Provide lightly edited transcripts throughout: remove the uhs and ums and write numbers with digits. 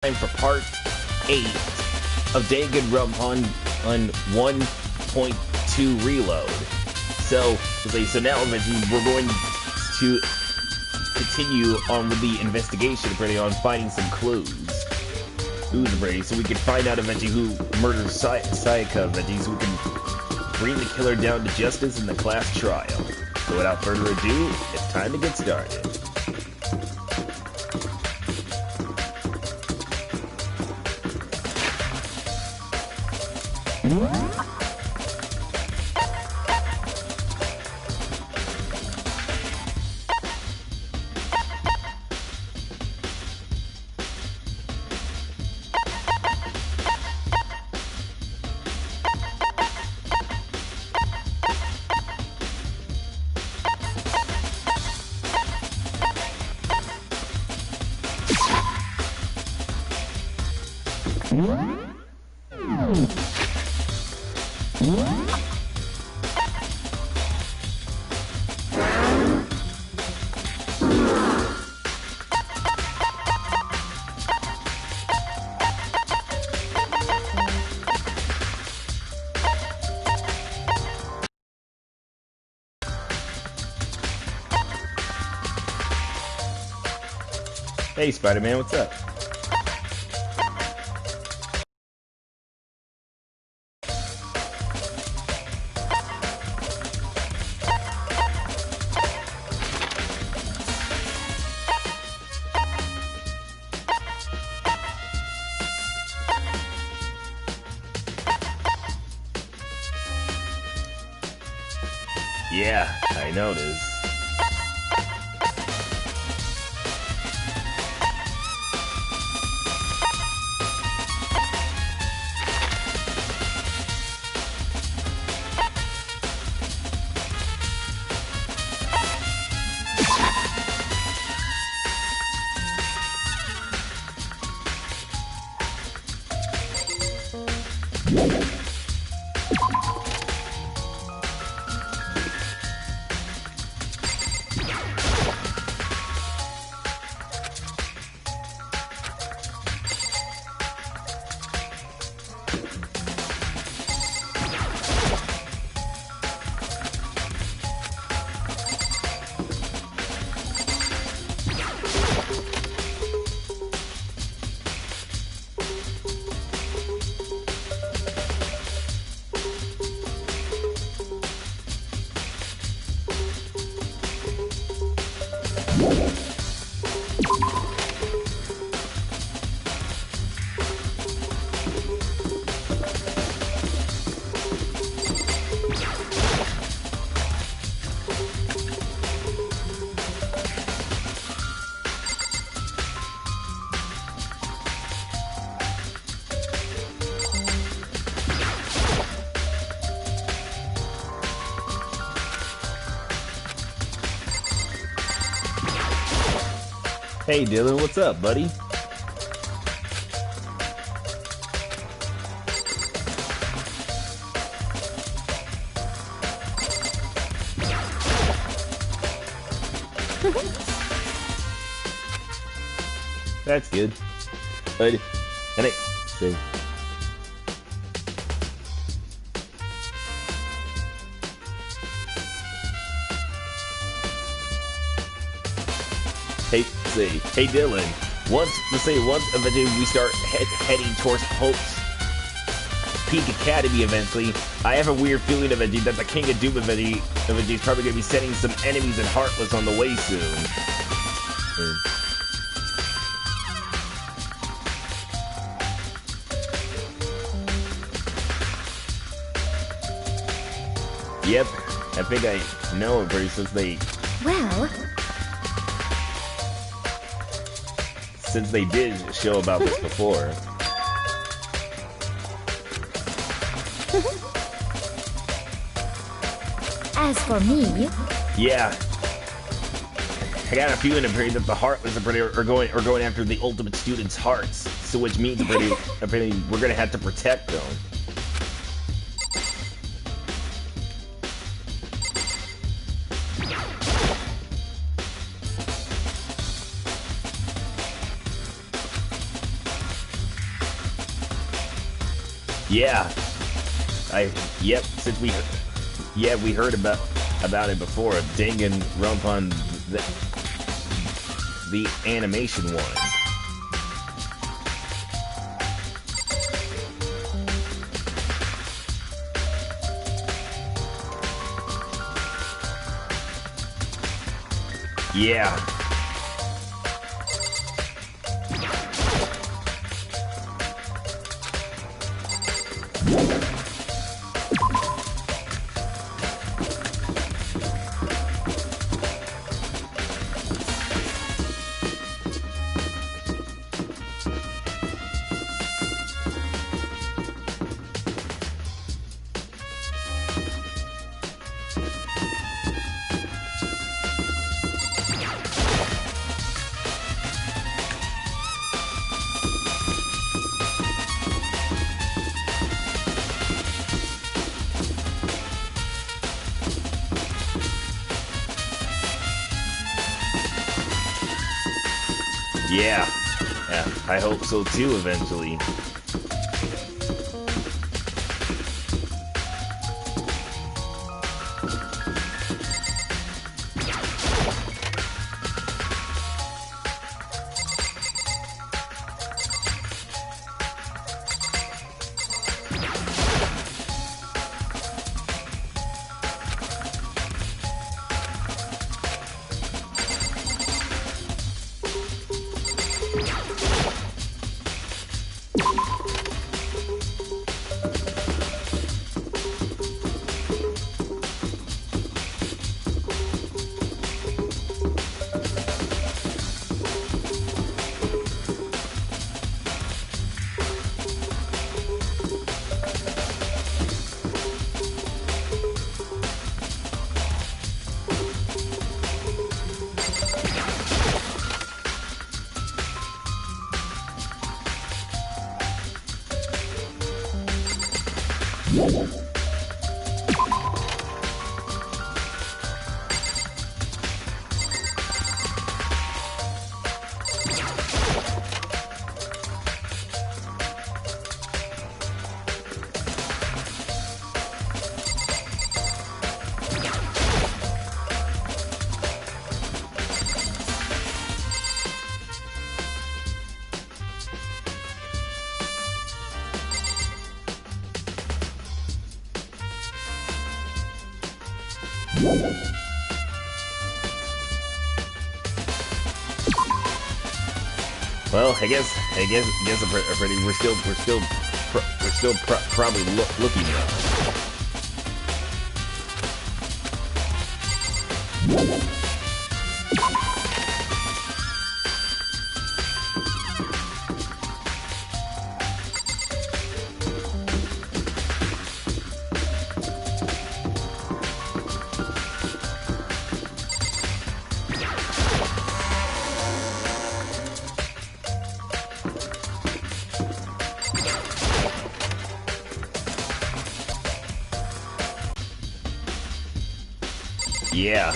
time for part 8 of Danganronpa on 1.2 Reload. So now we're going to continue on with the investigation, pretty on finding some clues. So we can find out eventually who murdered Sayaka, so we can bring the killer down to justice in the class trial. So without further ado, it's time to get started. Hey Spider-Man, what's up? Yeah, I noticed. Hey Dylan, what's up, buddy? That's good. And it, see. Hey Dylan, once eventually we start heading towards Hope's Peak Academy eventually, I have a weird feeling eventually that the King of Doom eventually is probably going to be sending some enemies and Heartless on the way soon. Yep, I think I know it since they... Well... Since they did show about this before. As for me... Yeah. I got a feeling that the Heartless are going after the ultimate student's hearts. So which means apparently we're gonna have to protect them. Yeah. Yep, since we heard about it before. Danganronpa, the animation one. Yeah. Yeah. Yeah, I hope so too eventually. Well, I guess we're still probably looking at. Yeah.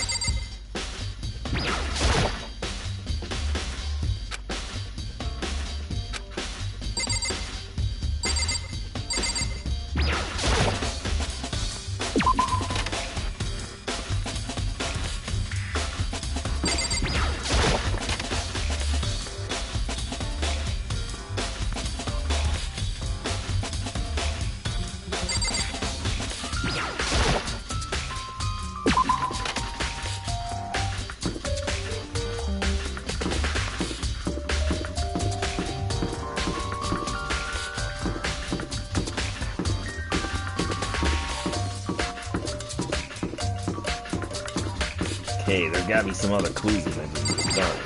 Hey, there's gotta be some other clues eventually. Sorry.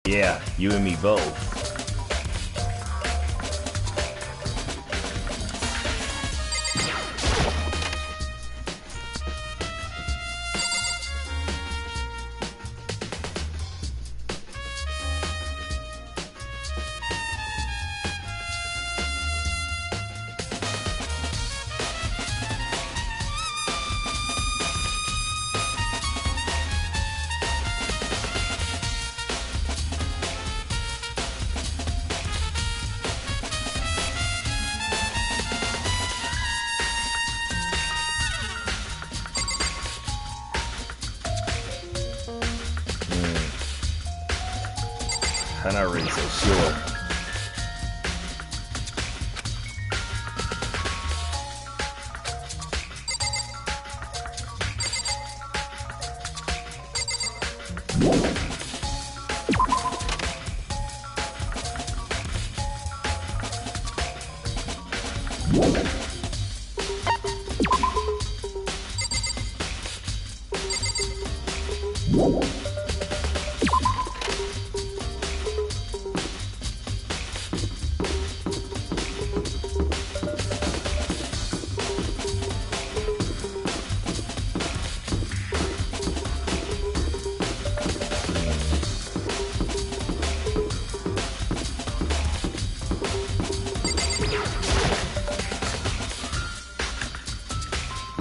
Yeah, you and me both. I'm not really so sure.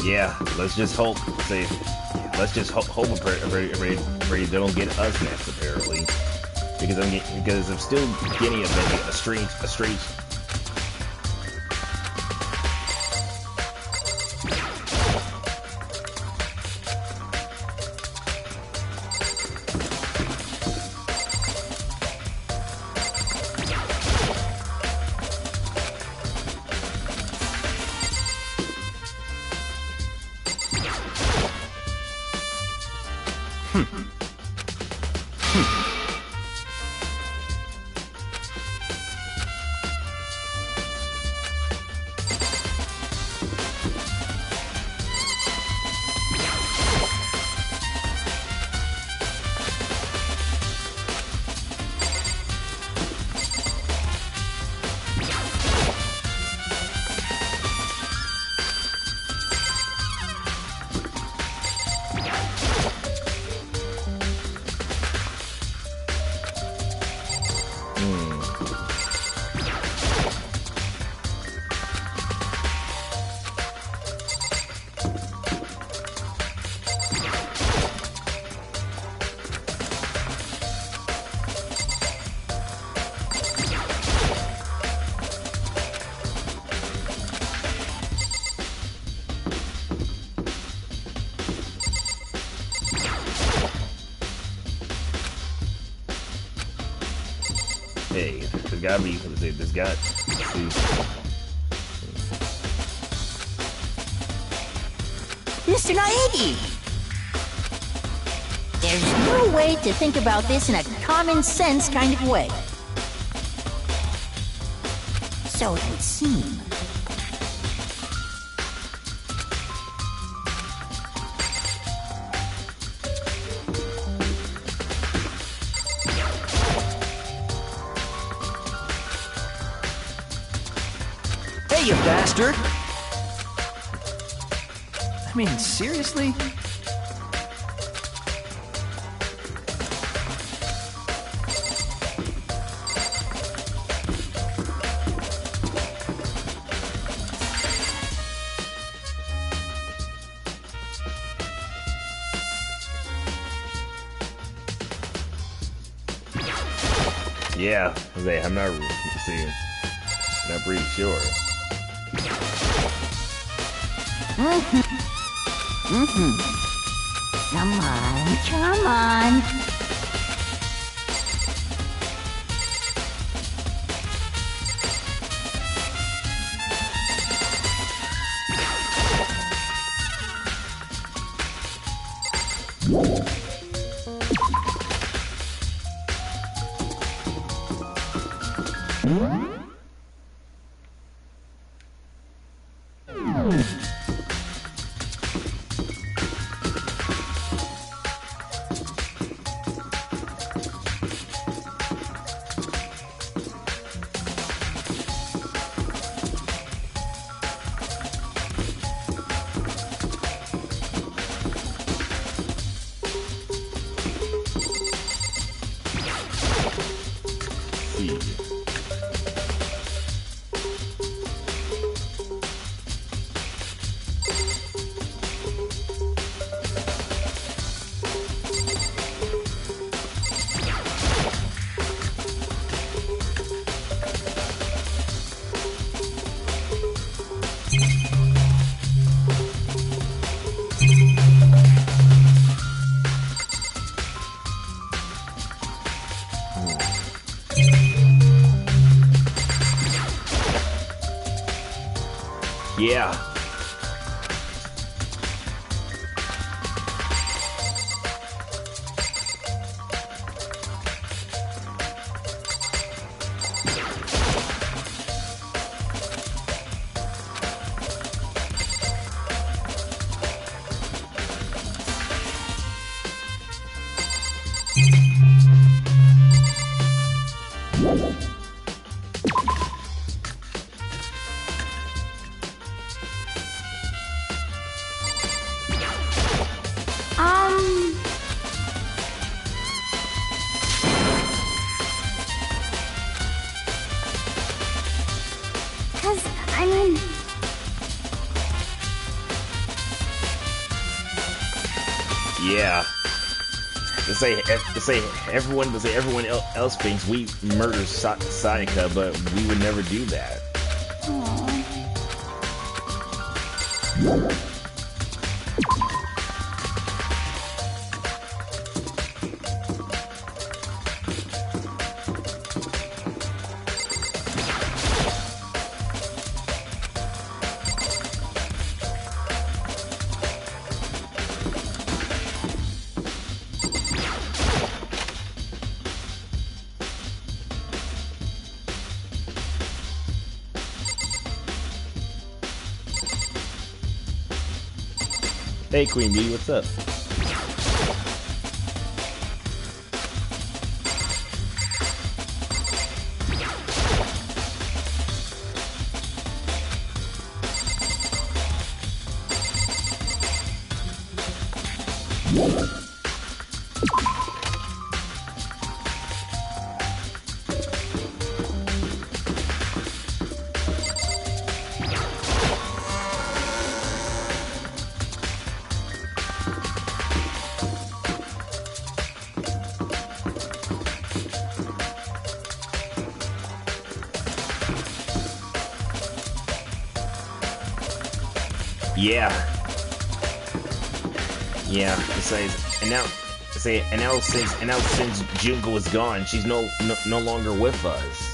Yeah, let's just hope. Let's just hope they don't get us next. Apparently, because I'm still getting a strange. Hey, there's gotta be. There's got. Mr. Naegi! There's no way to think about this in a common sense kind of way. So it would seem. Hey, you bastard! I mean, seriously? Yeah, I'm not pretty sure. Come on. Yeah. Yeah. To say everyone else thinks we murder Sayaka, but we would never do that. Hey, Queen Bee, what's up? Yeah. Yeah. And now since Junko is gone, she's no longer with us.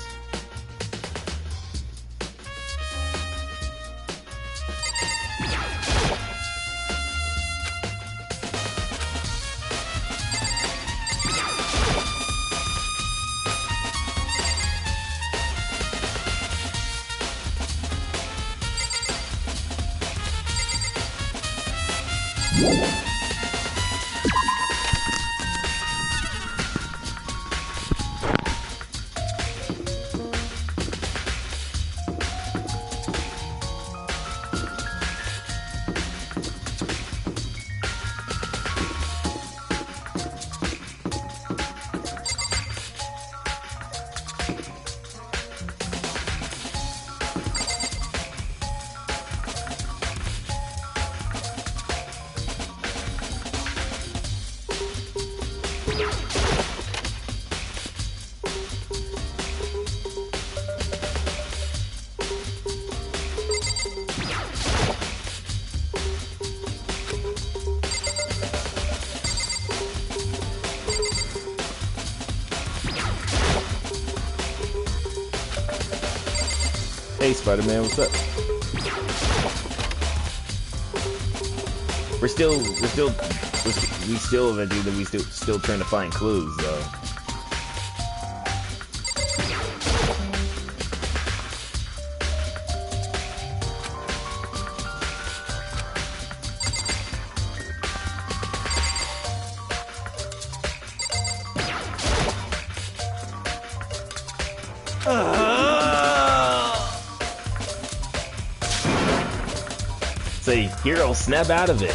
Hey, Spider-Man, what's up? We still trying to find clues, though. Say, hero, snap out of it.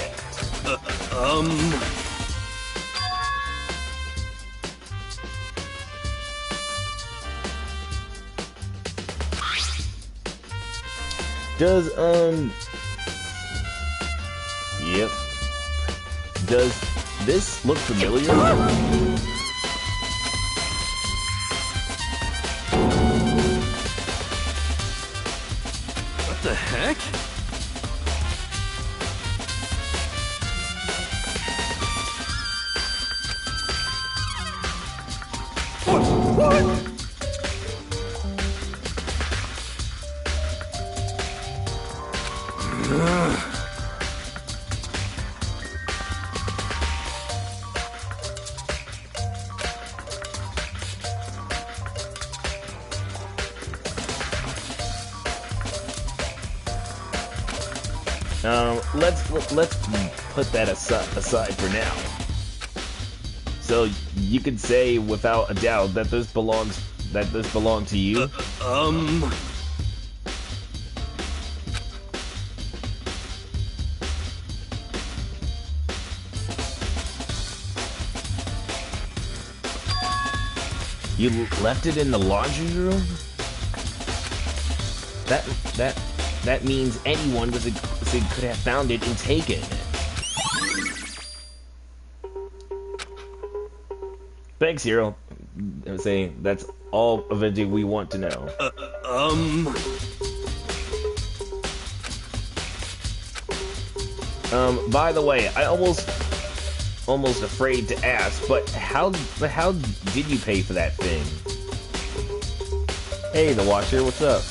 Does, yep. Does this look familiar? What the heck? What? Let's put that aside for now. So you could say without a doubt that this belong to you. You left it in the laundry room? That means anyone could have found it and taken it. Thanks, Hero. I'm saying that's all eventually we want to know. By the way, I almost afraid to ask, but how did you pay for that thing? Hey, the Watcher, what's up?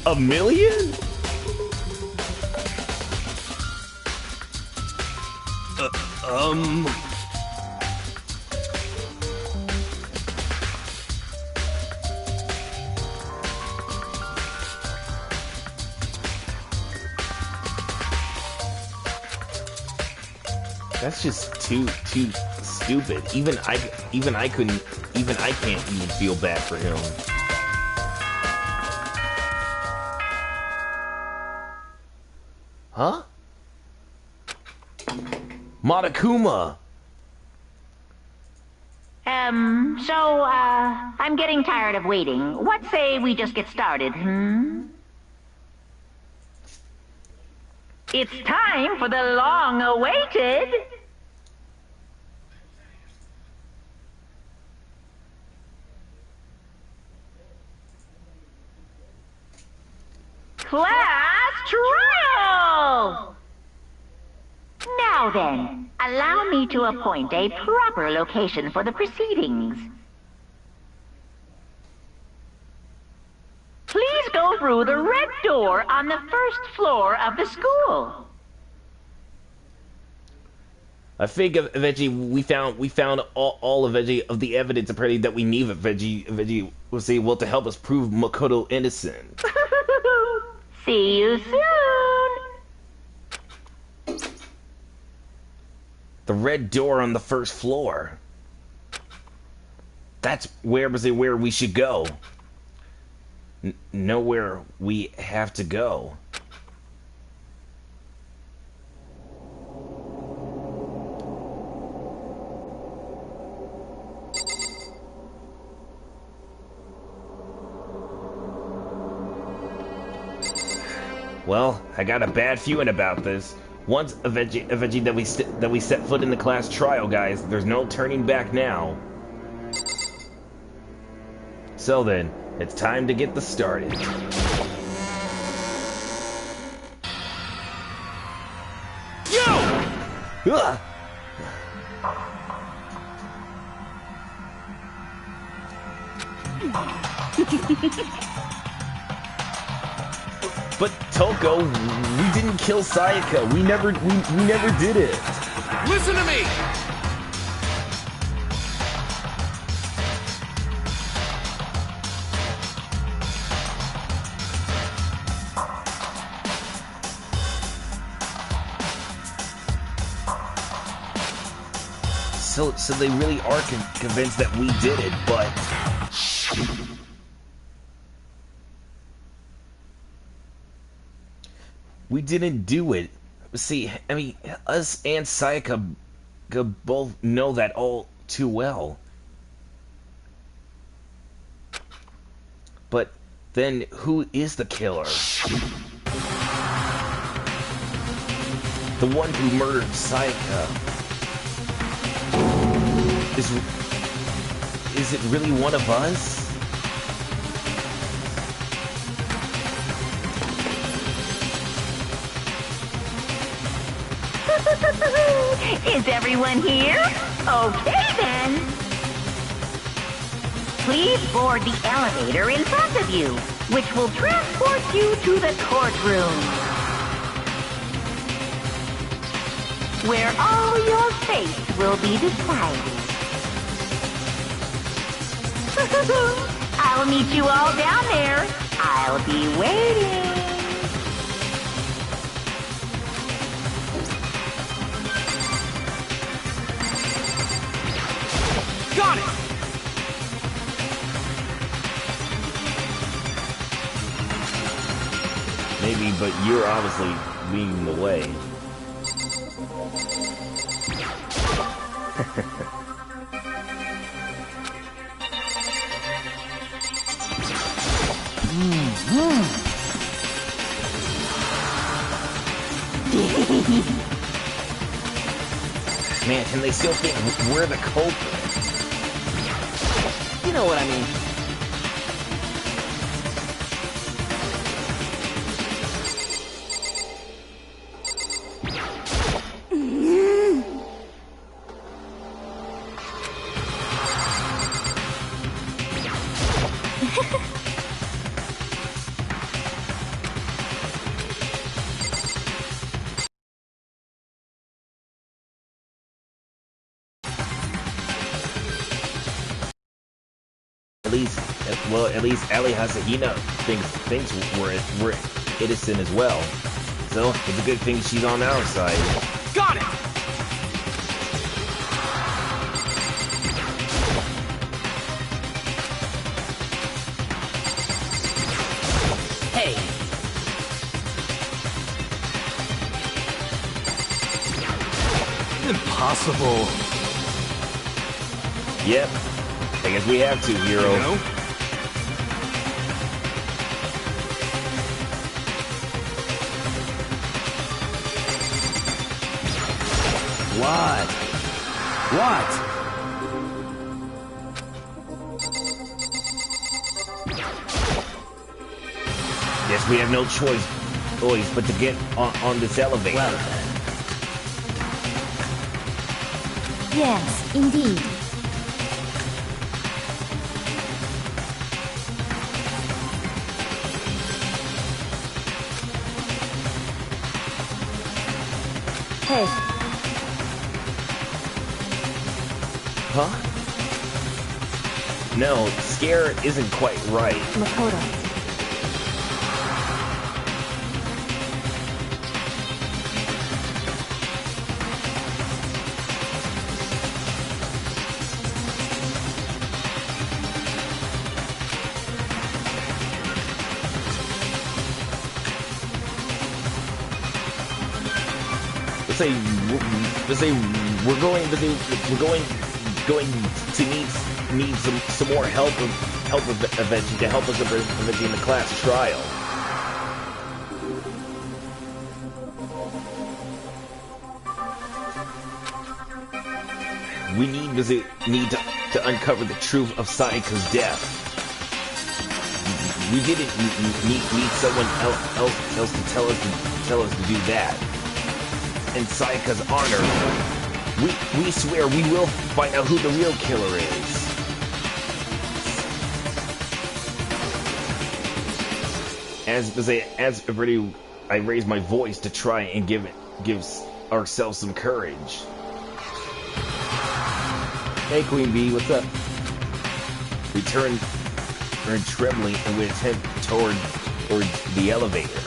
A million? That's just too stupid. Even I can't even feel bad for him. Huh? Monokuma! I'm getting tired of waiting. What say we just get started, It's time for the long-awaited... class trial! Now then, allow me to appoint a proper location for the proceedings. Please go through the red door on the first floor of the school. I think eventually we found all of the evidence apparently that we need eventually will say well to help us prove Makoto innocent. See you soon. The red door on the first floor. That's where we should go. Know where we have to go. Well, I got a bad feeling about this. Once eventually that we set foot in the class trial, guys, there's no turning back now. So then, it's time to get this started. Yo! Ugh! But Toko, we didn't kill Sayaka. We never did it. Listen to me! So they really are convinced that we did it, but... we didn't do it. See, I mean, us and Sayaka both know that all too well. But then, who is the killer? The one who murdered Sayaka. Is it really one of us? Is everyone here? Okay then. Please board the elevator in front of you, which will transport you to the courtroom. where all your fates will be decided. I'll meet you all down there. I'll be waiting. Got it! Maybe, but you're obviously leading the way. Man, and they still think we're the culprit. You know what I mean? At least Ali Hasahina thinks we're innocent as well. So it's a good thing she's on our side. Got it! Hey! Impossible. Yep. I guess we have to, hero. You know? What? What? Guess we have no choice, boys, but to get on this elevator. Well then. Yes, indeed. Hey. Huh? No, scare isn't quite right. Makoto. Let's say we're going to need some more help eventually to help us eventually in the class trial. We need to uncover the truth of Sayaka's death. We didn't need someone else to tell us to do that. In Sayaka's honor, we swear we will find out who the real killer is. As already, I raised my voice to try and give ourselves some courage. Hey, Queen Bee, what's up? We turned trembling and we head toward the elevator.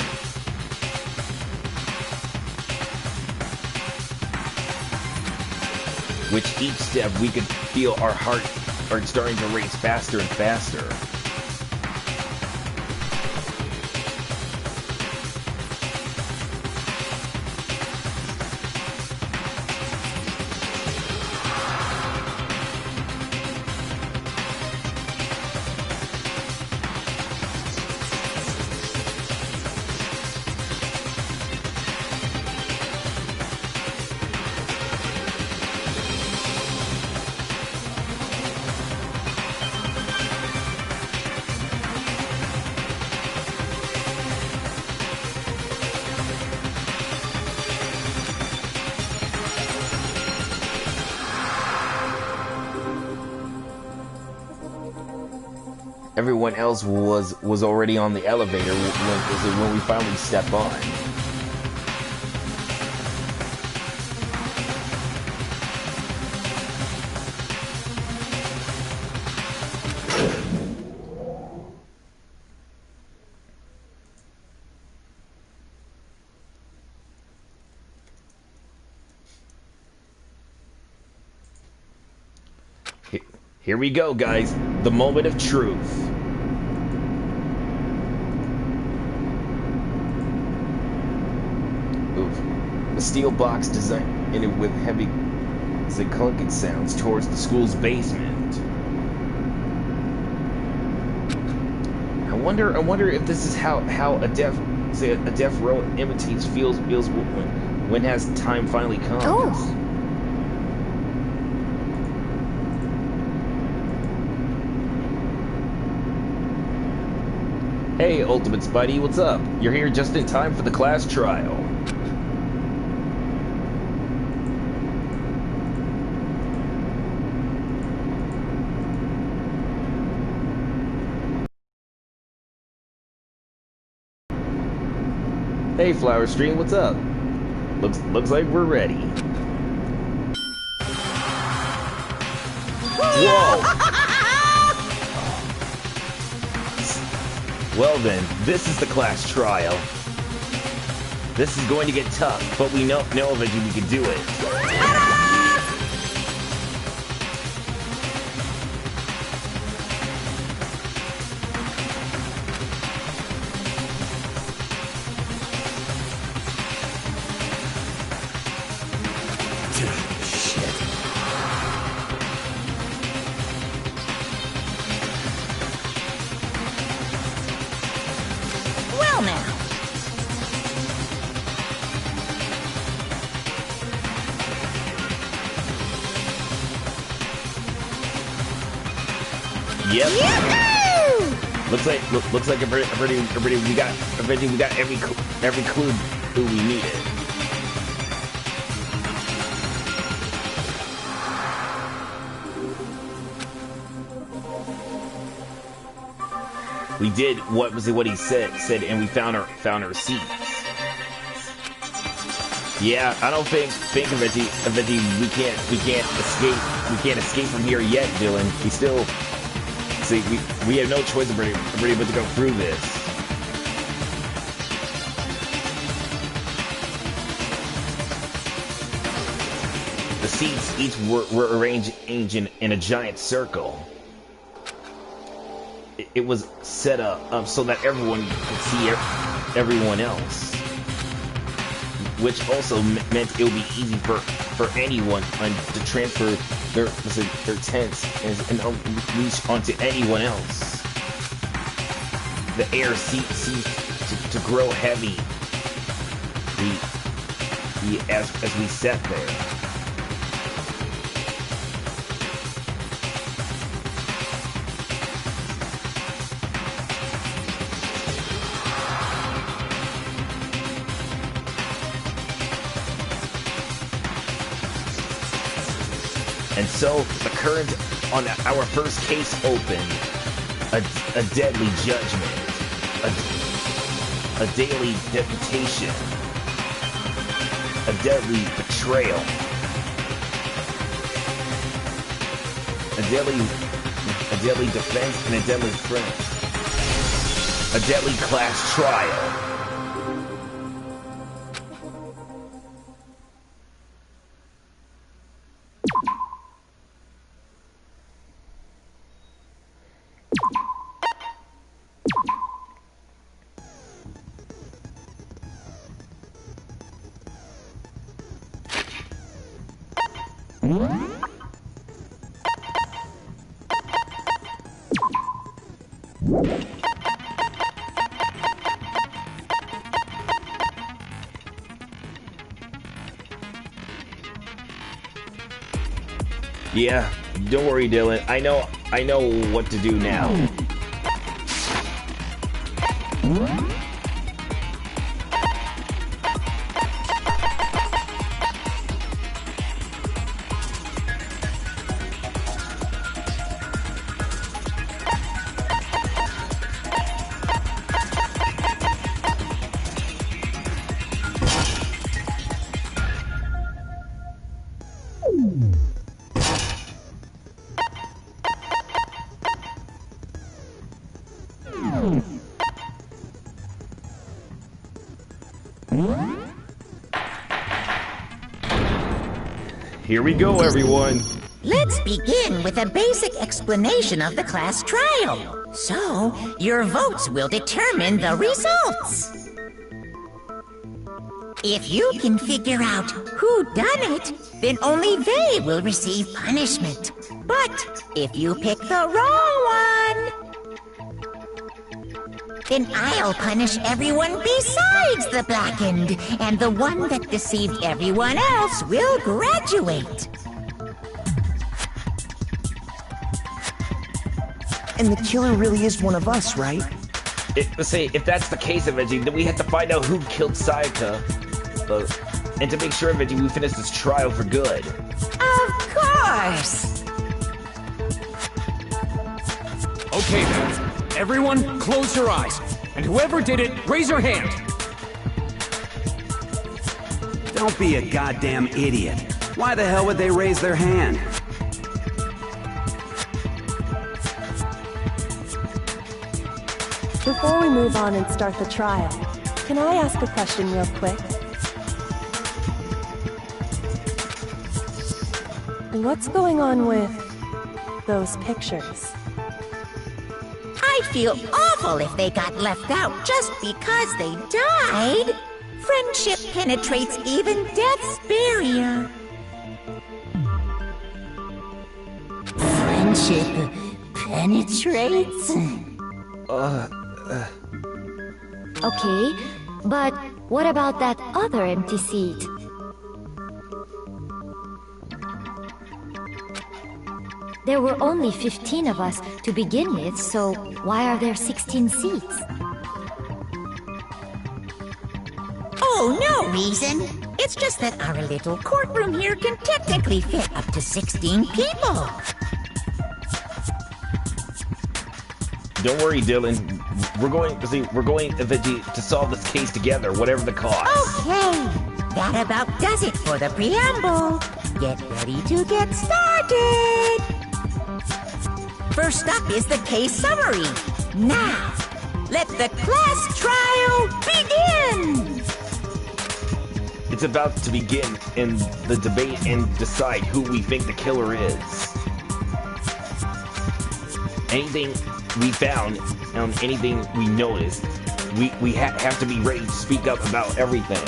Which each step we could feel our heart are starting to race faster and faster. Everyone else was already on the elevator when we finally step on. Here we go, guys. The moment of truth. Oof. A steel box designed in it with heavy clunking sounds towards the school's basement. I wonder if this is how a deaf row imitates feels when has time finally comes. Oh. Hey, Ultimate Spidey, what's up? You're here just in time for the class trial. Hey, Flower Stream, what's up? Looks like we're ready. Whoa! Well then, this is the class trial. This is going to get tough, but we know eventually we can do it. Yep. Looks like everybody we got every clue who we needed. We did what he said, and we found our seats. Yeah, I don't think eventually we can't escape from here yet, Dylan. We still. See, we have no choice but to go through this. The seats each were arranged in a giant circle. It was set up so that everyone could see everyone else, which also meant it would be easy for anyone to transfer their tents and reach onto anyone else. The air ceased to grow heavy as we sat there. And so, the current on our first case opened. A deadly judgment. A daily deputation. A deadly betrayal. A deadly defense and a deadly friend. A deadly class trial. Yeah, don't worry, Dylan. I know what to do now. Here we go, everyone. Let's begin with a basic explanation of the class trial. So, your votes will determine the results. If you can figure out who done it, then only they will receive punishment. But if you pick the wrong one, then I'll punish everyone besides the blackened, and the one that deceived everyone else will graduate. And the killer really is one of us, right? If that's the case, Veggie, then we have to find out who killed Sayaka. And to make sure, Veggie, we finish this trial for good. Of course! Okay then. Everyone, close your eyes. And whoever did it, raise your hand. Don't be a goddamn idiot. Why the hell would they raise their hand? Before we move on and start the trial, can I ask a question real quick? What's going on with those pictures? I'd feel awful if they got left out just because they died. Friendship penetrates even death's barrier. Friendship penetrates? Okay, but what about that other empty seat? There were only 15 of us to begin with, so why are there 16 seats? Oh, no reason. It's just that our little courtroom here can technically fit up to 16 people. Don't worry, Dylan. We're going, Veggie, to solve this case together, whatever the cost. Okay, that about does it for the preamble. Get ready to get started. First up is the case summary. Now, let the class trial begin! It's about to begin in the debate and decide who we think the killer is. Anything we found, anything we noticed, we have to be ready to speak up about everything.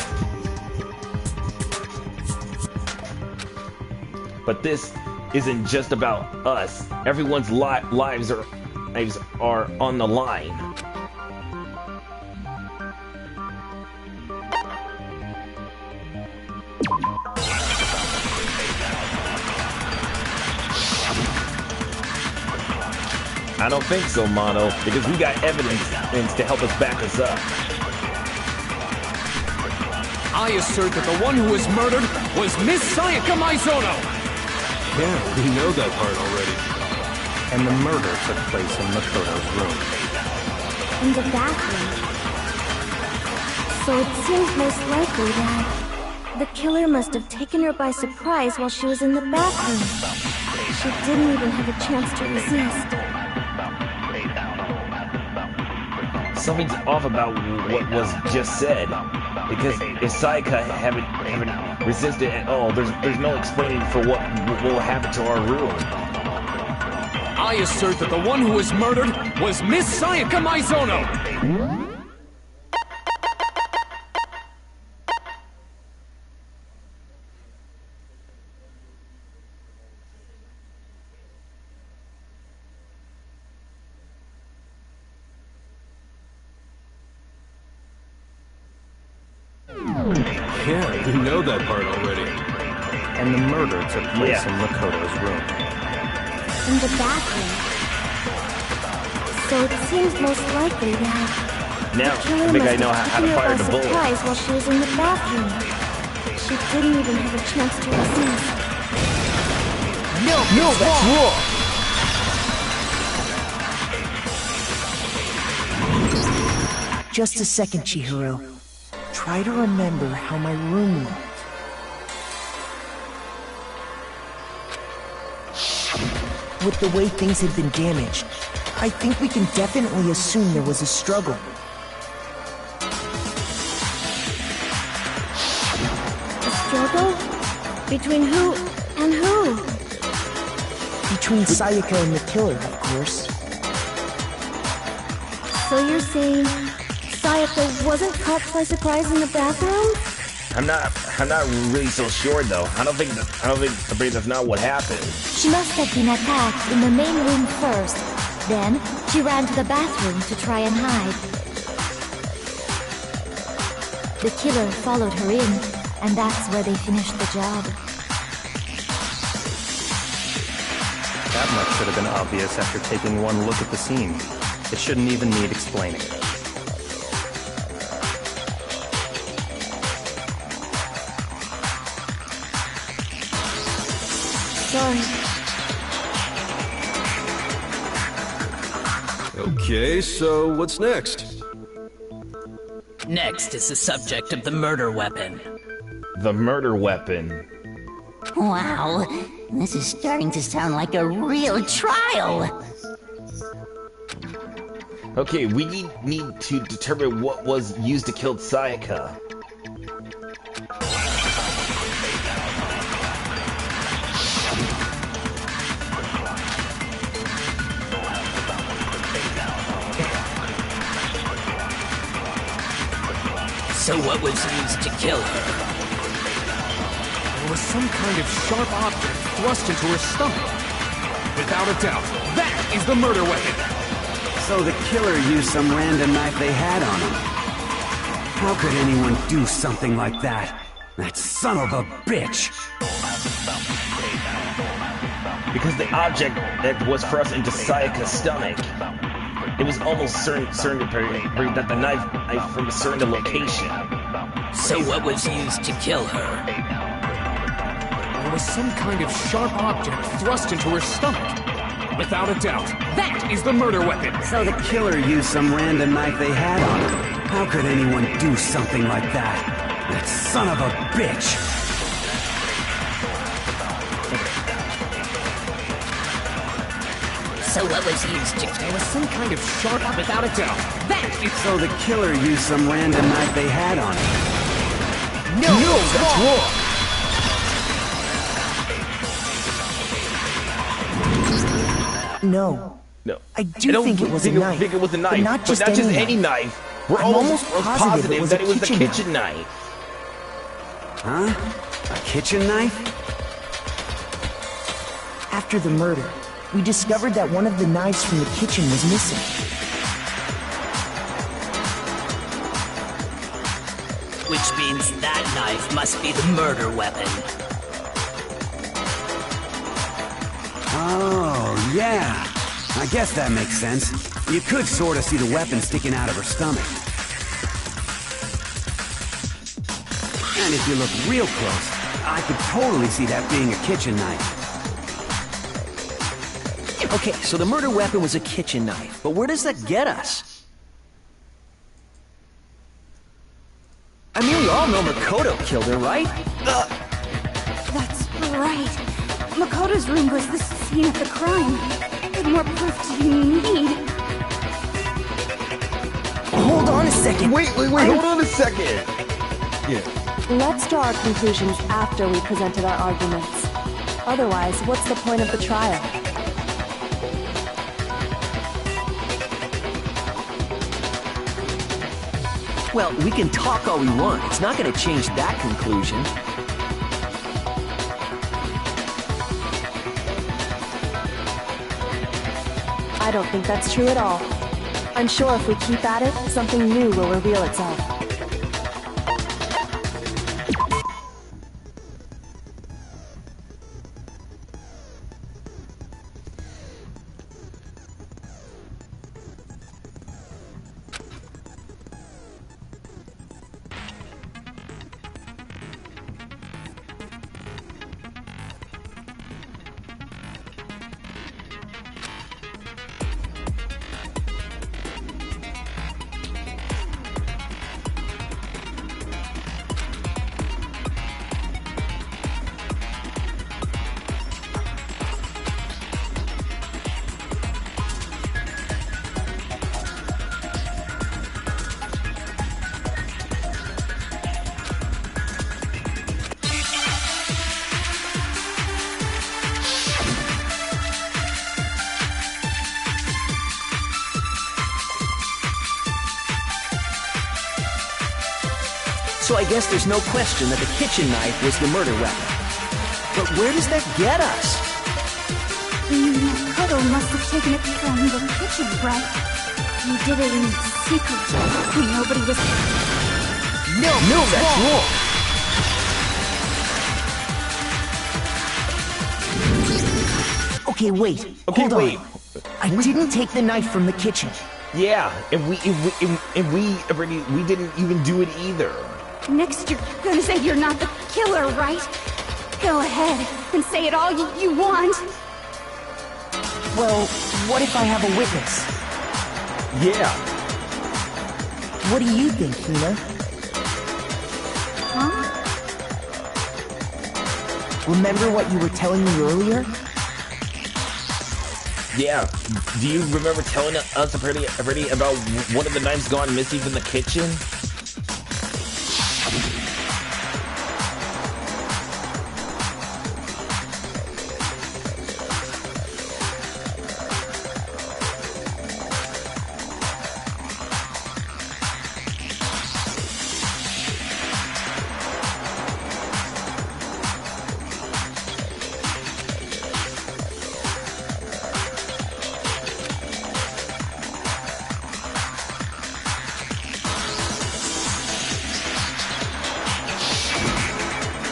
But this isn't just about us. Everyone's lives are on the line. I don't think so, Mono, because we got evidence to help us back us up. I assert that the one who was murdered was Miss Sayaka Maizono! Yeah, we know that part already. And the murder took place in Makoto's room. In the bathroom. So it seems most likely that the killer must have taken her by surprise while she was in the bathroom. She didn't even have a chance to resist. Something's off about what was just said. Because if Sayaka haven't resisted at all, there's no explaining for what will happen to our room. I assert that the one who was murdered was Miss Sayaka Maizono! Yeah, we know that part already. And the murder took place in Makoto's room. In the bathroom. So it seems most likely that now, the killer I think must I know have how to taken her fire by the bullet. surprise while she was in the bathroom. She didn't even have a chance to resist. No, that's wrong! Just a second, Chihiro. Try to remember how my room looked. With the way things had been damaged, I think we can definitely assume there was a struggle. A struggle? Between who and who? Between Sayaka and the killer, of course. So you're saying Sayaka wasn't caught by surprise in the bathroom? I'm not really so sure though. I don't think that's not what happened. She must have been attacked in the main room first. Then she ran to the bathroom to try and hide. The killer followed her in, and that's where they finished the job. That much should have been obvious after taking one look at the scene. It shouldn't even need explaining. Sorry. Okay, so what's next? Next is the subject of the murder weapon. The murder weapon. Wow, this is starting to sound like a real trial. Okay, we need to determine what was used to kill Sayaka. So what was used to kill her? There was some kind of sharp object thrust into her stomach. Without a doubt, that is the murder weapon. So the killer used some random knife they had on him. How could anyone do something like that? That son of a bitch! Because the object that was thrust into Sayaka's stomach, it was almost certain that the knife from a certain location. So what was used to kill her? There was some kind of sharp object thrust into her stomach. Without a doubt, that is the murder weapon. So the killer used some random knife they had on him. How could anyone do something like that? That son of a bitch! So what was used to kill her? There was some kind of sharp, without a doubt, that is... So the killer used some random knife they had on him. No, that's wrong. No. No. I think it was a knife. Think it was a knife, but not just any knife. We're I'm almost almost positive that it was a kitchen knife. Huh? A kitchen knife? After the murder, we discovered that one of the knives from the kitchen was missing. Which means that knife must be the murder weapon. Oh, yeah. I guess that makes sense. You could sort of see the weapon sticking out of her stomach. And if you look real close, I could totally see that being a kitchen knife. Okay, so the murder weapon was a kitchen knife, but where does that get us? I mean, we all know Makoto killed her, right? That's right. Makoto's room was the scene of the crime. What more proof do you need? Hold on a second. Wait, hold on a second. Yeah. Let's draw our conclusions after we presented our arguments. Otherwise, what's the point of the trial? Well, we can talk all we want. It's not going to change that conclusion. I don't think that's true at all. I'm sure if we keep at it, something new will reveal itself. So I guess there's no question that the kitchen knife was the murder weapon. But where does that get us? Makoto must have taken it from the kitchen, right? He did it in secret, when nobody was... No, that's wrong! Okay, wait. Hold on. I didn't take the knife from the kitchen. Yeah, and we didn't even do it either. Next, you're gonna say you're not the killer, right? Go ahead and say it all you want. Well, what if I have a witness? Yeah. What do you think, Hina? Huh? Remember what you were telling me earlier? Yeah. Do you remember telling us already about one of the knives gone missing from the kitchen?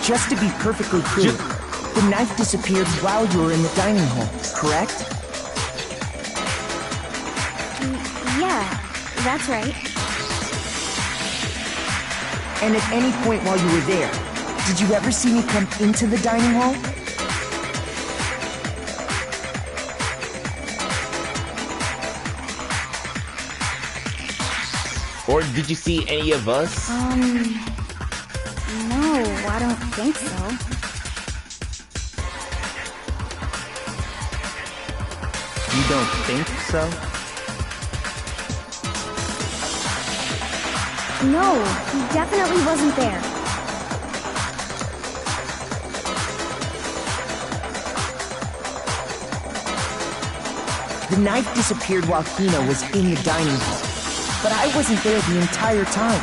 Just to be perfectly clear, the knife disappeared while you were in the dining hall, correct? Yeah, that's right. And at any point while you were there, did you ever see me come into the dining hall? Or did you see any of us? No, I don't think so. You don't think so? No, he definitely wasn't there. The knife disappeared while Hina was in the dining hall, but I wasn't there the entire time.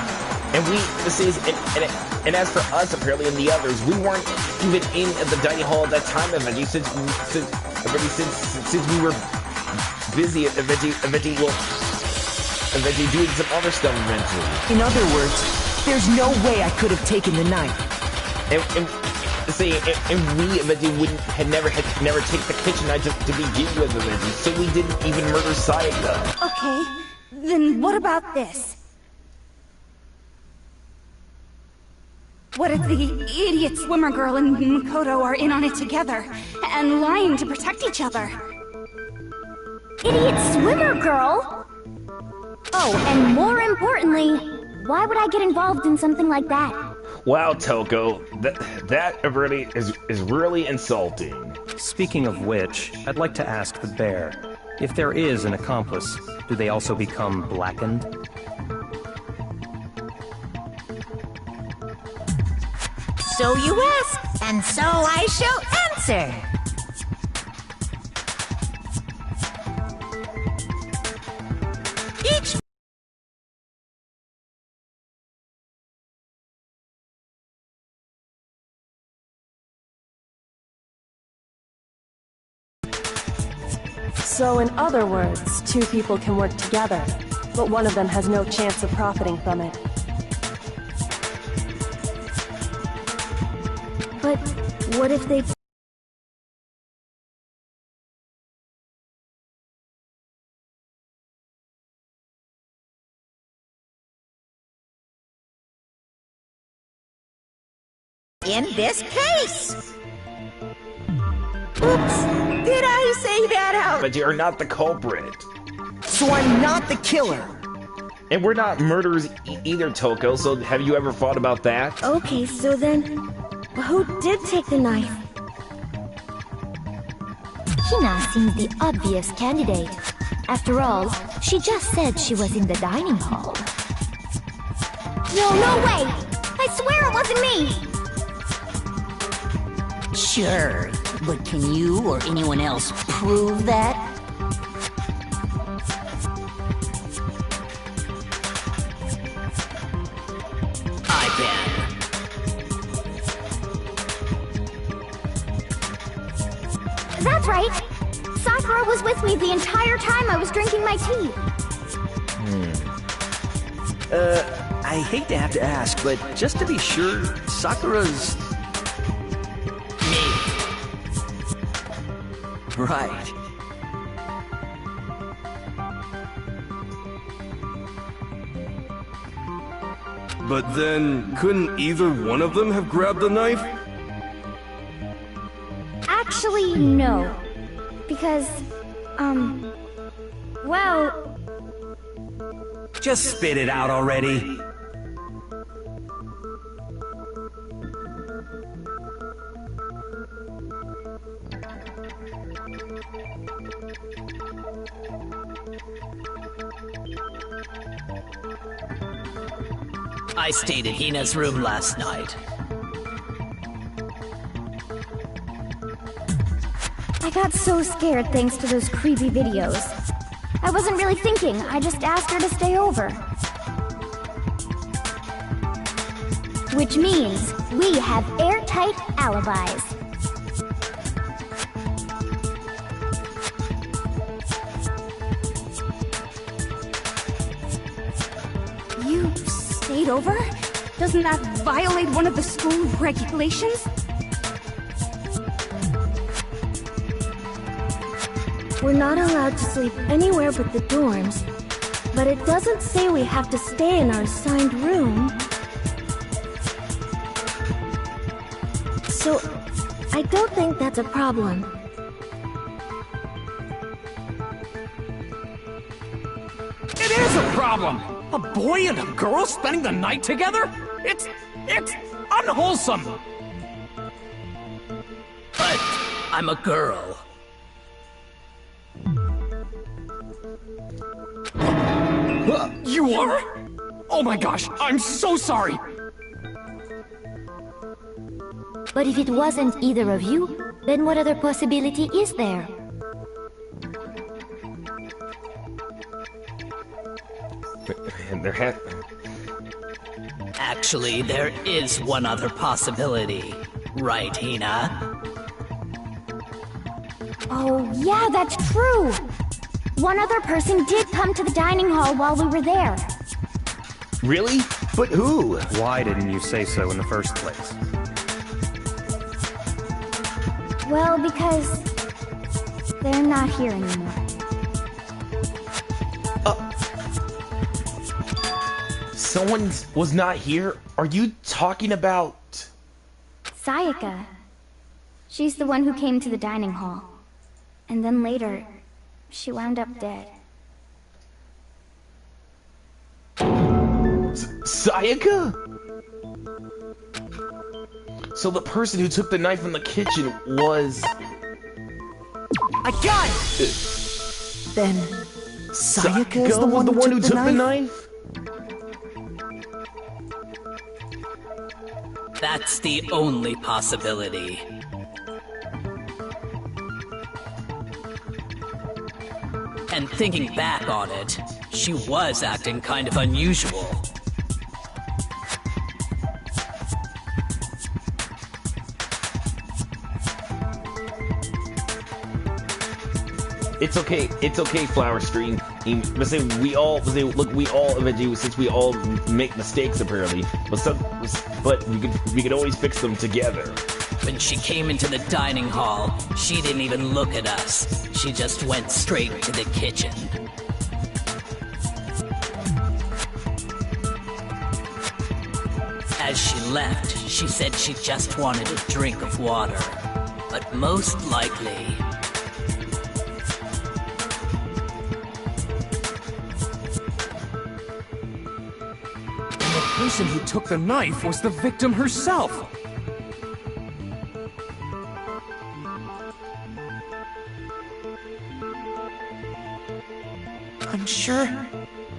And as for us, apparently, and the others, we weren't even in the dining hall at that time, eventually, since we were busy eventually doing some other stuff eventually. In other words, there's no way I could have taken the knife. And we eventually had never take the kitchen knife to begin with eventually, so we didn't even murder Sayaka. Okay, then what about this? What if the idiot swimmer girl and Makoto are in on it together, and lying to protect each other? Idiot swimmer girl? Oh, and more importantly, why would I get involved in something like that? Wow, Toko, that really is really insulting. Speaking of which, I'd like to ask the bear, if there is an accomplice, do they also become blackened? So you ask, and so I shall answer. Each So in other words, two people can work together, but one of them has no chance of profiting from it. But what if they... in this case. Oops, did I say that out? But you're not the culprit. So I'm not the killer. And we're not murderers either, Toko, so have you ever thought about that? Okay, so then, who did take the knife? Hina seems the obvious candidate. After all, she just said she was in the dining hall. No way! I swear it wasn't me! Sure, but can you or anyone else prove that? I again. That's right. Sakura was with me the entire time I was drinking my tea. I hate to have to ask, but just to be sure, Sakura's... Me. Right. But then, couldn't either one of them have grabbed the knife? Actually, no. Because, well... Just spit it out already. I stayed in Hina's room last night. I got so scared thanks to those creepy videos. I wasn't really thinking, I just asked her to stay over. Which means we have airtight alibis. You stayed over? Doesn't that violate one of the school regulations? We're not allowed to sleep anywhere but the dorms, but it doesn't say we have to stay in our assigned room. So, I don't think that's a problem. It is a problem! A boy and a girl spending the night together? It's unwholesome! But I'm a girl. You are? Oh my gosh, I'm so sorry! But if it wasn't either of you, then what other possibility is there? Actually, there is one other possibility. Right, Hina? Oh, yeah, that's true! One other person did come to the dining hall while we were there. Really? But who? Why didn't you say so in the first place? Well, because they're not here anymore. Someone was not here? Are you talking about... Sayaka. She's the one who came to the dining hall. And then later, she wound up dead. Sayaka? So the person who took the knife from the kitchen was... I got it! Then... Sayaka is the was one the one who took the knife? knife? That's the only possibility. And thinking back on it, she was acting kind of unusual. It's okay, Flower Stream. We all eventually, since we all make mistakes apparently, but we could always fix them together. When she came into the dining hall, she didn't even look at us. She just went straight to the kitchen. As she left, she said she just wanted a drink of water. But most likely... The person who took the knife was the victim herself!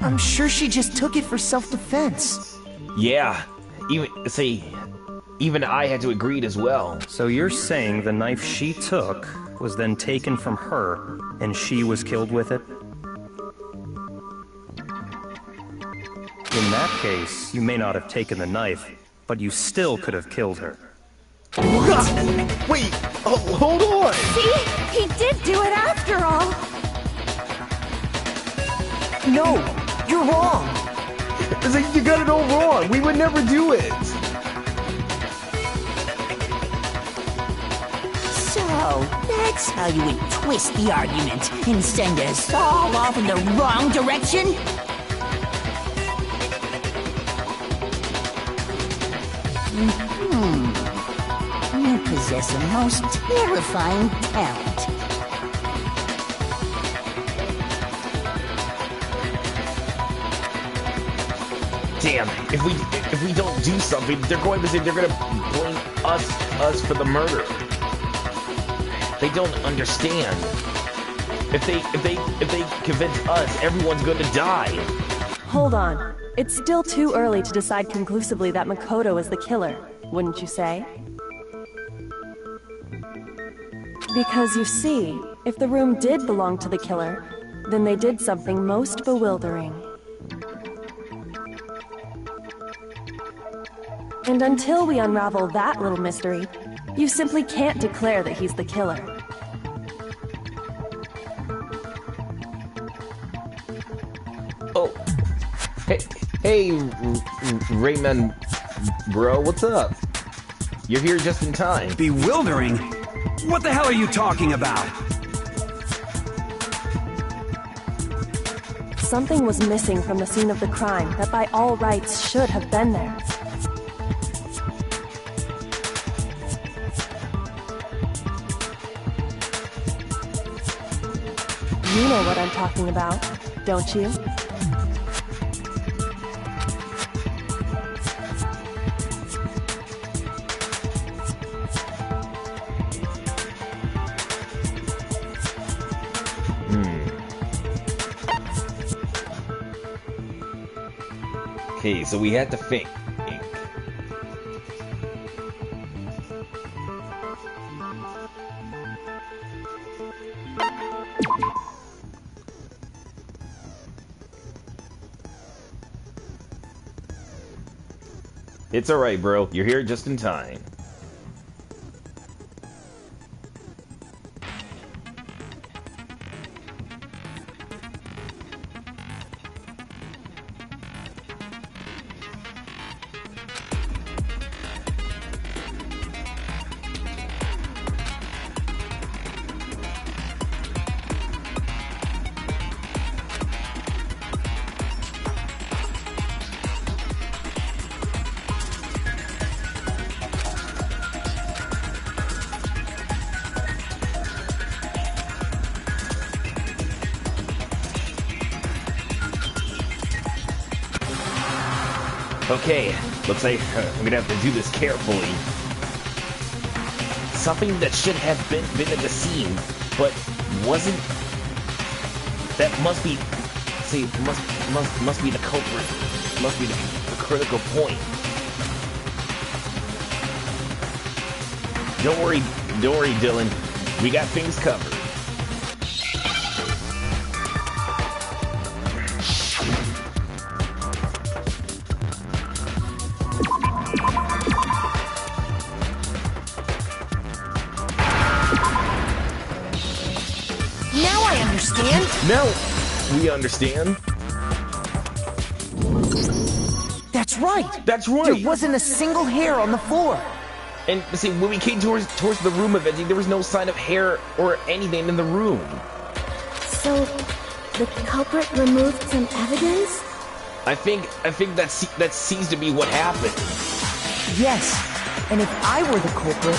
I'm sure she just took it for self-defense. Yeah, even I had to agree as well. So you're saying the knife she took was then taken from her, and she was killed with it? In that case, you may not have taken the knife, but you still could have killed her. What? Wait, hold on! See? He did do it after all! No, you're wrong! It's like you got it all wrong! We would never do it! So, that's how you would twist the argument and send us all off in the wrong direction? You possess a most terrifying talent. Damn, if we don't do something, they're going to blame us for the murder. They don't understand. If they convince us, everyone's going to die. Hold on. It's still too early to decide conclusively that Makoto is the killer, wouldn't you say? Because you see, if the room did belong to the killer, then they did something most bewildering. And until we unravel that little mystery, you simply can't declare that he's the killer. Oh, hey, Rayman, bro, what's up? You're here just in time. Bewildering? What the hell are you talking about? Something was missing from the scene of the crime that by all rights should have been there. You know what I'm talking about, don't you? Okay, so we had to think. It's alright, bro. You're here just in time. Okay, looks like I'm gonna have to do this carefully. Something that should have been in the scene, but wasn't. That must be. See, must be the culprit. Must be the critical point. Don't worry, Dylan. We got things covered. Now we understand. That's right. That's right. There wasn't a single hair on the floor. And see, when we came towards the room eventually, there was no sign of hair or anything in the room. So, the culprit removed some evidence? I think that seems to be what happened. Yes, and if I were the culprit,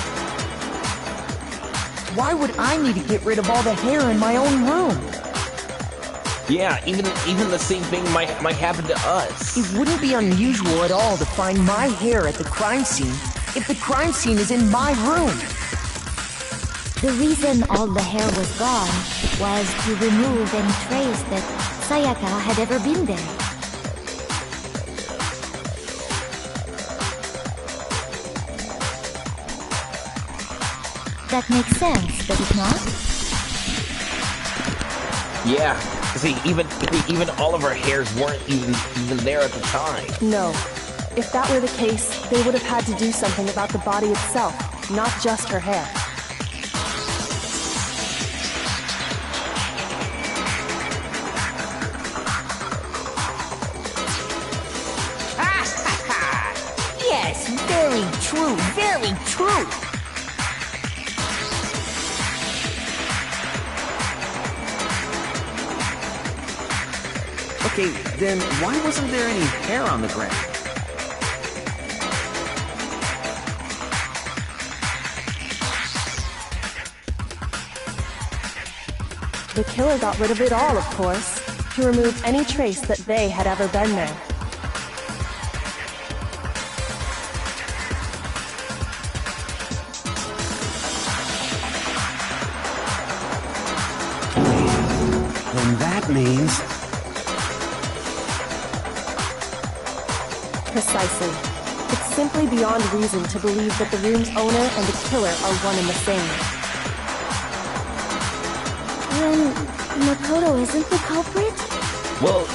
why would I need to get rid of all the hair in my own room? Yeah, even the same thing might happen to us. It wouldn't be unusual at all to find my hair at the crime scene if the crime scene is in my room. The reason all the hair was gone was to remove any trace that Sayaka had ever been there. That makes sense, does it not? Yeah. See, even all of our hairs weren't even there at the time. No. If that were the case, they would have had to do something about the body itself, not just her hair. Yes, very true, very true. Okay, then why wasn't there any hair on the ground? The killer got rid of it all, of course, to remove any trace that they had ever been there. Then that means... Precisely. It's simply beyond reason to believe that the room's owner and the killer are one and the same. Then Makoto isn't the culprit? Well,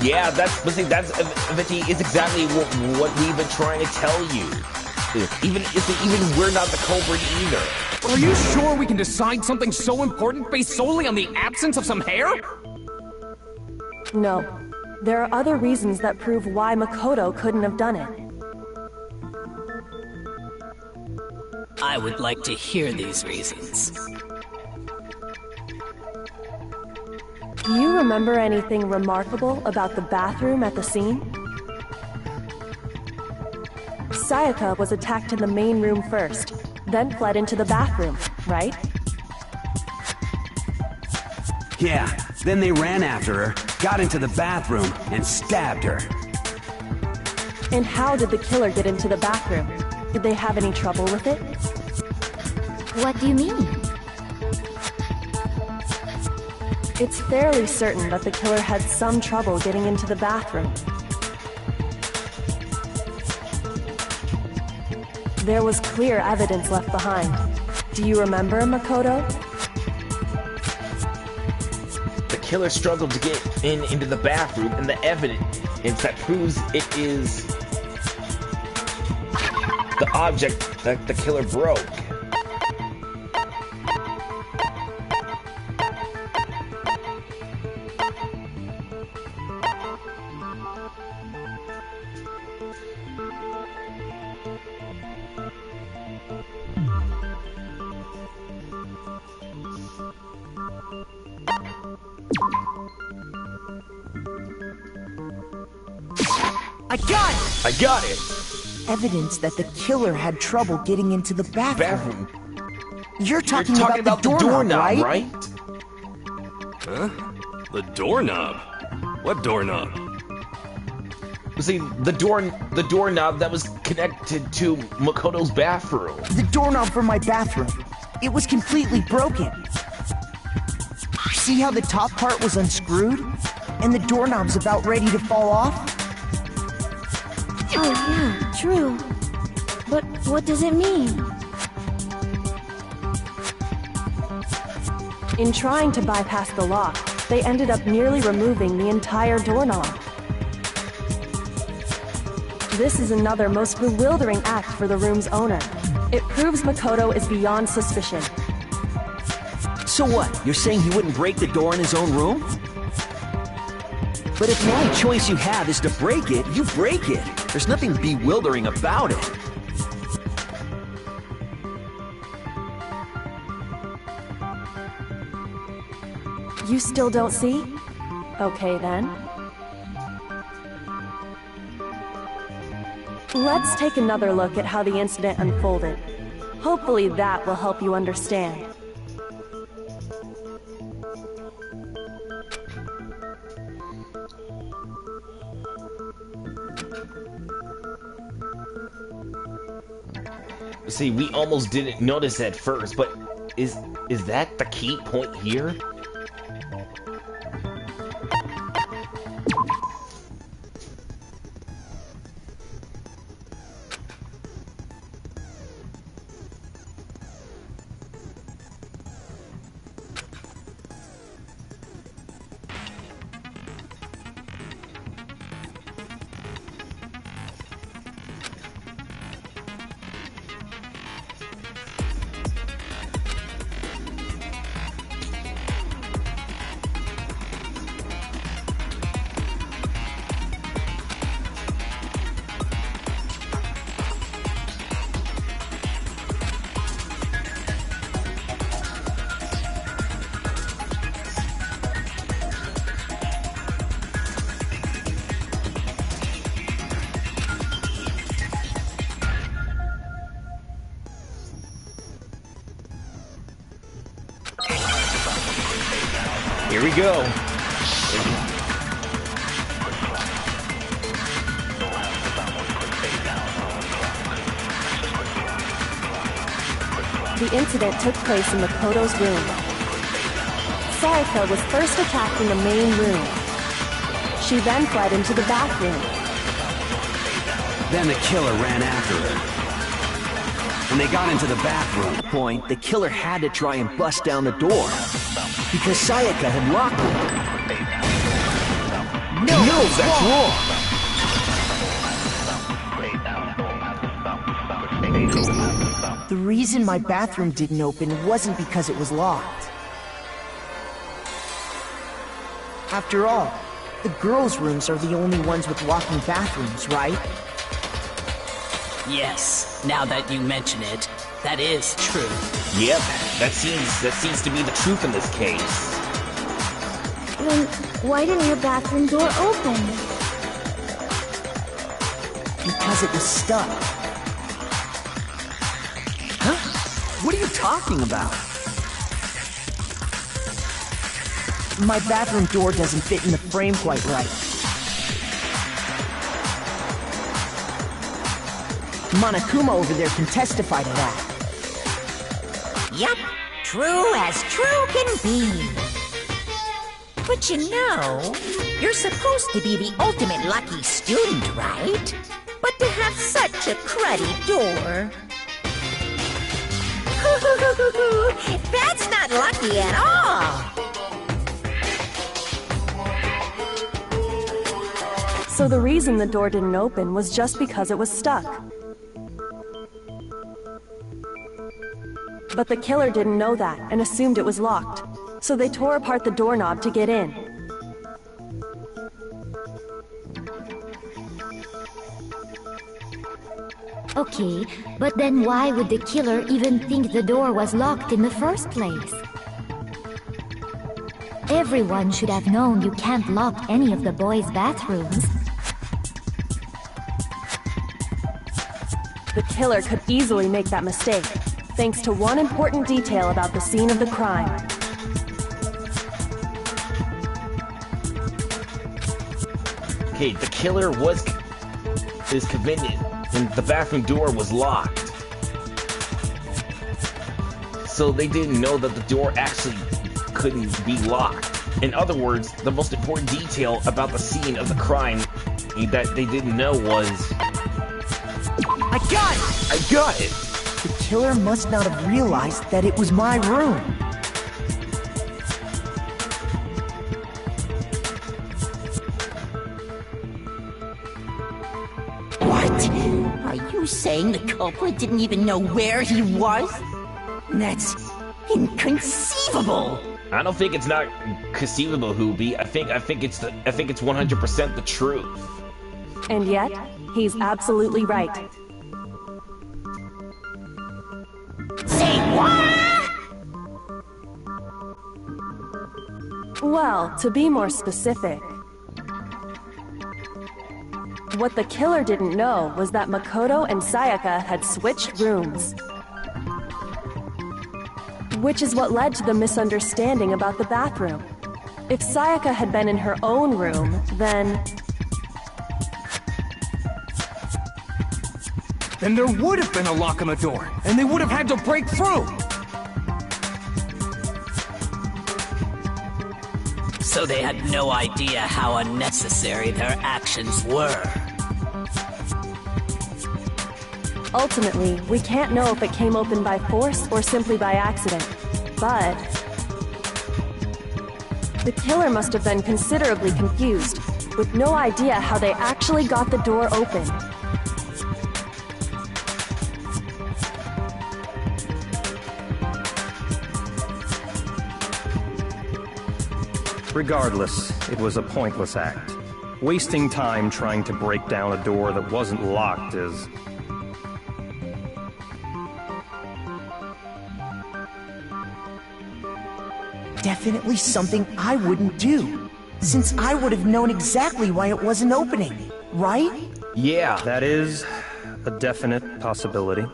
yeah, that's exactly what we've been trying to tell you. Even we're not the culprit either. Are you sure we can decide something so important based solely on the absence of some hair? No. There are other reasons that prove why Makoto couldn't have done it. I would like to hear these reasons. Do you remember anything remarkable about the bathroom at the scene? Sayaka was attacked in the main room first, then fled into the bathroom, right? Yeah, then they ran after her, got into the bathroom, and stabbed her. And how did the killer get into the bathroom? Did they have any trouble with it? What do you mean? It's fairly certain that the killer had some trouble getting into the bathroom. There was clear evidence left behind. Do you remember, Makoto? The killer struggled to get into the bathroom, and the evidence that proves it is the object that the killer broke. I got it! Evidence that the killer had trouble getting into the bathroom. You're talking about the doorknob, right? Huh? The doorknob? What doorknob? See, the doorknob that was connected to Makoto's bathroom. The doorknob for my bathroom. It was completely broken. See how the top part was unscrewed? And the doorknob's about ready to fall off? Oh yeah, true. But what does it mean? In trying to bypass the lock, they ended up nearly removing the entire doorknob. This is another most bewildering act for the room's owner. It proves Makoto is beyond suspicion. So what? You're saying he wouldn't break the door in his own room? But if the only choice you have is to break it, you break it. There's nothing bewildering about it. You still don't see? Okay then. Let's take another look at how the incident unfolded. Hopefully that will help you understand. See, we almost didn't notice at first, but is that the key point here? Here we go. The incident took place in Makoto's room. Sayaka was first attacked in the main room. She then fled into the bathroom. Then the killer ran after her. When they got into the bathroom, Point, the killer had to try and bust down the door. Because Sayaka had locked it. no, that's wrong. The reason my bathroom didn't open wasn't because it was locked. After all, the girls' rooms are the only ones with walking bathrooms, right? Yes, now that you mention it, that is true. Yep, that seems to be the truth in this case. Then why didn't your bathroom door open? Because it was stuck. What are you talking about? My bathroom door doesn't fit in the frame quite right. Monokuma over there can testify to that. Yup, true as true can be. But you know, you're supposed to be the ultimate lucky student, right? But to have such a cruddy door... That's not lucky at all! So the reason the door didn't open was just because it was stuck. But the killer didn't know that and assumed it was locked. So they tore apart the doorknob to get in. Okay, but then why would the killer even think the door was locked in the first place? Everyone should have known you can't lock any of the boys' bathrooms. The killer could easily make that mistake, thanks to one important detail about the scene of the crime. Okay, the killer is convicted and the bathroom door was locked. So they didn't know that the door actually couldn't be locked. In other words, the most important detail about the scene of the crime that they didn't know was... I got it! I got it! The killer must not have realized that it was my room. What? Are you saying the culprit didn't even know where he was? That's inconceivable! I don't think it's not conceivable, Hoobie. I think it's 100% the truth. And yet, he's absolutely right. Say what? Well, to be more specific, what the killer didn't know was that Makoto and Sayaka had switched rooms. Which is what led to the misunderstanding about the bathroom. If Sayaka had been in her own room, then there would have been a lock on the door, and they would have had to break through! So they had no idea how unnecessary their actions were. ultimately, we can't know if it came open by force or simply by accident. But the killer must have been considerably confused, with no idea how they actually got the door open. Regardless, it was a pointless act. Wasting time trying to break down a door that wasn't locked is... Definitely something I wouldn't do, since I would have known exactly why it wasn't opening, right? Yeah. That is a definite possibility.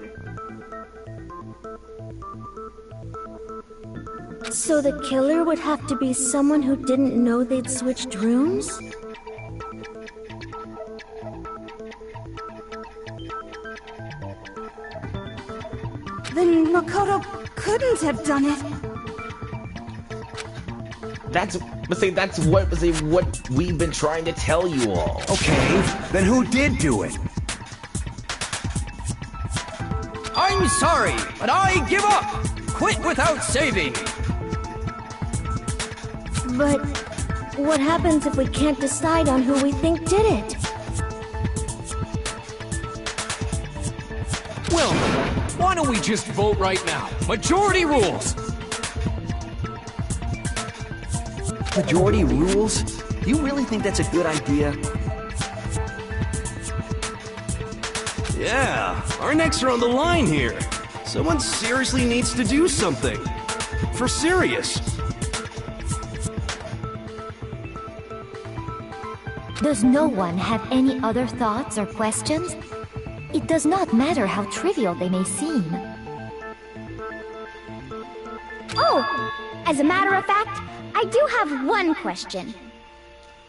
So the killer would have to be someone who didn't know they'd switched rooms? Then Makoto couldn't have done it. That's what we've been trying to tell you all. Okay, then who did do it? I'm sorry, but I give up! Quit without saving! But what happens if we can't decide on who we think did it? Well, why don't we just vote right now? Majority rules! Majority rules? Do you really think that's a good idea? Yeah, our necks are on the line here. Someone seriously needs to do something. For serious. Does no one have any other thoughts or questions? It does not matter how trivial they may seem. Oh! As a matter of fact, I do have one question.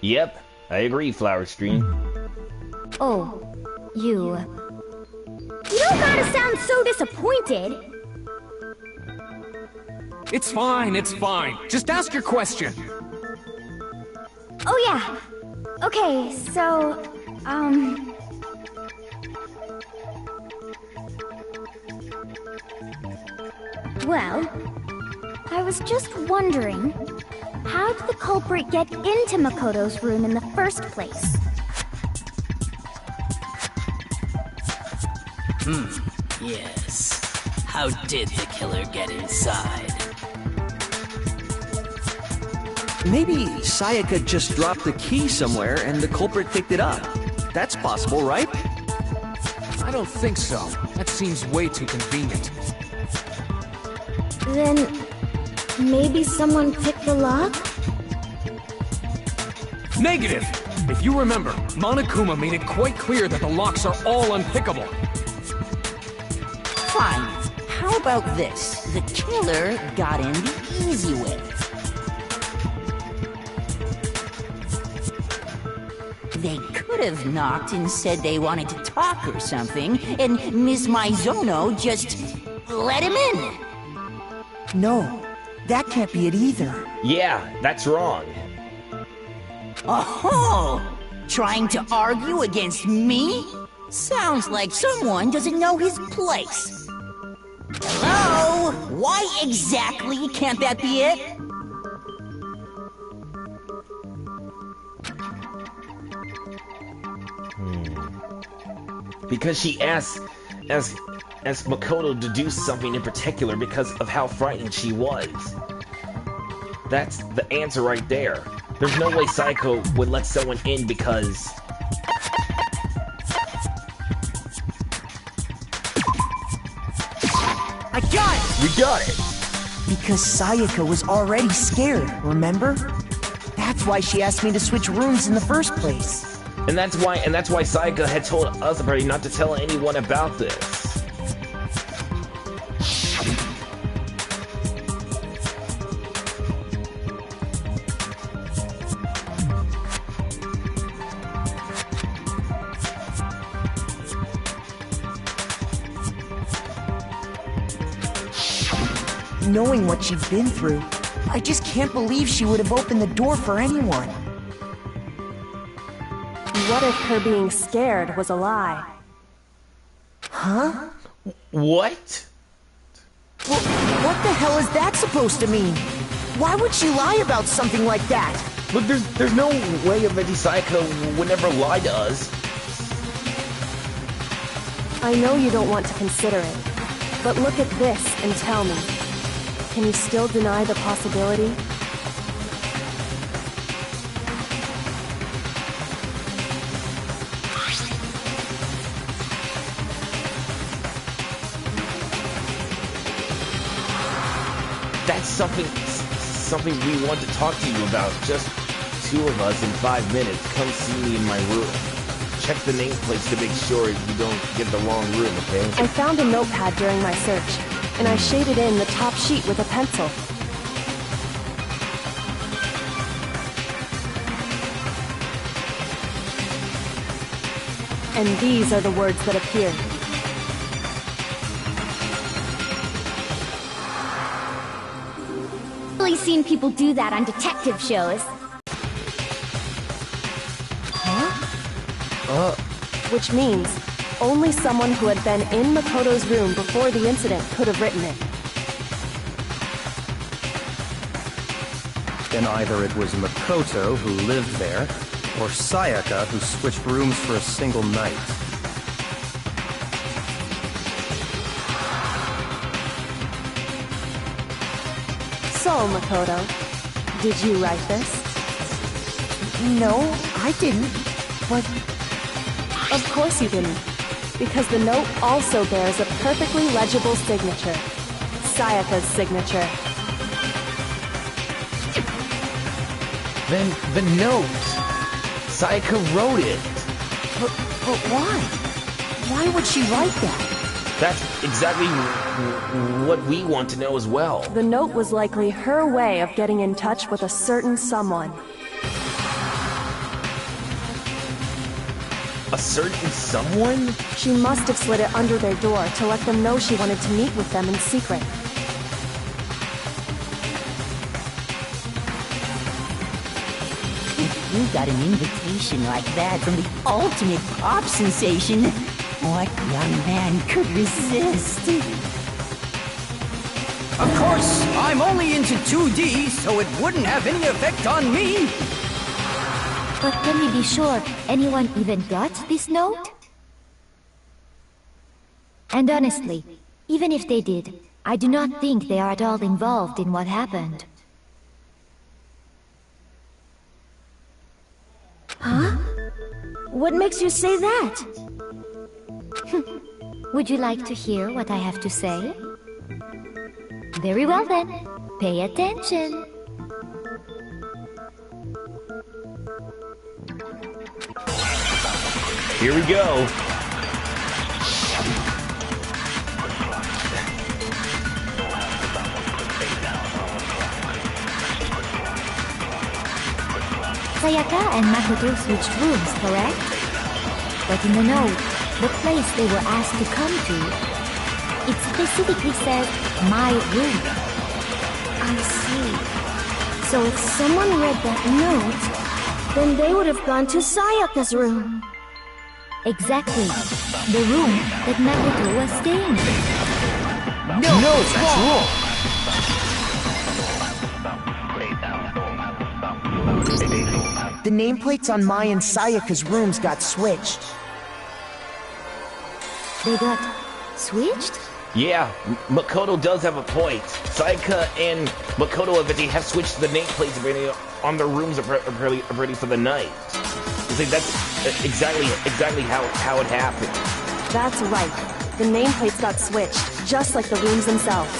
Yep, I agree, Flower Stream. Oh, you... You don't gotta sound so disappointed! It's fine, it's fine. Just ask your question. Oh yeah. Okay, so... Well, I was just wondering, how did the culprit get into Makoto's room in the first place? Yes. How did the killer get inside? Maybe Sayaka just dropped the key somewhere and the culprit picked it up. That's possible, right? I don't think so. That seems way too convenient. Then... maybe someone picked the lock? Negative! If you remember, Monokuma made it quite clear that the locks are all unpickable. Fine. How about this? The killer got in the easy way. They could have knocked and said they wanted to talk or something, and Miss Maizono just let him in. No, that can't be it either. Yeah, that's wrong. Oh! Trying to argue against me? Sounds like someone doesn't know his place. Hello? Why exactly can't that be it? Because she asked Makoto to do something in particular because of how frightened she was. That's the answer right there. There's no way Psycho would let someone in because... I got it! We got it! Because Sayaka was already scared, remember? That's why she asked me to switch rooms in the first place. And that's why Sayaka had told us already not to tell anyone about this. Knowing what she'd been through, I just can't believe she would have opened the door for anyone. What if her being scared was a lie? Huh? What? Well, what the hell is that supposed to mean? Why would she lie about something like that? Look, there's no way a Venti Psycho would never lie to us. I know you don't want to consider it, but look at this and tell me. Can you still deny the possibility? That's something we want to talk to you about. Just two of us in 5 minutes. Come see me in my room. Check the nameplates to make sure you don't get the wrong room, okay? I found a notepad during my search, and I shaded in the top sheet with a pencil. And these are the words that appeared. I've really seen people do that on detective shows. Which means only someone who had been in Makoto's room before the incident could have written it. Then either it was Makoto who lived there, or Sayaka who switched rooms for a single night. So, Makoto, did you write this? No, I didn't. But Of course you didn't, because the note also bears a perfectly legible signature. Sayaka's signature. Then the note. Sayaka wrote it. but why? Why would she write that? That's exactly what we want to know as well. The note was likely her way of getting in touch with a certain someone. A certain someone? She must have slid it under their door to let them know she wanted to meet with them in secret. If you got an invitation like that from the ultimate pop sensation, what young man could resist? Of course, I'm only into 2D, so it wouldn't have any effect on me. But can we be sure anyone even got this note? And honestly, even if they did, I do not think they are at all involved in what happened. Huh? What makes you say that? Would you like to hear what I have to say? Very well then, pay attention. Here we go. Sayaka and Makoto switched rooms, correct? But in the note, the place they were asked to come to, it specifically says, my room. I see. So if someone read that note, then they would have gone to Sayaka's room. Exactly. The room that Makoto was staying in. No, that's wrong. The nameplates on Mai and Sayaka's rooms got switched. They got switched? Yeah, Makoto does have a point. Sayaka and Makoto already have switched the nameplates on their rooms already for the night. I think that's exactly how it happened. That's right. The nameplates got switched, just like the rooms themselves.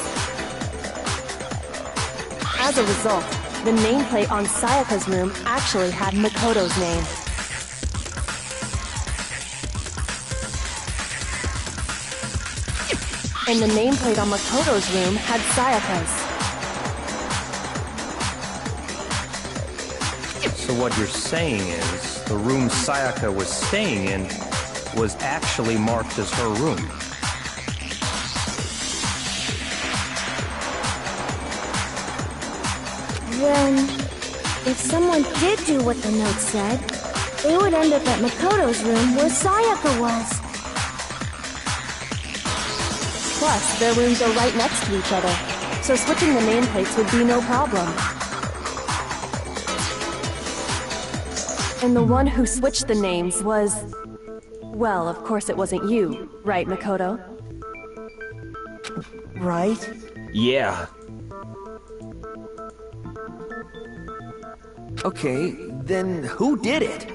As a result, the nameplate on Sayaka's room actually had Makoto's name. And the nameplate on Makoto's room had Sayaka's. So what you're saying is, the room Sayaka was staying in was actually marked as her room. Then, if someone did do what the note said, they would end up at Makoto's room where Sayaka was. Plus, their rooms are right next to each other, so switching the nameplates would be no problem. And the one who switched the names was... Well, of course it wasn't you, right, Makoto? Right? Yeah. Okay, then who did it?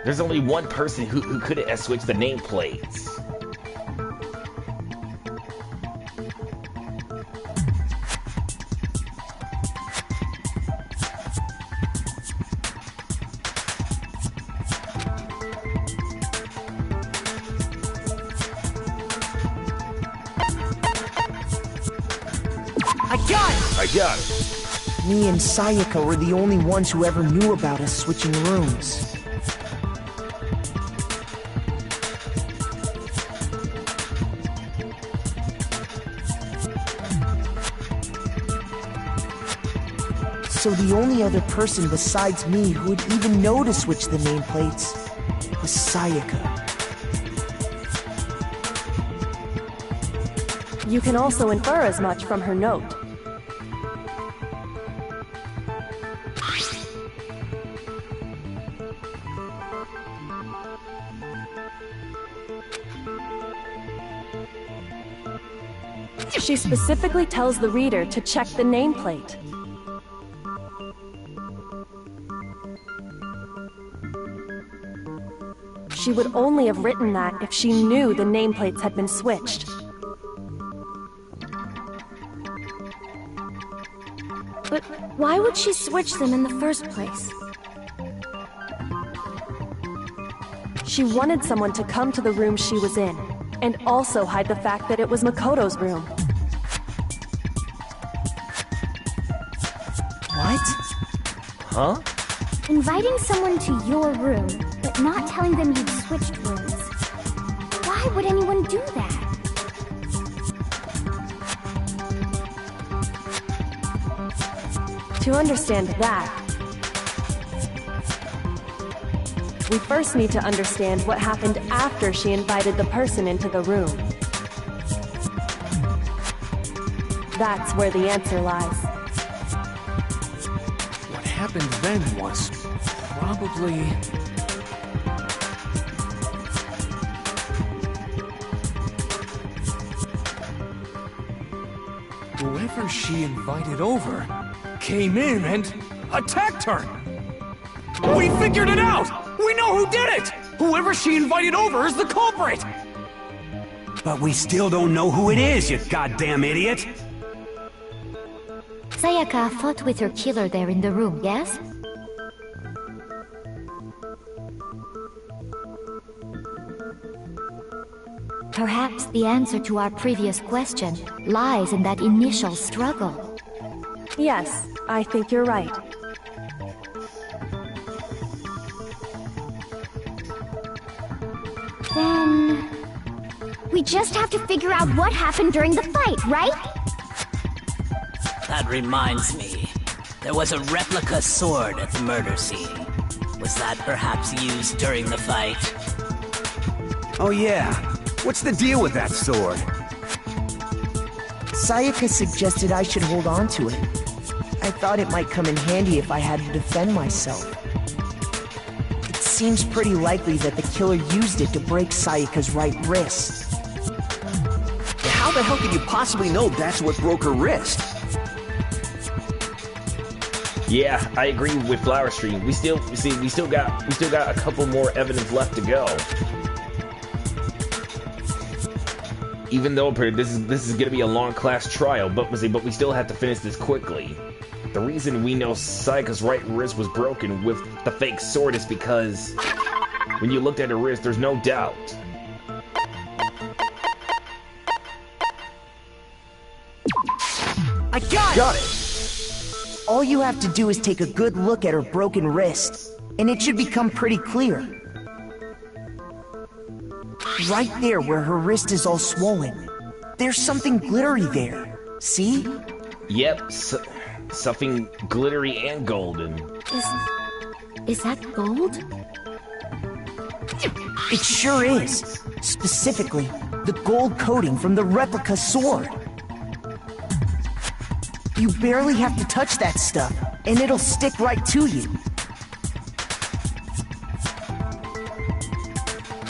There's only one person who could have switched the nameplates. I got it! I got it. Me and Sayaka were the only ones who ever knew about us switching rooms. So the only other person besides me who would even know to switch the nameplates was Sayaka. You can also infer as much from her note. She specifically tells the reader to check the nameplate. She would only have written that if she knew the nameplates had been switched. But why would she switch them in the first place? She wanted someone to come to the room she was in, and also hide the fact that it was Makoto's room. What? Huh? Inviting someone to your room, but not telling them you've switched rooms. Why would anyone do that? To understand that, we first need to understand what happened after she invited the person into the room. That's where the answer lies. What happened then was probably... whoever she invited over came in and attacked her! We figured it out! We know who did it! Whoever she invited over is the culprit! But we still don't know who it is, you goddamn idiot! Sayaka fought with her killer there in the room, yes? Perhaps the answer to our previous question lies in that initial struggle. Yes, I think you're right. Then... we just have to figure out what happened during the fight, right? That reminds me. There was a replica sword at the murder scene. Was that perhaps used during the fight? Oh yeah. What's the deal with that sword? Sayaka suggested I should hold on to it. I thought it might come in handy if I had to defend myself. It seems pretty likely that the killer used it to break Sayaka's right wrist. How the hell could you possibly know that's what broke her wrist? Yeah, I agree with Flower Stream. We still got a couple more evidence left to go. Even though this is gonna be a long class trial, but we still have to finish this quickly. The reason we know Sayaka's right wrist was broken with the fake sword is because when you looked at her wrist, there's no doubt. I got it! All you have to do is take a good look at her broken wrist, and it should become pretty clear. Right there where her wrist is all swollen, there's something glittery there. See? Yep, something glittery and golden. Is that gold? It sure is. Specifically, the gold coating from the replica sword. You barely have to touch that stuff, and it'll stick right to you.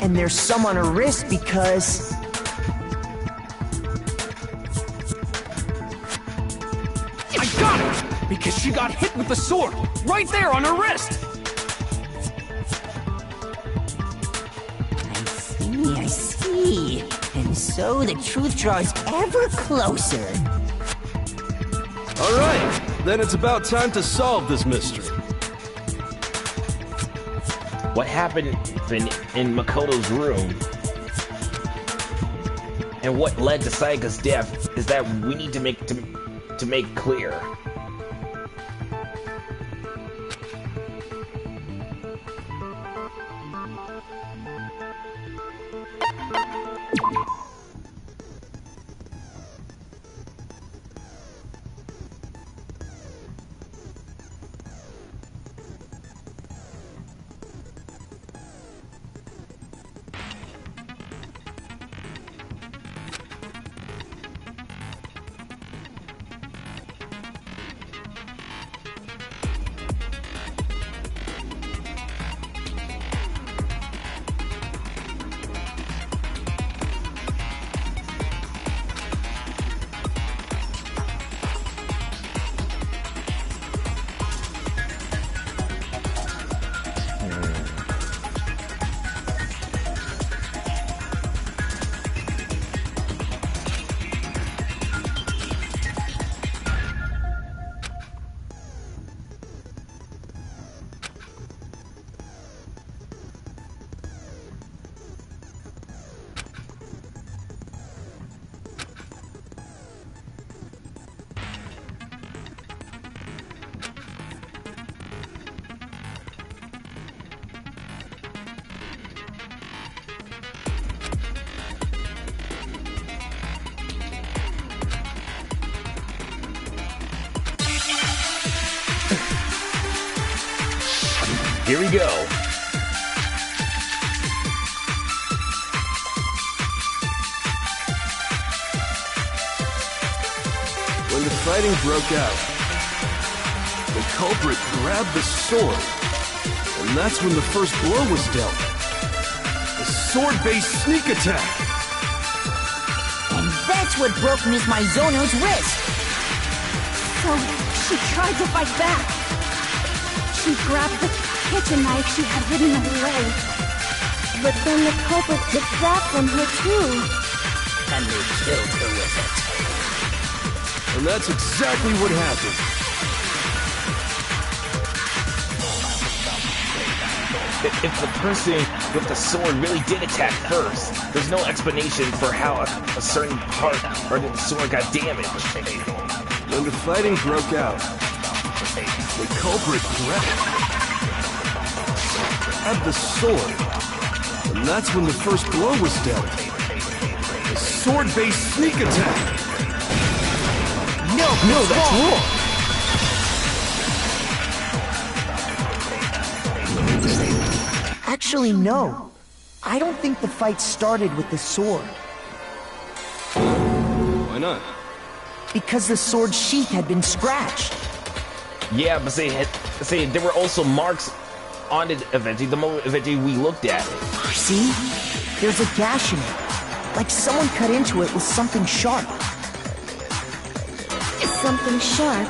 And there's some on her wrist because... I got it! Because she got hit with the sword, right there on her wrist! I see. And so the truth draws ever closer. Alright, then it's about time to solve this mystery. What happened in Makoto's room and what led to Sayaka's death is that we need to make clear. Here we go. When the fighting broke out, the culprit grabbed the sword, and that's when the first blow was dealt. A sword-based sneak attack. And that's what broke Miss Maizono's wrist. So, she tried to fight back. She grabbed the kitchen knife she had hidden away. But then the culprit took that from her too. And they killed her with it. And that's exactly what happened. If the person with the sword really did attack first, there's no explanation for how a certain part of the sword got damaged. When the fighting broke out, the culprit grabbed the sword, and that's when the first blow was dealt. A sword-based sneak attack. No, that's wrong. Actually, no. I don't think the fight started with the sword. Why not? Because the sword sheath had been scratched. Yeah, but there were also marks on it eventually, the moment eventually we looked at it. See? There's a gash in it. Like someone cut into it with something sharp. Something sharp?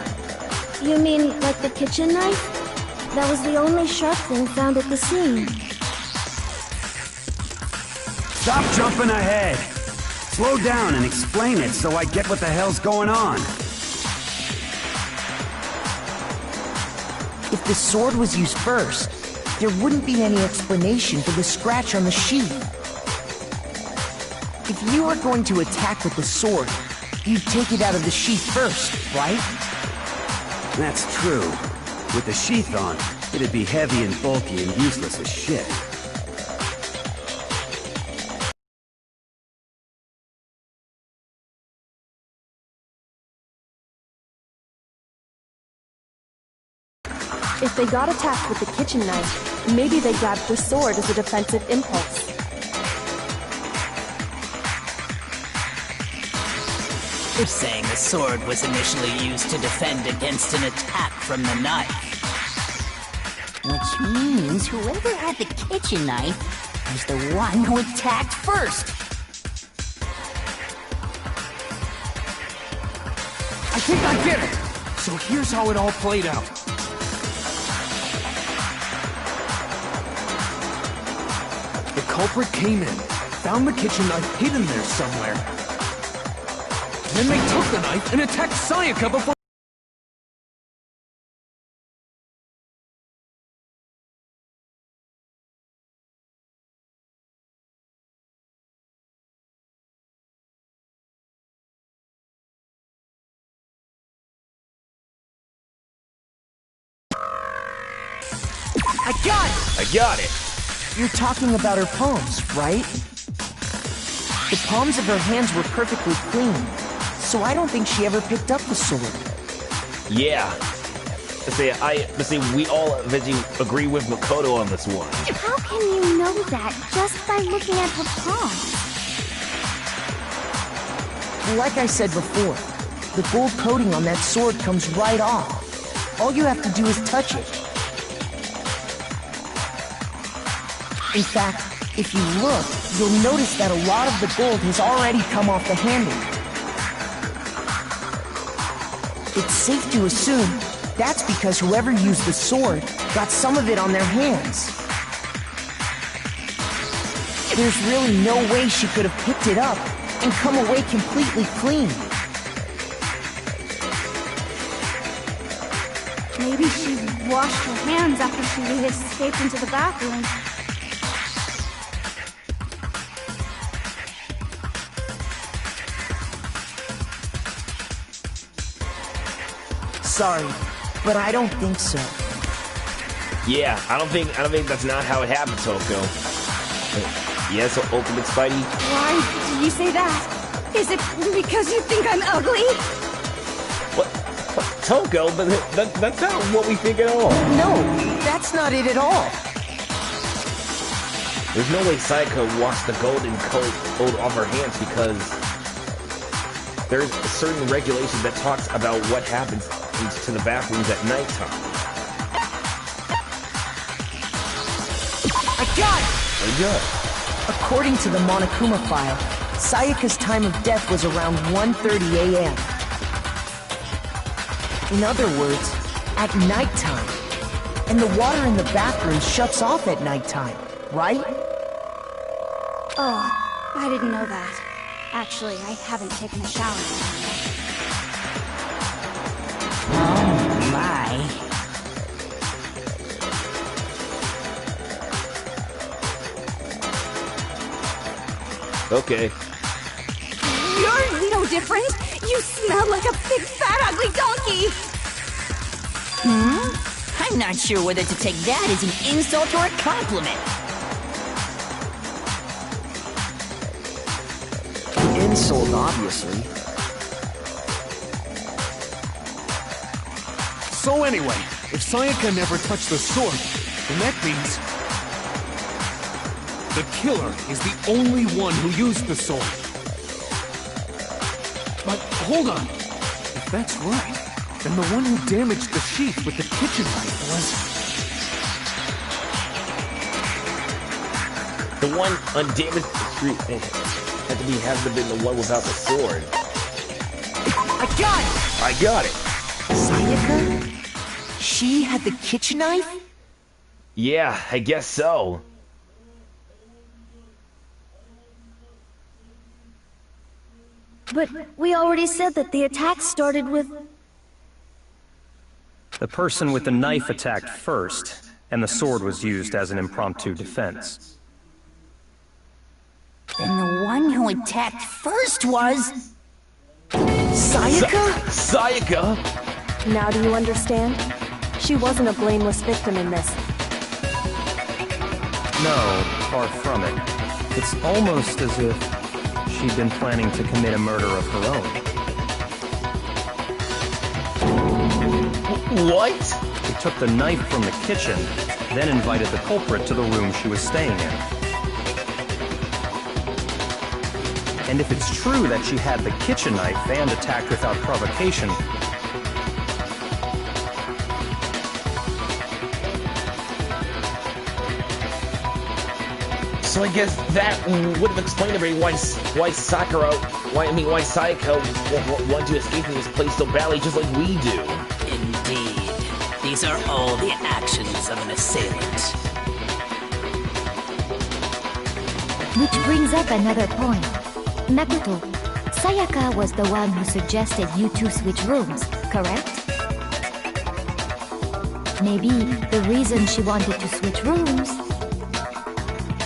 You mean like the kitchen knife? That was the only sharp thing found at the scene. Stop jumping ahead! Slow down and explain it so I get what the hell's going on. If the sword was used first, there wouldn't be any explanation for the scratch on the sheath. If you were going to attack with the sword, you'd take it out of the sheath first, right? That's true. With the sheath on, it'd be heavy and bulky and useless as shit. If they got attacked with the kitchen knife, maybe they grabbed the sword as a defensive impulse. You're saying the sword was initially used to defend against an attack from the knife. Which means whoever had the kitchen knife was the one who attacked first. I think I get it! So here's how it all played out. The culprit came in, found the kitchen knife hidden there somewhere. Then they took the knife and attacked Sayaka before... I got it! I got it! You're talking about her poems, right? The palms of her hands were perfectly clean, so I don't think she ever picked up the sword. Yeah. Let's say we all eventually agree with Makoto on this one. How can you know that just by looking at her palms? Like I said before, the gold coating on that sword comes right off. All you have to do is touch it. In fact, if you look, you'll notice that a lot of the gold has already come off the handle. It's safe to assume that's because whoever used the sword got some of it on their hands. There's really no way she could have picked it up and come away completely clean. Maybe she washed her hands after she escaped into the bathroom. Sorry, but I don't think so. Yeah, I don't think that's not how it happened, Toko. Yes, Ultimate Spidey? Why did you say that? Is it because you think I'm ugly? What? Toko? But that's not what we think at all. No, that's not it at all. There's no way Sayaka washed the golden coat off her hands because there's a certain regulation that talks about what happens to the bathrooms at nighttime. I got it! Very good. According to the Monokuma file, Sayaka's time of death was around 1:30 a.m. In other words, at nighttime. And the water in the bathroom shuts off at nighttime, right? Oh, I didn't know that. Actually, I haven't taken a shower in a while. Oh, my. Okay. You're no different. You smell like a big, fat, ugly donkey. I'm not sure whether to take that as an insult or a compliment. Insult, obviously. So anyway, if Sayaka never touched the sword, then that means the killer is the only one who used the sword. But hold on. If that's right, then the one who damaged the sheath with the kitchen knife was... The one undamaged street had to been the one without the sword. I got it! I got it! Sayaka? She had the kitchen knife? Yeah, I guess so. But we already said that the attack started with... The person with the knife attacked first, and the sword was used as an impromptu defense. Then the one who attacked first was... Sayaka? Sayaka? Now do you understand? She wasn't a blameless victim in this. No, far from it. It's almost as if she'd been planning to commit a murder of her own. What? She took the knife from the kitchen, then invited the culprit to the room she was staying in. And if it's true that she had the kitchen knife and attacked without provocation, So I guess that would have explained everybody why Sayaka wanted to escape from this place so badly, just like we do. Indeed. These are all the actions of an assailant. Which brings up another point. Makoto, Sayaka was the one who suggested you two switch rooms, correct? Maybe the reason she wanted to switch rooms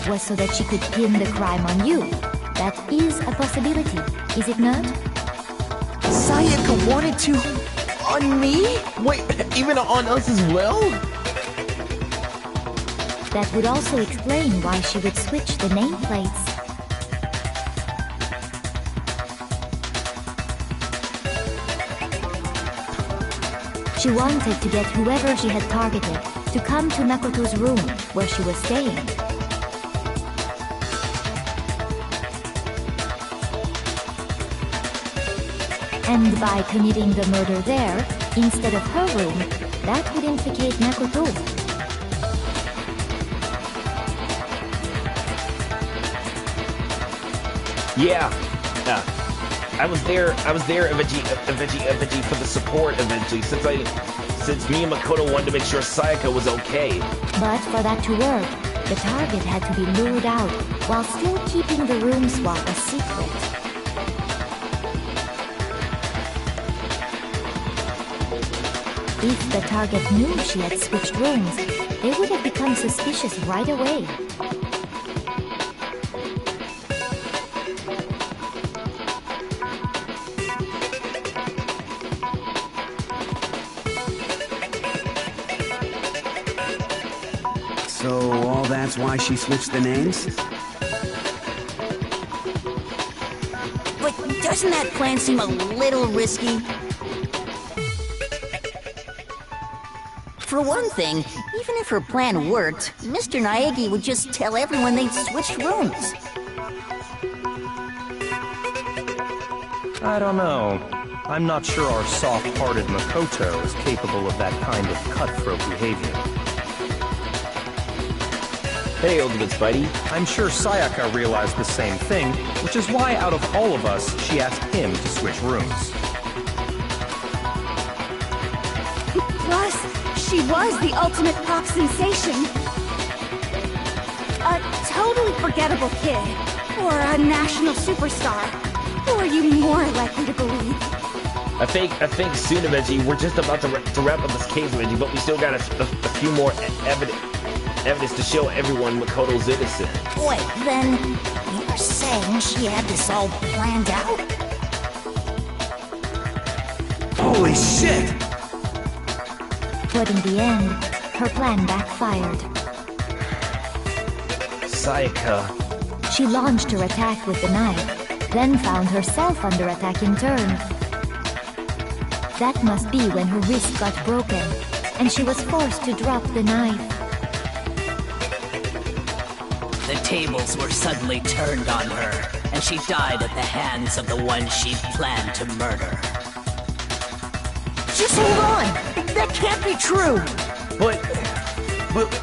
was so that she could pin the crime on you. That is a possibility, is it not? Sayaka wanted to... on me? Wait, even on us as well? That would also explain why she would switch the nameplates. She wanted to get whoever she had targeted to come to Makoto's room where she was staying. And by committing the murder there, instead of her room, that would implicate Makoto. Yeah. I was there eventually for the support eventually, since me and Makoto wanted to make sure Sayaka was okay. But for that to work, the target had to be lured out while still keeping the room swap a secret. If the target knew she had switched rooms, they would have become suspicious right away. So all that's why she switched the names? But doesn't that plan seem a little risky? For one thing, even if her plan worked, Mr. Naegi would just tell everyone they'd switched rooms. I don't know. I'm not sure our soft-hearted Makoto is capable of that kind of cutthroat behavior. Hey, Ultimate Spidey. I'm sure Sayaka realized the same thing, which is why out of all of us, she asked him to switch rooms. Plus, she was the ultimate pop sensation. A totally forgettable kid, or a national superstar. Who are you more likely to believe? I think soon eventually, we're just about to wrap up this case eventually, but we still got a few more evidence to show everyone Makoto's innocent. Wait, then you're saying she had this all planned out? Holy shit! But in the end, her plan backfired. Sayaka. She launched her attack with the knife, then found herself under attack in turn. That must be when her wrist got broken, and she was forced to drop the knife. The tables were suddenly turned on her, and she died at the hands of the one she'd planned to murder. Just hold on! That can't be true! But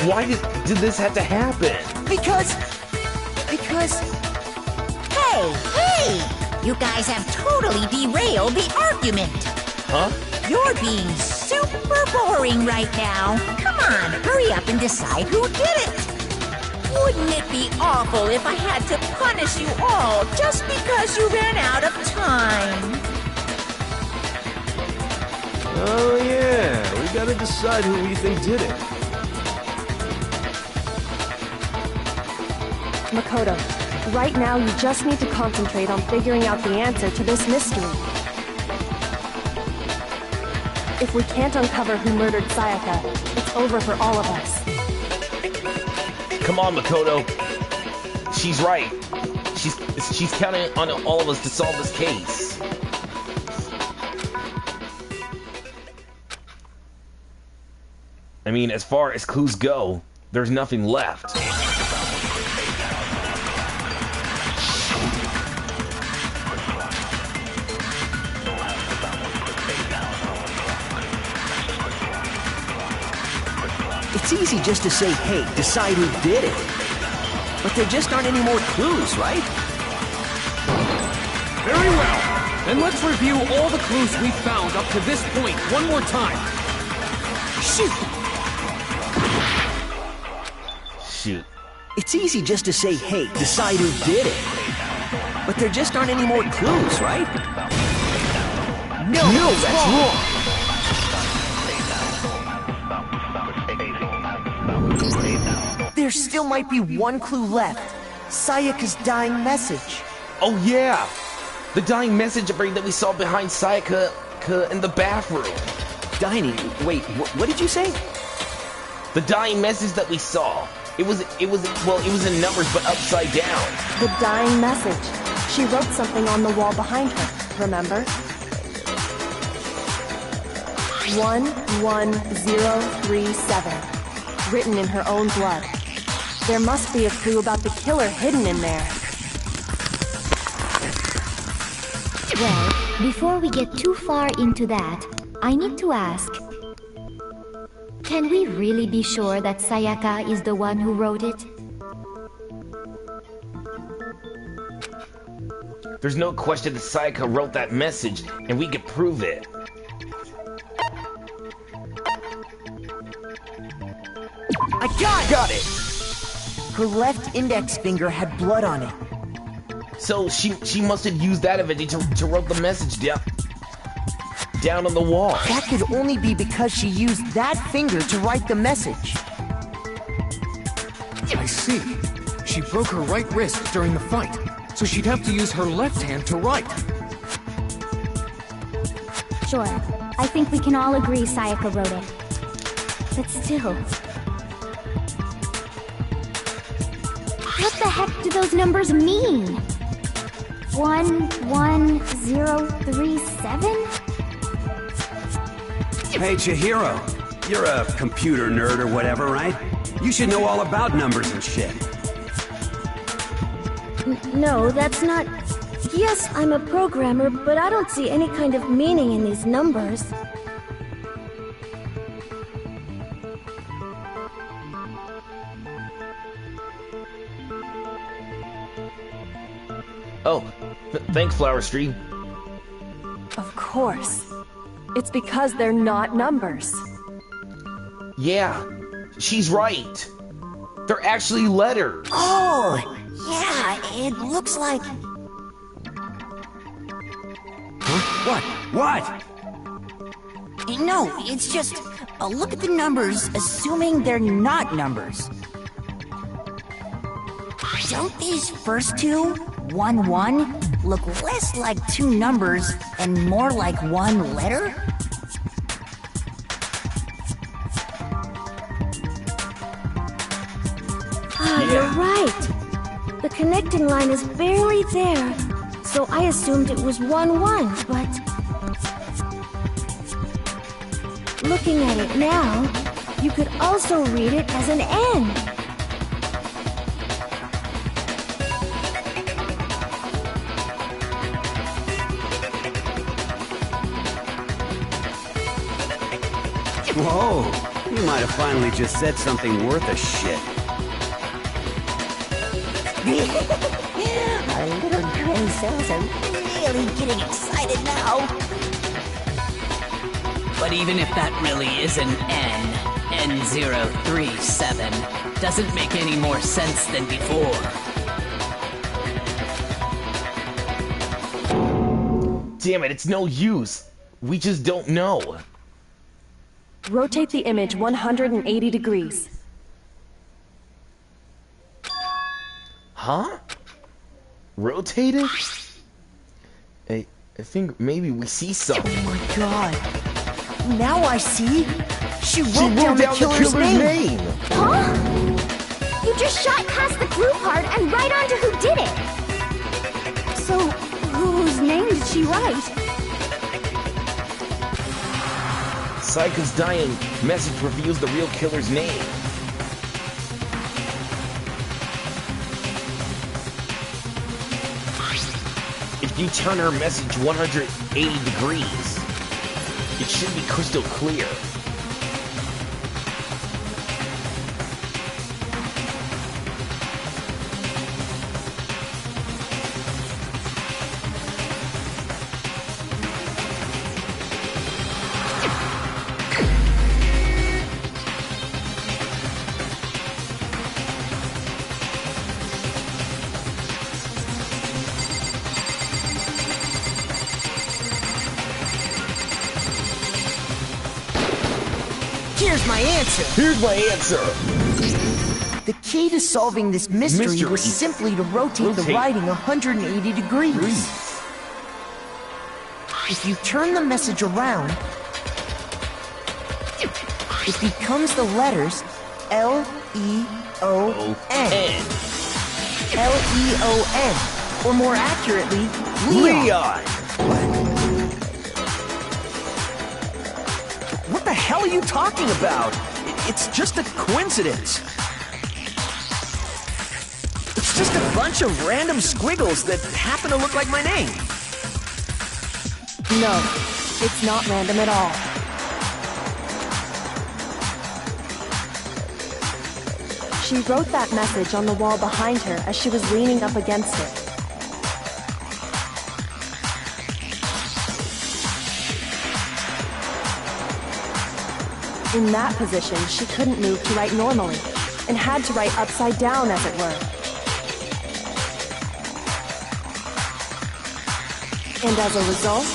why did this have to happen? Because... Hey! You guys have totally derailed the argument! Huh? You're being super boring right now. Come on, hurry up and decide who did it! Wouldn't it be awful if I had to punish you all just because you ran out of time? Oh yeah, we gotta decide who we think did it. Makoto, right now you just need to concentrate on figuring out the answer to this mystery. If we can't uncover who murdered Sayaka, it's over for all of us. Come on, Makoto. She's right. She's counting on all of us to solve this case. I mean, as far as clues go, there's nothing left. It's easy just to say, hey, decide who did it. But there just aren't any more clues, right? Very well. Then let's review all the clues we've found up to this point one more time. Shoot! Shoot. It's easy just to say, hey, decide who did it. But there just aren't any more clues, right? No, that's wrong! There still might be one clue left. Sayaka's dying message. Oh yeah! The dying message that we saw behind Sayaka in the bathroom. Dying? Wait, what did you say? The dying message that we saw. It was in numbers but upside down. The dying message. She wrote something on the wall behind her, remember? 11037. Written in her own blood. There must be a clue about the killer hidden in there. Well, before we get too far into that, I need to ask, can we really be sure that Sayaka is the one who wrote it? There's no question that Sayaka wrote that message, and we can prove it. I got it! Her left index finger had blood on it. So she must have used that eventually to wrote the message down on the wall. That could only be because she used that finger to write the message. I see. She broke her right wrist during the fight, so she'd have to use her left hand to write. Sure, I think we can all agree Sayaka wrote it. But still... what the heck do those numbers mean? 11037? Hey, Chihiro. You're a computer nerd or whatever, right? You should know all about numbers and shit. No, that's not... Yes, I'm a programmer, but I don't see any kind of meaning in these numbers. Oh, thanks, Flower Street. Of course. It's because they're not numbers. Yeah, she's right. They're actually letters. Oh, yeah, it looks like... Huh? What? No, it's just... look at the numbers, assuming they're not numbers. Don't these first two, 1-1, look less like two numbers and more like one letter? You're right. The connecting line is barely there, so I assumed it was 1-1, but... looking at it now, you could also read it as an N. Whoa, you might have finally just said something worth a shit. Our little brain cells are really getting excited now. But even if that really is an N037, doesn't make any more sense than before. Damn it, it's no use. We just don't know. Rotate the image 180 degrees. Huh? Rotate it? I think maybe we see something. Oh my god. Now I see. She wrote down the killer's name. Huh? You just shot past the clue card and right onto who did it. So, whose name did she write? Sayaka's dying message reveals the real killer's name. If you turn her message 180 degrees, it should be crystal clear. Here's my answer. Here's my answer. The key to solving this mystery was simply to rotate the writing 180 degrees. If you turn the message around, it becomes the letters L-E-O-N. L-E-O-N. Or more accurately, Leon. the hell are you talking about? It's just a coincidence. It's just a bunch of random squiggles that happen to look like my name. No, it's not random at all. She wrote that message on the wall behind her as she was leaning up against it. In that position, she couldn't move to write normally, and had to write upside down, as it were. And as a result,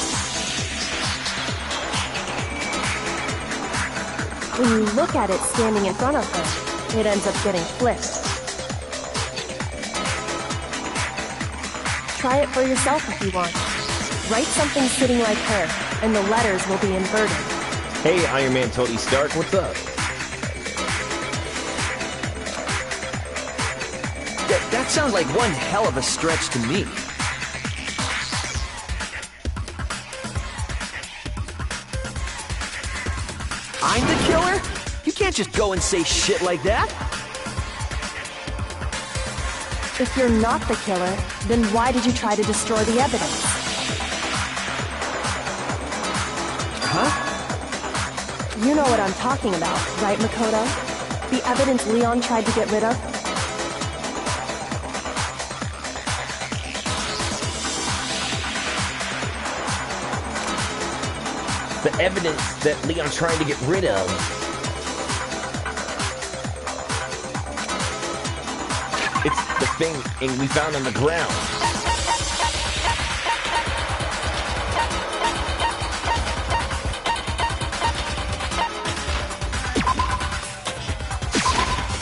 when you look at it standing in front of her, it ends up getting flipped. Try it for yourself if you want. Write something sitting like her, and the letters will be inverted. Hey, Iron Man Tony Stark, what's up? That sounds like one hell of a stretch to me. I'm the killer? You can't just go and say shit like that. If you're not the killer, then why did you try to destroy the evidence? Huh? You know what I'm talking about, right, Makoto? The evidence Leon tried to get rid of? The evidence that Leon tried to get rid of. It's the thing we found on the ground.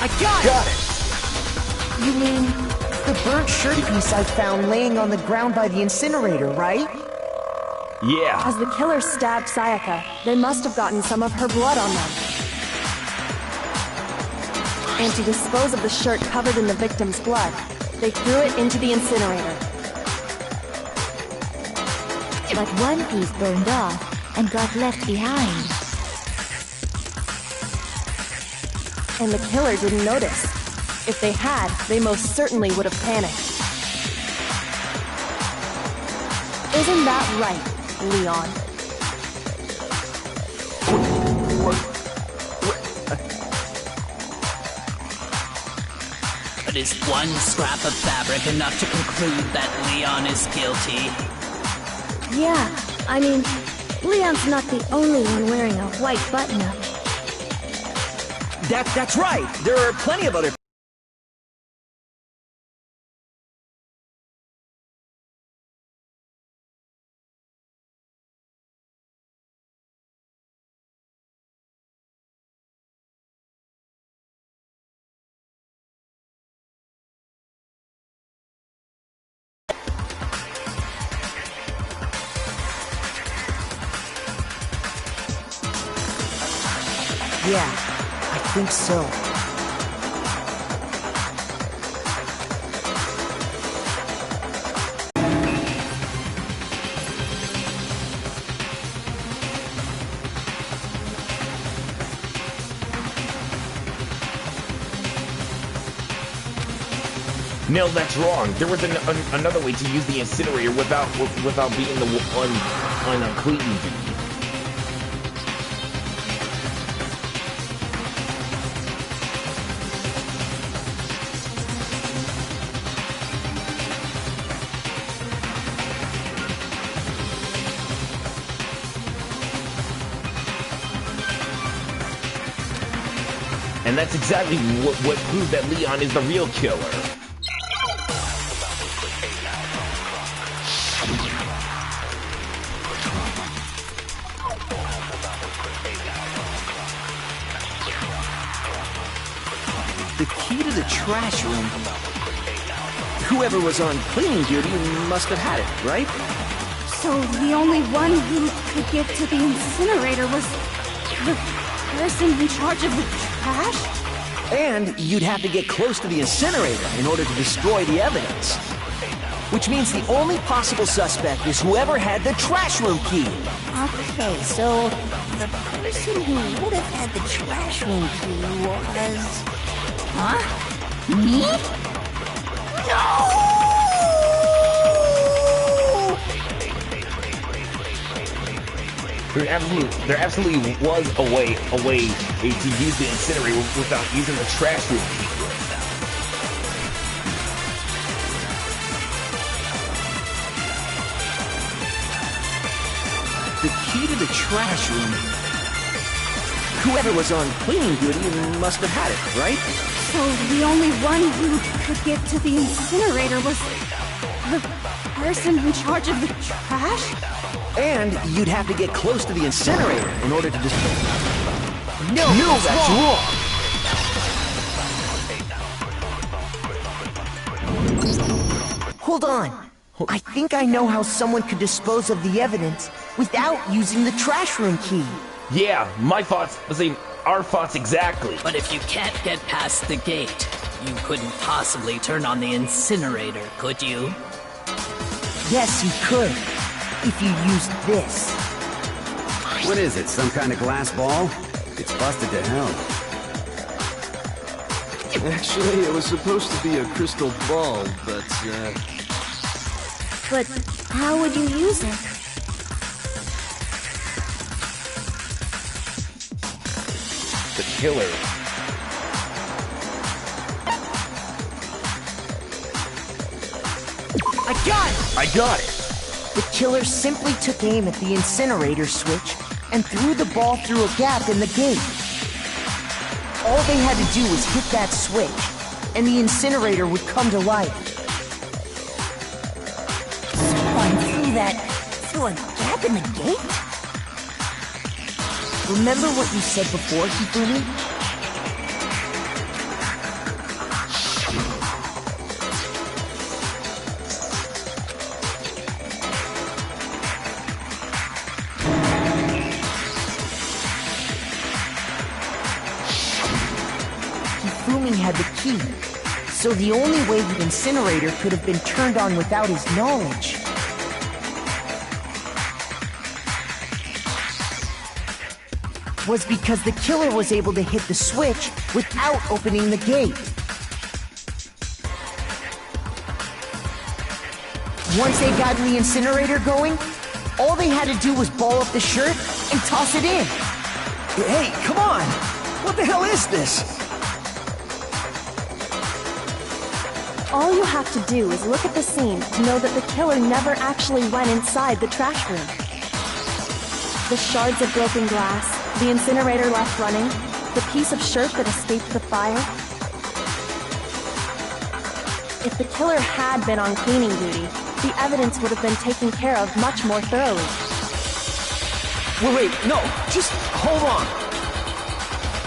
I got it! You mean the burnt shirt piece I found laying on the ground by the incinerator, right? Yeah. As the killer stabbed Sayaka, they must have gotten some of her blood on them. And to dispose of the shirt covered in the victim's blood, they threw it into the incinerator. But one piece burned off and got left behind. And the killer didn't notice. If they had, they most certainly would have panicked. Isn't that right, Leon? But is one scrap of fabric enough to conclude that Leon is guilty? Yeah, I mean, Leon's not the only one wearing a white button-up. That's right! There are plenty of other... Yeah, I think so. No, that's wrong. There was another way to use the incinerator without being the one on cleaning duty. And that's exactly what proved that Leon is the real killer. The key to the trash room. Whoever was on cleaning duty must have had it, right? So the only one who could get to the incinerator was the person in charge of the trash? And you'd have to get close to the incinerator in order to destroy the evidence. which means the only possible suspect is whoever had the trash room key. Okay, so the person who would have had the trash room key was... Huh? Me? No! There absolutely was a way to use the incinerator without using the trash room key. The key to the trash room. Whoever was on cleaning duty must have had it, right? So the only one who could get to the incinerator was the person in charge of the trash? And you'd have to get close to the incinerator in order to just... No, that's wrong! Hold on. I think I know how someone could dispose of the evidence without using the trash room key. Yeah, my thoughts, our thoughts exactly. But if you can't get past the gate, you couldn't possibly turn on the incinerator, could you? Yes, you could. If you used this. What is it, some kind of glass ball? It's busted to hell. Actually, it was supposed to be a crystal ball, but, But how would you use it? The killer. I got it! The killer simply took aim at the incinerator switch and threw the ball through a gap in the gate. All they had to do was hit that switch, and the incinerator would come to life. Someone threw a gap in the gate? Remember what you said before, Hifumi? Hifumi had the key, so the only way the incinerator could have been turned on without his knowledge was because the killer was able to hit the switch without opening the gate. Once they got the incinerator going, all they had to do was ball up the shirt and toss it in. Hey, come on! What the hell is this? All you have to do is look at the scene to know that the killer never actually went inside the trash room. The shards of broken glass, the incinerator left running, the piece of shirt that escaped the fire. If the killer had been on cleaning duty, the evidence would have been taken care of much more thoroughly. Wait, no, just hold on.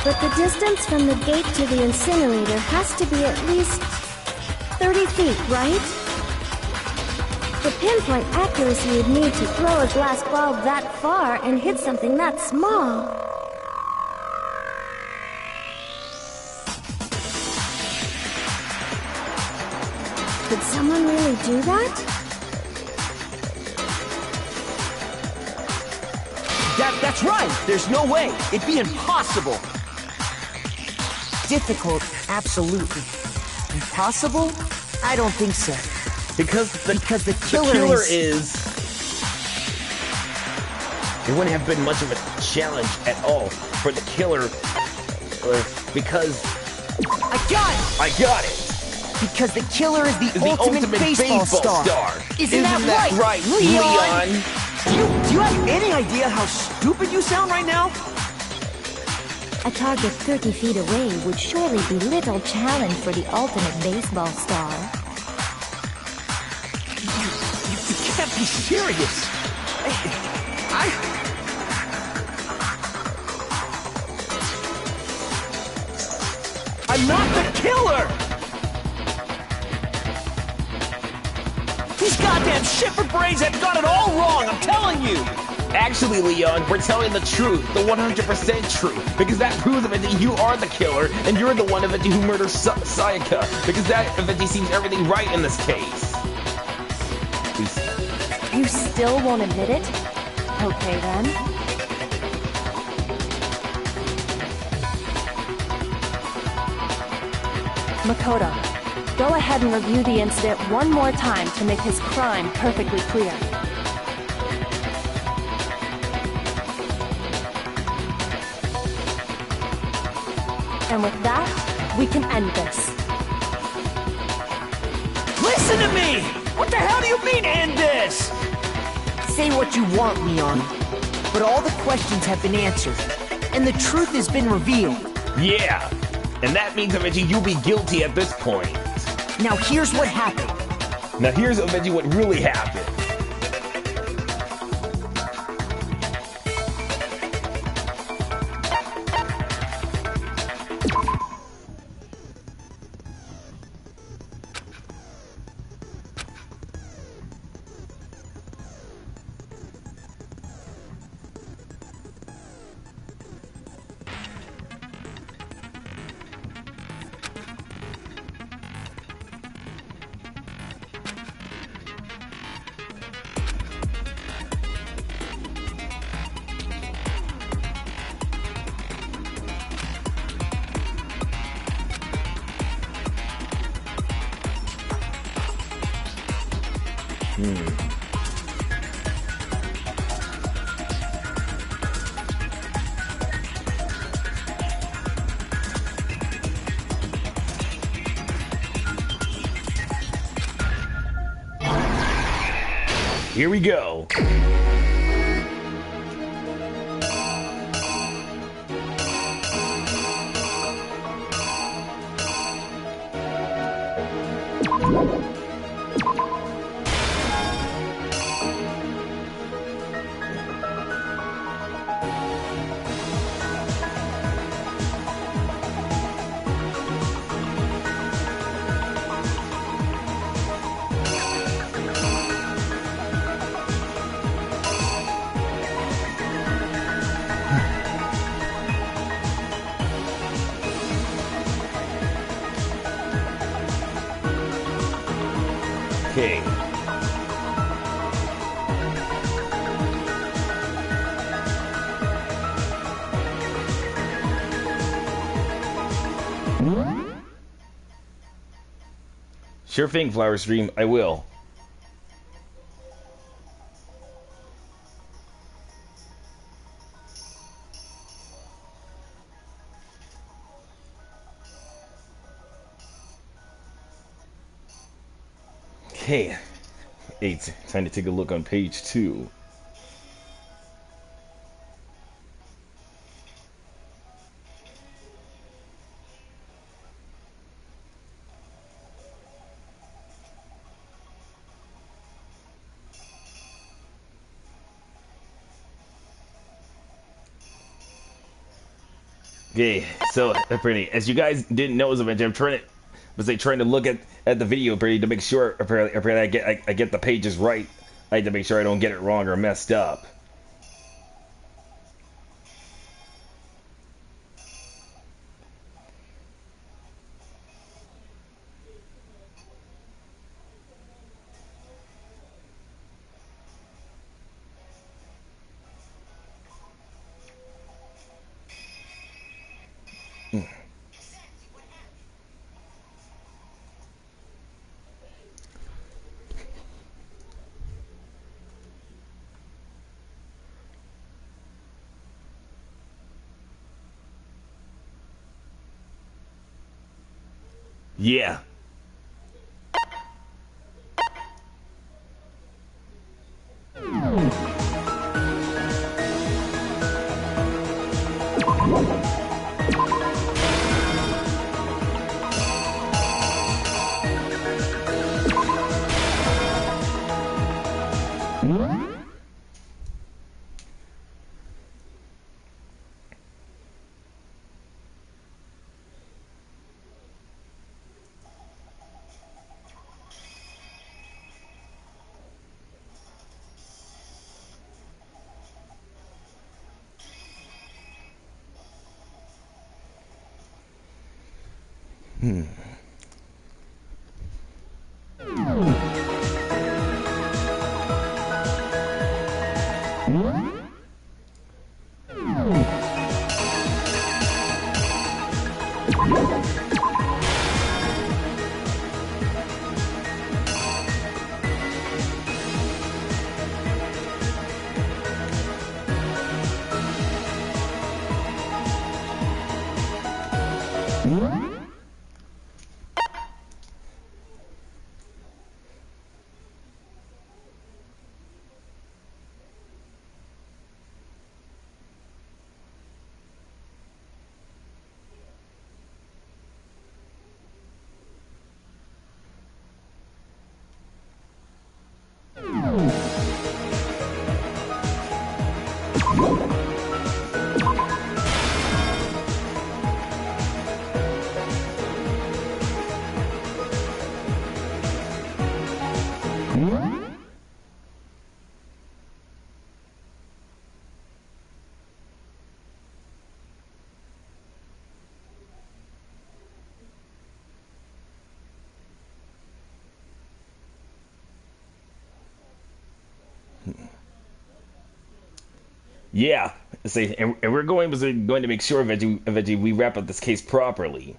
But the distance from the gate to the incinerator has to be at least 30 feet, right? The pinpoint accuracy you'd need to throw a glass ball that far and hit something that small. Could someone really do that? That's right! There's no way! It'd be impossible! Difficult, absolutely. Impossible? I don't think so. Because the killer is... It wouldn't have been much of a challenge at all for the killer, because... I got it! Because the killer is the ultimate baseball star. Isn't that right, Leon? Do you have any idea how stupid you sound right now? A target 30 feet away would surely be little challenge for the ultimate baseball star. You can't be serious. I'm not the killer! These goddamn shipper brains have got it all wrong, I'm telling you! Actually, Leon, we're telling the truth, the 100% truth, because that proves that you are the killer, and you're the one of it who murders Sayaka, because that eventually seems everything right in this case. You still won't admit it? Okay then. Makoto, go ahead and review the incident one more time to make his crime perfectly clear. And with that, we can end this. Listen to me! What the hell do you mean, end this? Say what you want, Leon, but all the questions have been answered, and the truth has been revealed. Yeah, and that means eventually you'll be guilty at this point. Now here's what happened. Now here's eventually what really happened. Here we go. Okay. Sure thing, Flower Stream. I will. Okay, 8. Time to take a look on page 2. Okay, so pretty. As you guys didn't know, I'm trying to look at the video pretty to make sure apparently I get the pages right. I had to make sure I don't get it wrong or messed up. Yeah. Yeah, say, and we're going to make sure eventually we wrap up this case properly.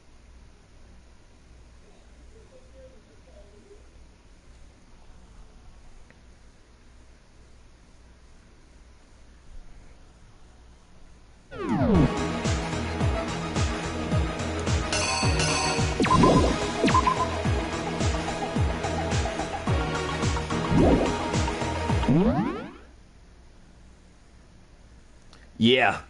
Yeah.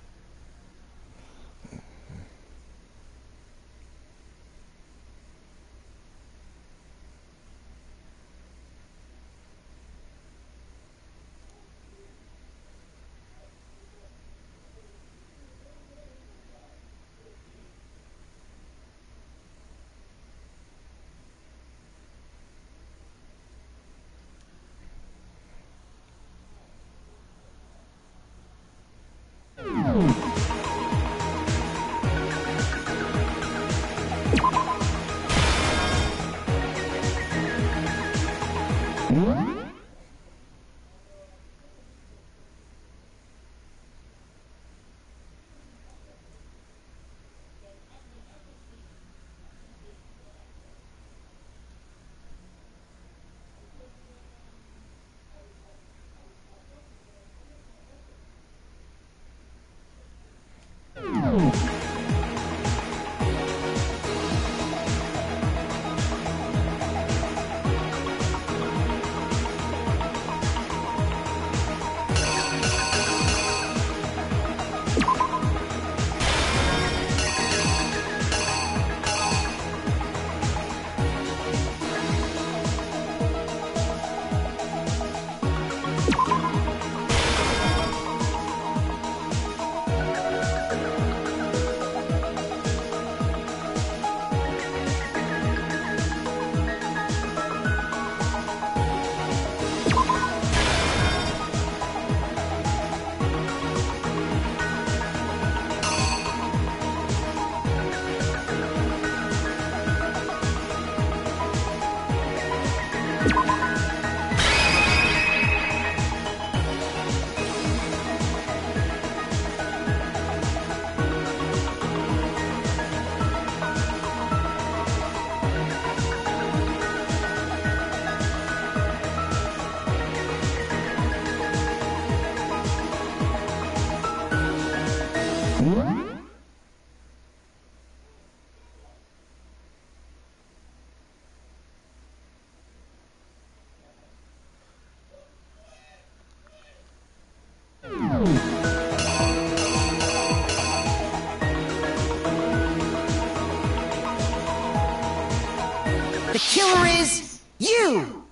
The killer is you!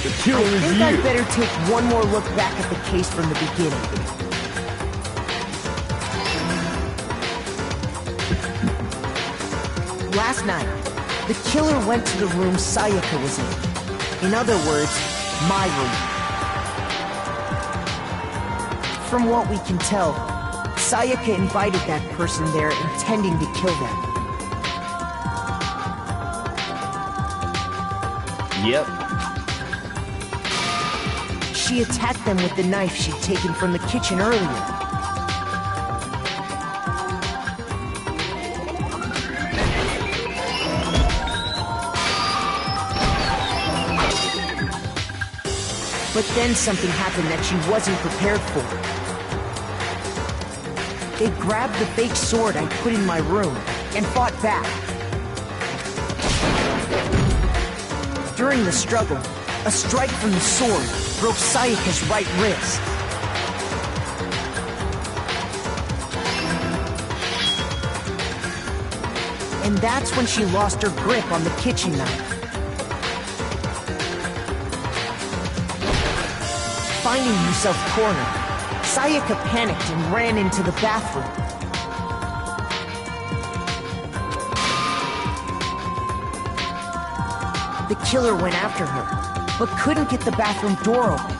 The killer is I think you! I'd better take one more look back at the case from the beginning. Last night, the killer went to the room Sayaka was in. In other words, my room. From what we can tell, Sayaka invited that person there intending to kill them. Yep. She attacked them with the knife she'd taken from the kitchen earlier. But then something happened that she wasn't prepared for. They grabbed the fake sword I put in my room and fought back. During the struggle, a strike from the sword broke Sayaka's right wrist. And that's when she lost her grip on the kitchen knife. Finding herself cornered, Sayaka panicked and ran into the bathroom. The killer went after her, but couldn't get the bathroom door open.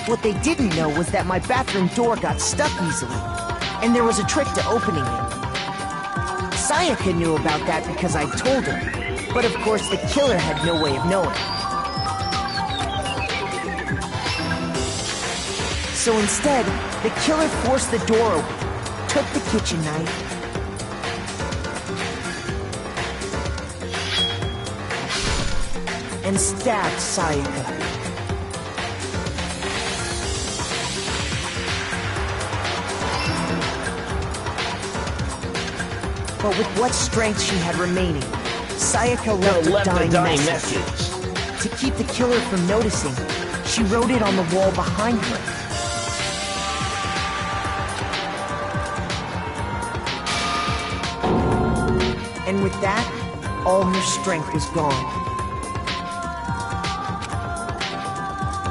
What they didn't know was that my bathroom door got stuck easily, and there was a trick to opening it. Sayaka knew about that because I told her, but of course the killer had no way of knowing. So instead, the killer forced the door open, took the kitchen knife, and stabbed Sayaka. But with what strength she had remaining, Sayaka left a dying message. To keep the killer from noticing, she wrote it on the wall behind her. And with that, all her strength was gone.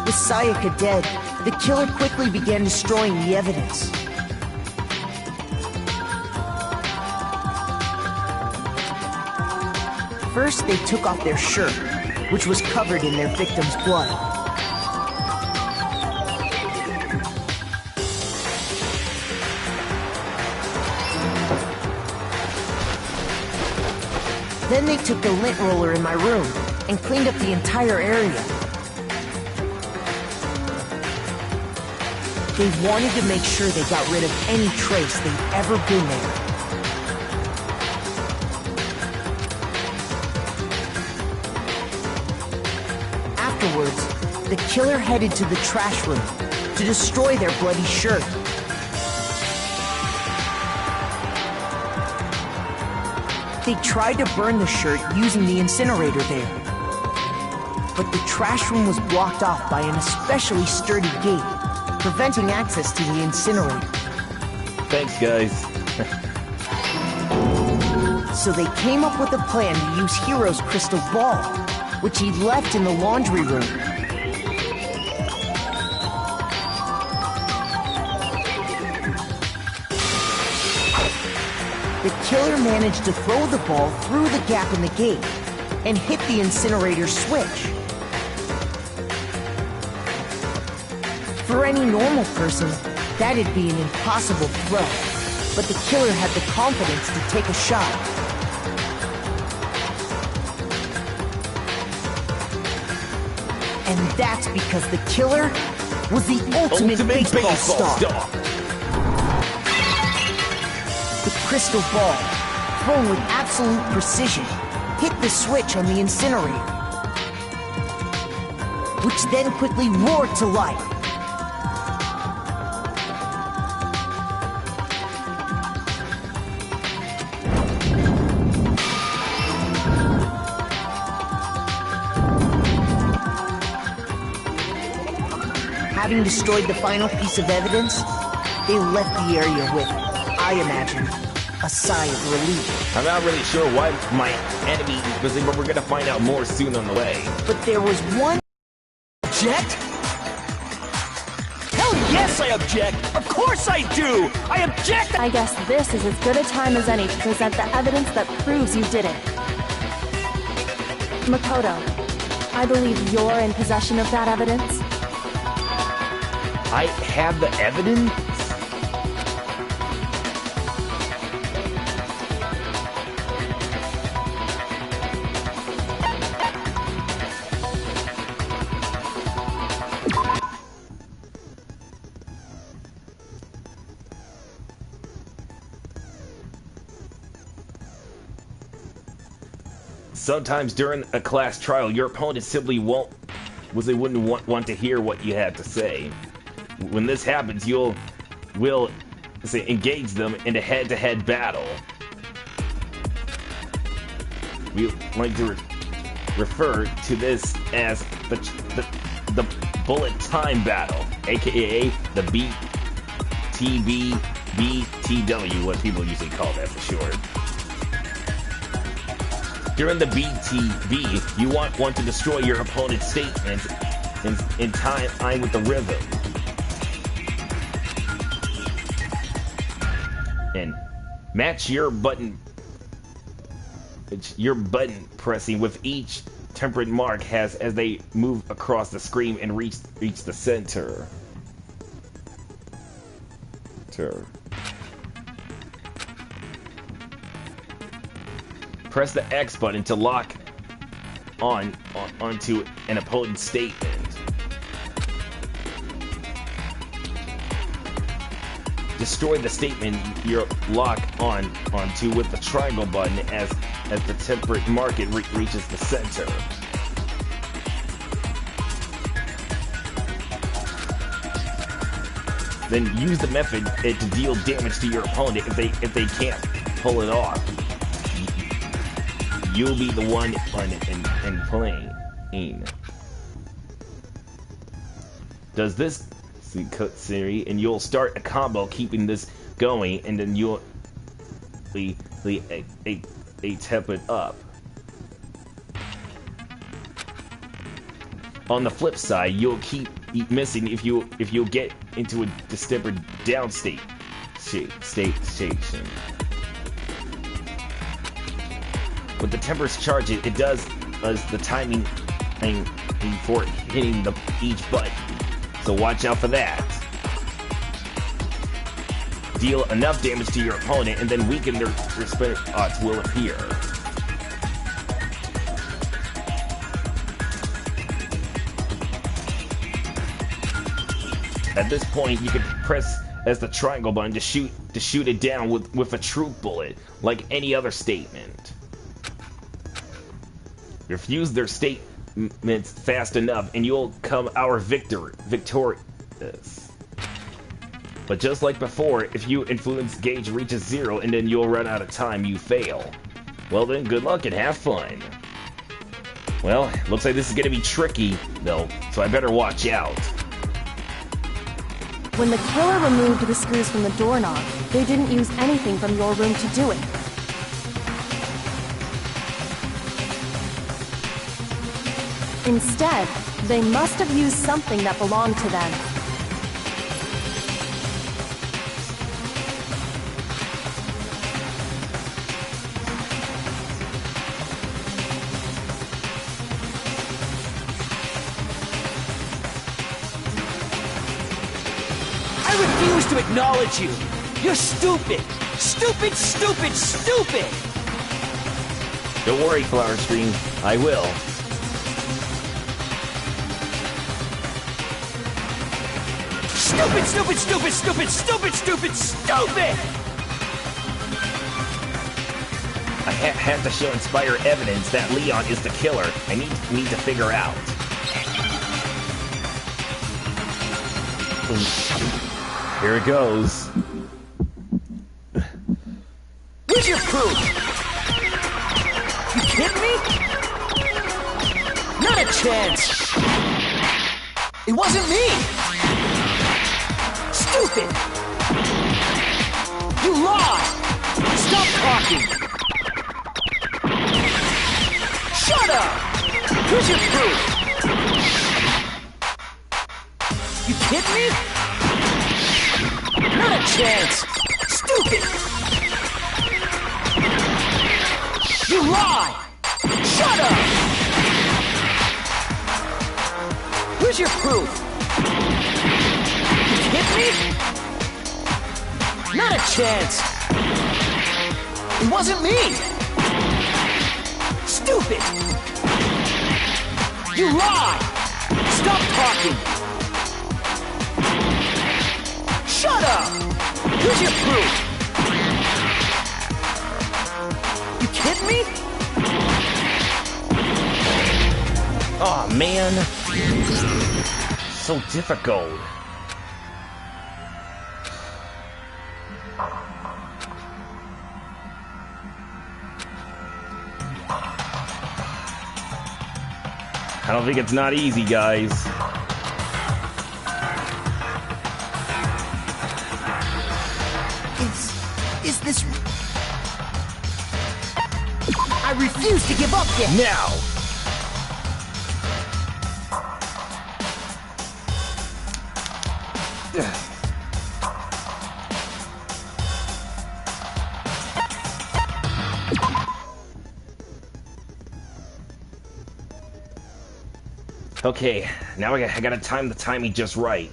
With Sayaka dead, the killer quickly began destroying the evidence. First, they took off their shirt, which was covered in their victim's blood. Then they took the lint roller in my room and cleaned up the entire area. They wanted to make sure they got rid of any trace they'd ever been there. Afterwards, the killer headed to the trash room to destroy their bloody shirt. They tried to burn the shirt using the incinerator there. But the trash room was blocked off by an especially sturdy gate, preventing access to the incinerator. Thanks, guys. So they came up with a plan to use Hiro's crystal ball, which he'd left in the laundry room. The killer managed to throw the ball through the gap in the gate and hit the incinerator switch. For any normal person, that'd be an impossible throw, but the killer had the confidence to take a shot. And that's because the killer was the ultimate baseball star. The crystal ball, thrown with absolute precision, hit the switch on the incinerator, which then quickly roared to life. Having destroyed the final piece of evidence, they left the area with, I imagine, a sigh of relief. I'm not really sure why my enemy was in, but we're gonna find out more soon on the way. But there was one... Object? Hell yes, I object! Of course I do! I object! I guess this is as good a time as any to present the evidence that proves you did it. Makoto, I believe you're in possession of that evidence. I have the evidence? Sometimes during a class trial, your opponent simply wouldn't want to hear what you had to say. When this happens, will engage them in a head-to-head battle. We like to refer to this as the bullet time battle, aka the BTW, what people usually call that for short. During the BTB, you want to destroy your opponent's statements in time with the rhythm. And match your button pressing with each temperate mark as they move across the screen and reach the center. Press the X button to lock onto an opponent's statement. Destroy the statement you're locked onto with the triangle button as the temperate mark reaches the center. Then use the method to deal damage to your opponent if they can't pull it off. You'll be the one in playing. Does this series, and you'll start a combo keeping this going, and then you'll tap it up. On the flip side, you'll keep missing if you get into a distemper down station. With the tempers charge, it does the timing thing for hitting each button. So watch out for that. Deal enough damage to your opponent, and then weaken their spin odds will appear. At this point, you can press as the triangle button to shoot it down with a truth bullet, like any other statement. Refuse their statements fast enough, and you'll come our victorious. But just like before, if your influence gauge reaches 0 and then you'll run out of time, you fail. Well then, good luck and have fun. Well, looks like this is gonna be tricky, though, so I better watch out. When the killer removed the screws from the doorknob, they didn't use anything from your room to do it. Instead, they must have used something that belonged to them. I refuse to acknowledge you! You're stupid! Stupid, stupid, stupid! Don't worry, Flower Stream. I will. Stupid, stupid, stupid, stupid, stupid, stupid, stupid! I have to show Inspire evidence that Leon is the killer. I need to figure out. Here it goes. Where's your proof? You kidding me? Not a chance! It wasn't me! Stupid! You lie! Stop talking! Shut up! Where's your proof? You kidding me? Not a chance! Stupid! You lie! Shut up! Where's your proof? You kidding me? Not a chance! It wasn't me! Stupid! You lie! Stop talking! Shut up! Where's your proof? You kidding me? Aw, man. So difficult. I don't think it's not easy, guys. Is this... I refuse to give up yet! Now! Okay, now I gotta time the timing just right.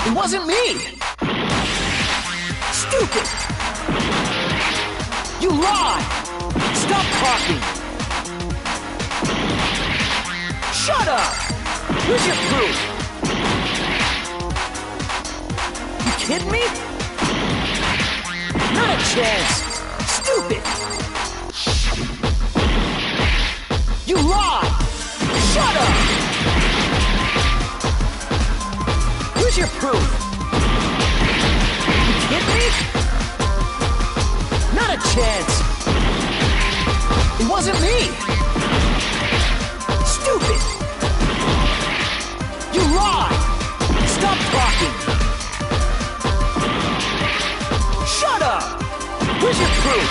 It wasn't me! Stupid! You lie! Stop talking! Shut up! Where's your proof? You kidding me? Not a chance! Stupid! You lie! Shut up! Where's your proof? You kidding me? Not a chance! It wasn't me! Stupid! You lie! Stop talking! Shut up! Where's your proof?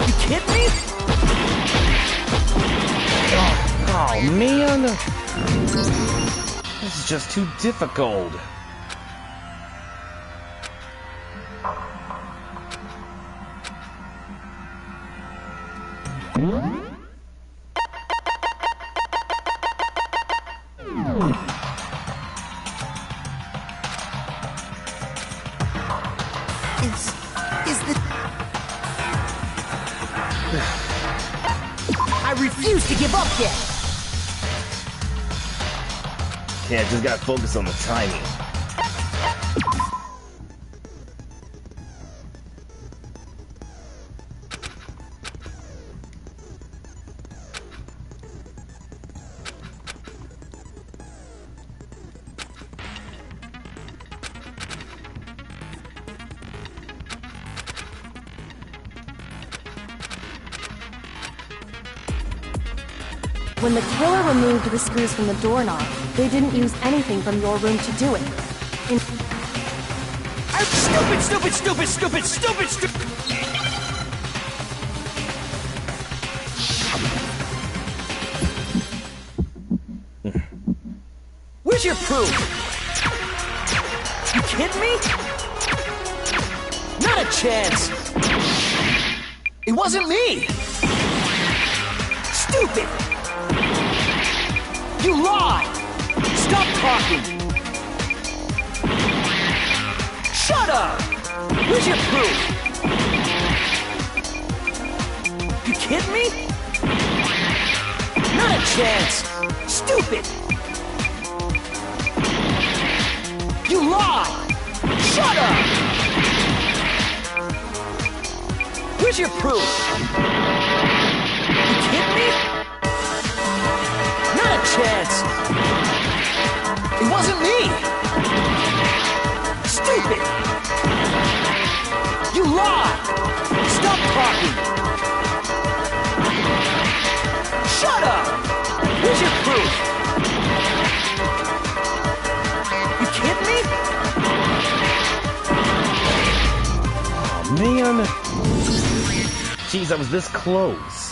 You kidding me? Oh man! This is just too difficult. Is the... I refuse to give up yet! Yeah, just gotta focus on the timing. When the killer removed the screws from the doorknob, they didn't use anything from your room to do it. Stupid! Where's your proof? You kidding me? Not a chance! It wasn't me! Stupid! You lie! Stop talking! Shut up! Where's your proof? You kidding me? Not a chance! Stupid! You lie! Shut up! Where's your proof? You kidding me? Not a chance! It wasn't me! Stupid! You lie! Stop talking! Shut up! Where's your proof? You kidding me? Oh man! Jeez, I was this close.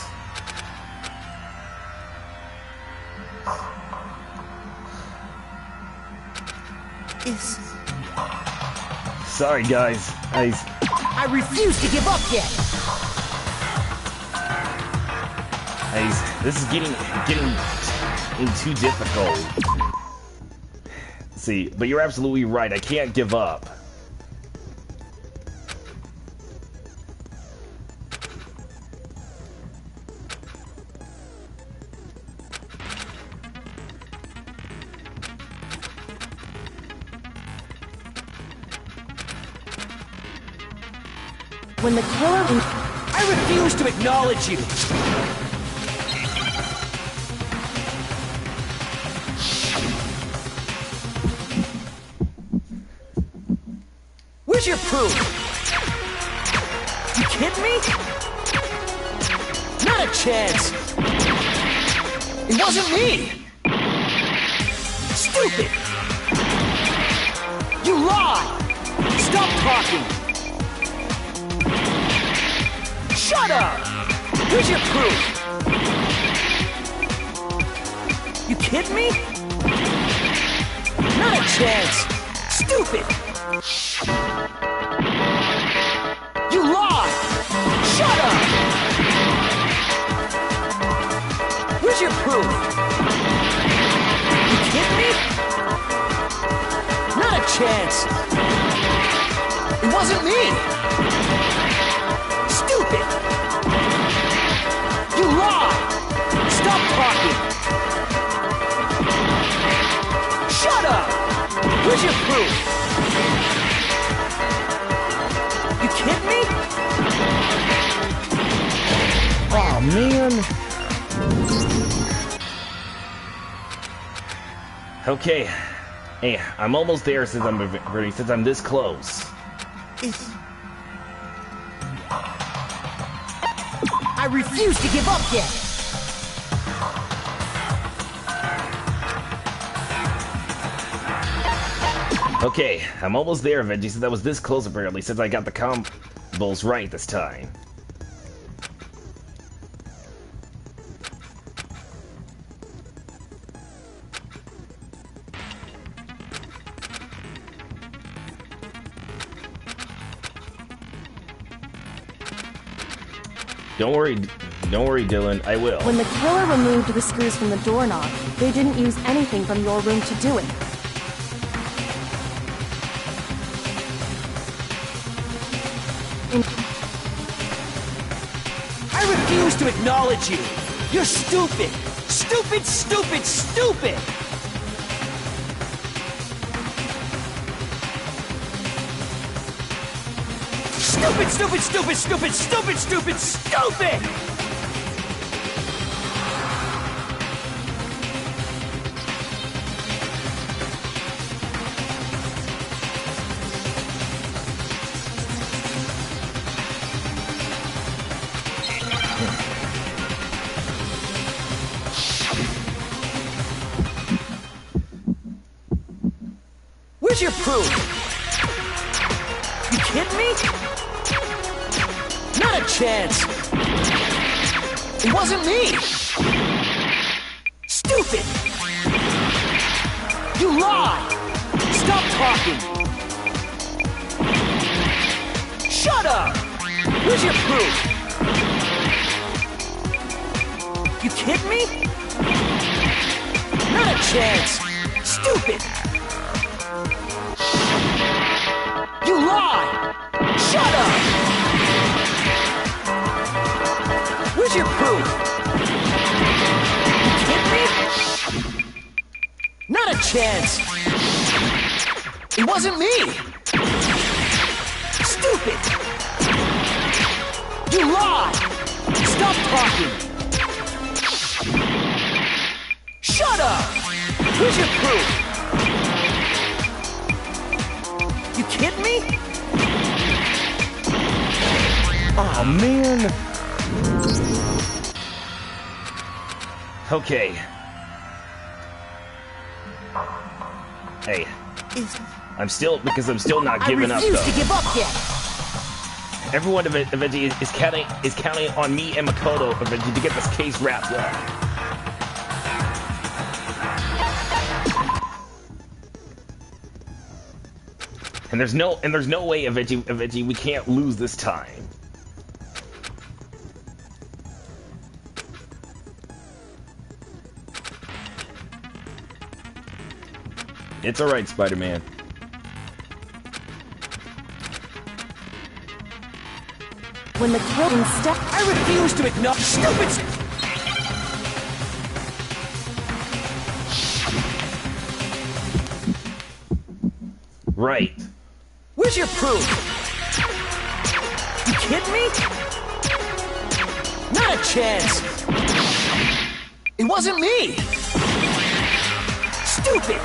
Sorry guys, I refuse to give up yet! This is getting too difficult. See, but you're absolutely right. I can't give up. When the killer... I refuse to acknowledge you! Where's your proof? You kidding me? Not a chance! It wasn't me! Stupid! You lie! Stop talking! Shut up! Here's your proof! You kidding me? Not a chance! Stupid! You lie! Shut up! Where's your proof? You kidding me? Not a chance! It wasn't me! Stupid! You lie! Stop talking! Shut up! Where's your proof? You kidding me? Oh man. Okay. Hey, I'm almost there since I'm this close. I refuse to give up yet! Okay, I'm almost there, Veggie, since I was this close apparently, since I got the combos right this time. Don't worry, Dylan, I will. When the killer removed the screws from the doorknob, they didn't use anything from your room to do it. I refuse to acknowledge you! You're stupid! Stupid, stupid, stupid! Stupid, stupid, stupid, stupid, stupid, stupid, stupid! Where's your proof? You kidding me? Not a chance! It wasn't me! Stupid! You lie! Stop talking! Shut up! Where's your proof? You kidding me? Not a chance! Stupid! You lie! Shut up! Where's your proof? You kidding me? Not a chance! It wasn't me! Stupid! You lie! Stop talking! Shut up! Where's your proof? You kidding me? Oh man. Okay. Hey. I'm still not giving up though. I refuse to give up yet. Everyone eventually is counting on me and Makoto eventually to get this case wrapped up. And there's no way, Avicii, we can't lose this time. It's alright, Spider-Man. When the killer step, I refuse to acknowledge stupid. Right. Where's your proof? You kidding me? Not a chance. It wasn't me. Stupid.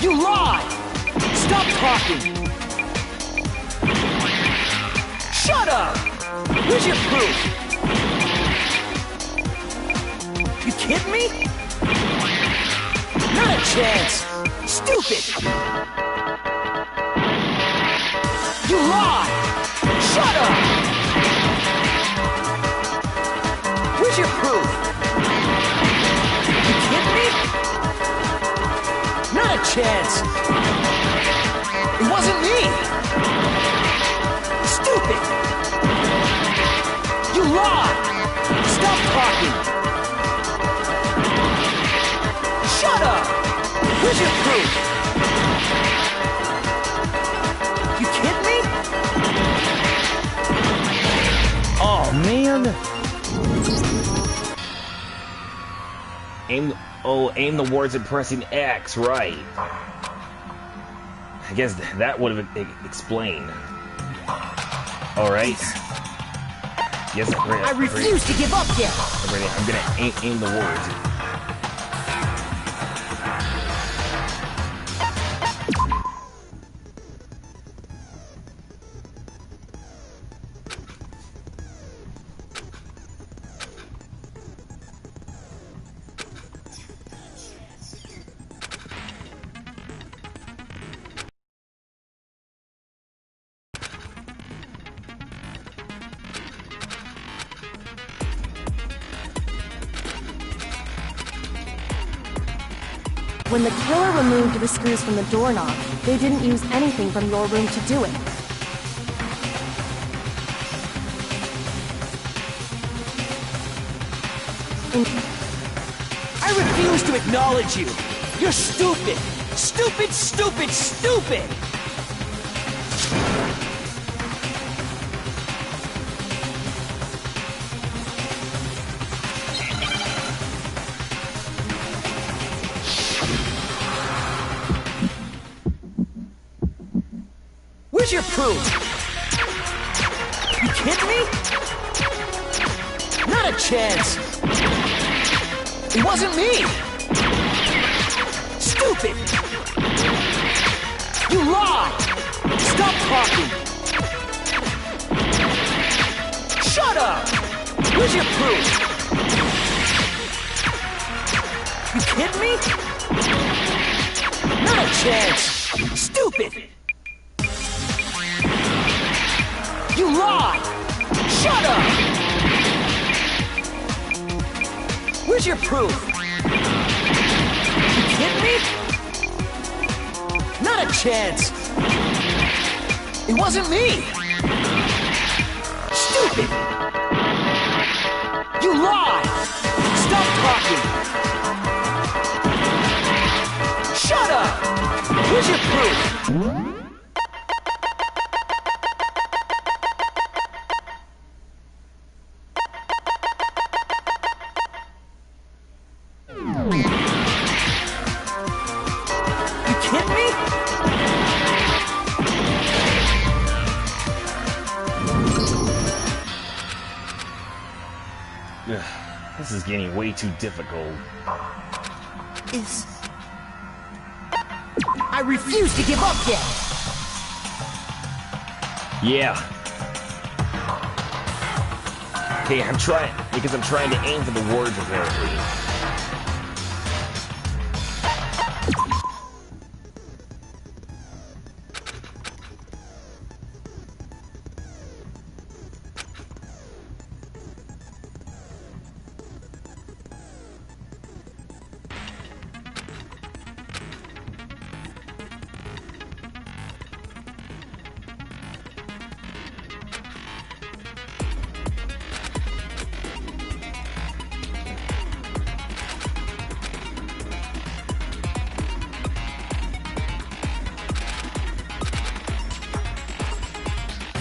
You lied. Stop talking. Shut up. Where's your proof? You kidding me? Not a chance. Stupid! You lie! Shut up! Where's your proof? You kidding me? Not a chance! It wasn't me! Stupid! You lie! Stop talking! Shut up! Where's your proof? You kidding me? Oh, man. Aim the words at pressing X, right. I guess that would have explained. Alright. Yes, I refuse to give up yet. I'm gonna aim the words. When the killer removed the screws from the doorknob, they didn't use anything from your room to do it. I refuse to acknowledge you. You're stupid. Stupid, stupid, stupid. Where's your proof? You kidding me? Not a chance. It wasn't me. Stupid. You lie. Stop talking. Shut up. Where's your proof? You kidding me? Not a chance. Stupid. You lie! Shut up! Where's your proof? You kidding me? Not a chance! It wasn't me! Stupid! You lie! Stop talking! Shut up! Where's your proof? This is getting way too difficult. I refuse to give up yet! Yeah. Okay, I'm trying to aim for the words, apparently.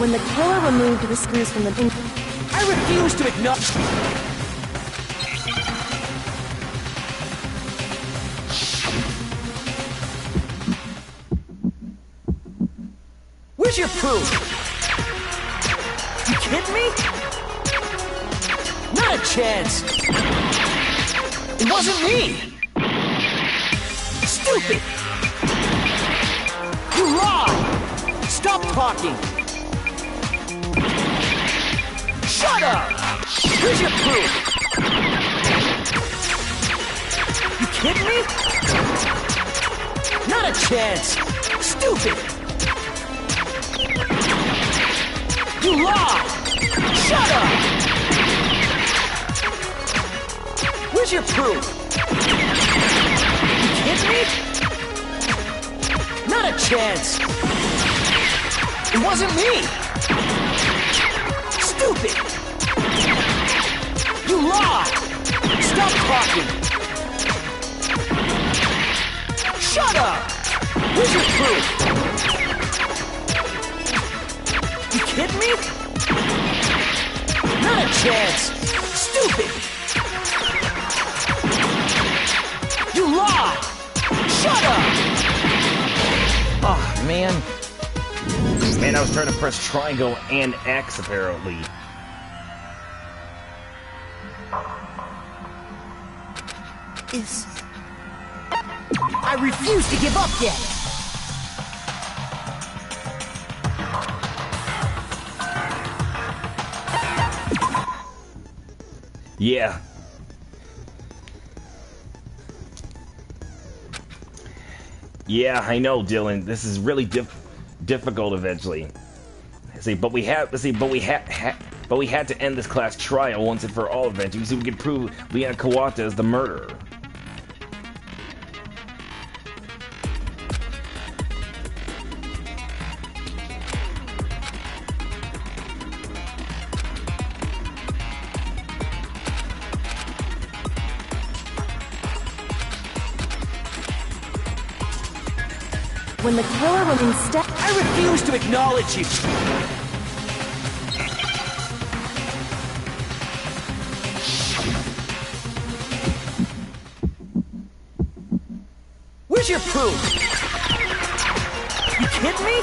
When the killer removed the screws from the... I refuse to acknowledge... Where's your proof? You kidding me? Not a chance! It wasn't me! Stupid! You lie! Stop talking! Shut up! Where's your proof? You kidding me? Not a chance! Stupid! You lie! Shut up! Where's your proof? You kidding me? Not a chance! It wasn't me! Stupid! You lie! Stop talking! Shut up! Where's your proof? You kidding me? Not a chance! Stupid! You lie! Shut up! Oh, man. Man, I was trying to press triangle and X, apparently. I refuse to give up yet! Yeah. Yeah, I know, Dylan. This is really difficult eventually. But we had to end this class trial once and for all eventually, so we could prove Leon Kawata is the murderer. When the killer was instead... I refuse to acknowledge you! Where's your proof? You kidding me?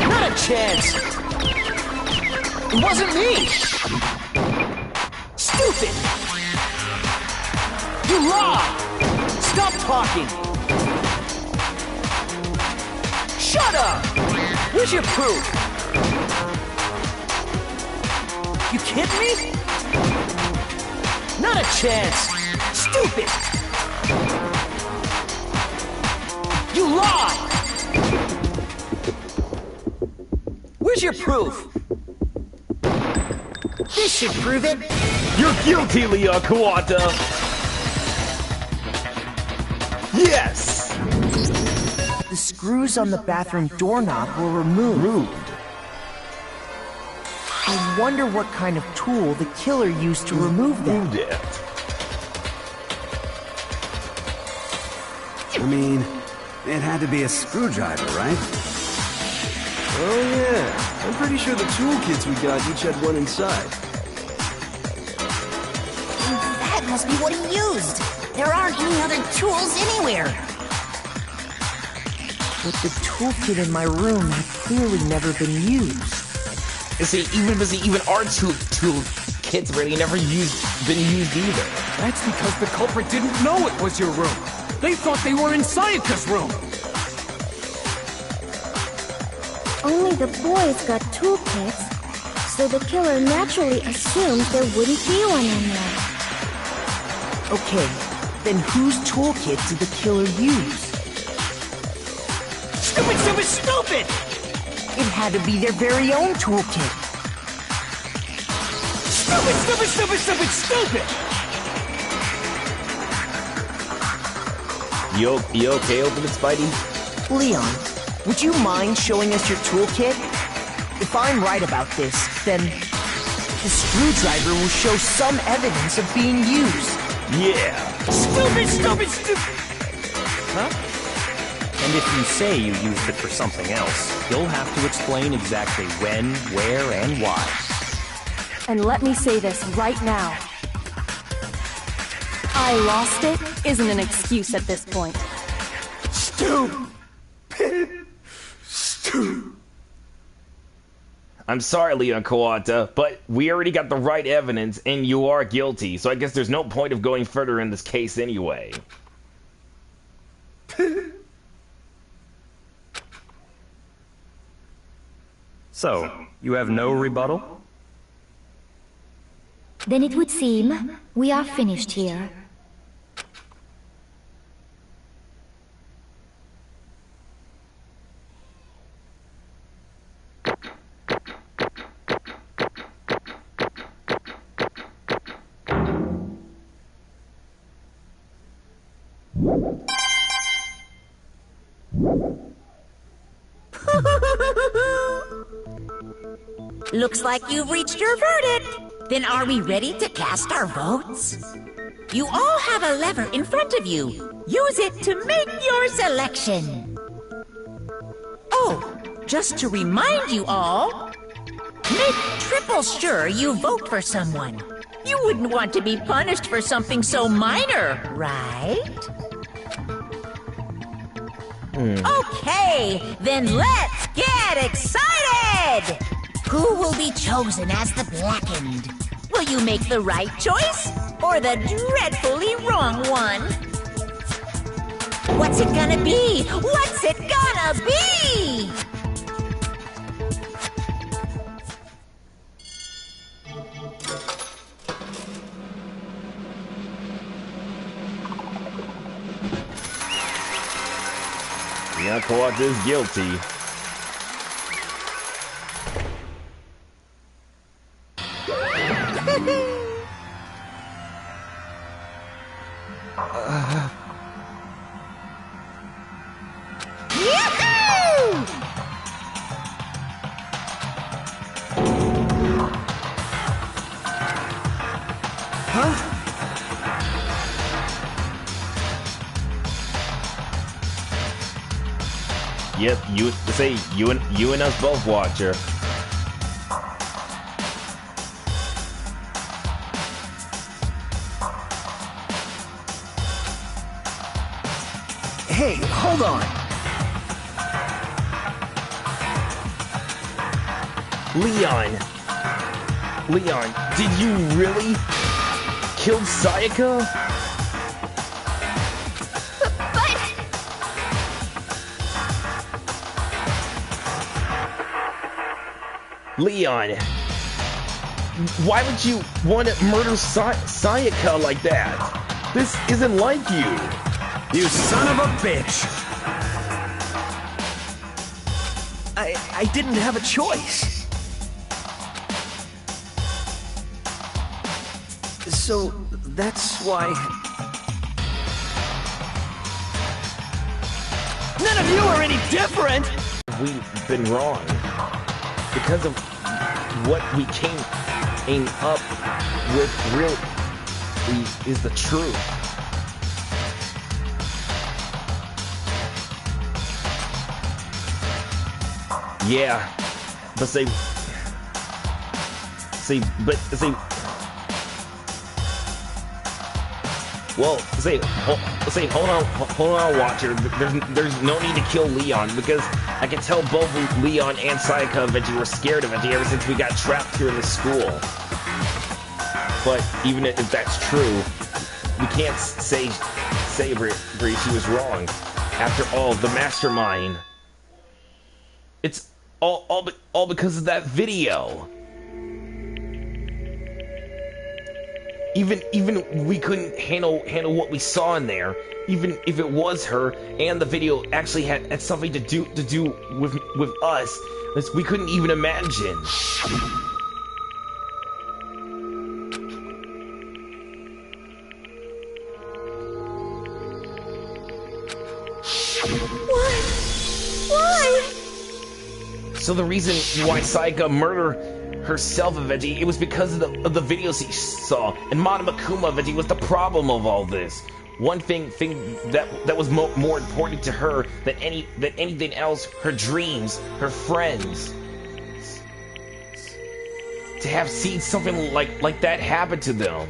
Not a chance! It wasn't me! Stupid! You lie! Stop talking! Shut up! Where's your proof? You kidding me? Not a chance! Stupid! You lie! Where's your proof? This should prove it! You're guilty, Leon Kawata! Yes! The screws on the bathroom doorknob were removed. I wonder what kind of tool the killer used to remove them. I mean, it had to be a screwdriver, right? Oh yeah, I'm pretty sure the toolkits we got each had one inside. That must be what he used. There aren't any other tools anywhere. But the toolkit in my room had clearly never been used. See, even our toolkits really never been used either. That's because the culprit didn't know it was your room. They thought they were in Sayaka's room. Only the boys got toolkits, so the killer naturally assumed there wouldn't be one in there. Okay, then whose toolkit did the killer use? Stupid, stupid, stupid! It had to be their very own toolkit. Stupid, stupid, stupid, stupid, stupid! You okay over it, Spidey? Leon, would you mind showing us your toolkit? If I'm right about this, then the screwdriver will show some evidence of being used. Yeah. Stupid, stupid, stupid! Huh? And if you say you used it for something else, you'll have to explain exactly when, where, and why. And let me say this right now. I lost it isn't an excuse at this point. Stupid. I'm sorry, Leon Kawata, but we already got the right evidence, and you are guilty, so I guess there's no point of going further in this case anyway. So, you have no rebuttal? Then it would seem we are finished here. Looks like you've reached your verdict. Then are we ready to cast our votes? You all have a lever in front of you. Use it to make your selection. Oh, just to remind you all, make triple sure you vote for someone. You wouldn't want to be punished for something so minor, right? Okay, then let's get excited! Who will be chosen as the Blackened? Will you make the right choice or the dreadfully wrong one? What's it gonna be? What's it gonna be? Leon Kawata is guilty. Yep, you and us both, Watcher. Hey, hold on. Leon, did you really kill Sayaka? Leon, why would you want to murder Sayaka like that? This isn't like you. You son of a bitch! I didn't have a choice. So, that's why... None of you are any different! We've been wrong. Because of what we came up with really is the truth. Yeah, but hold on, Watcher. There's no need to kill Leon because I can tell both Leon and Sayaka and Veggie were scared of Veggie ever since we got trapped here in the school. But even if that's true, we can't say she was wrong. After all, the mastermind. It's all because of that video. Even we couldn't handle what we saw in there. Even if it was her and the video actually had something to do with us, we couldn't even imagine. Why? So the reason why Sayaka murdered herself, Veggie, it was because of the videos he saw, and Mana Makuma, Veggie, was the problem of all this. one thing that was more important to her than anything else, her dreams, her friends. To have seen something like that happen to them.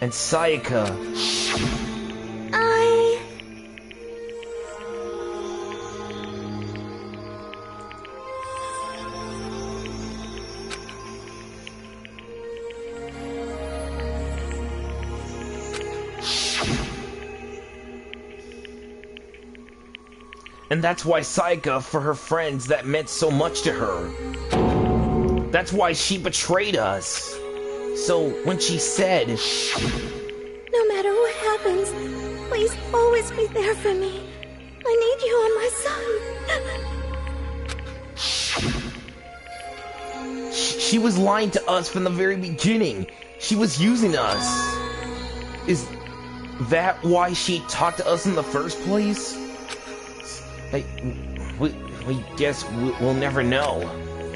And Sayaka... And that's why Sayaka, for her friends, that meant so much to her. That's why she betrayed us. So when she said, No matter what happens, please always be there for me. I need you on my side. She was lying to us from the very beginning. She was using us. Is that why she talked to us in the first place? We guess we'll never know.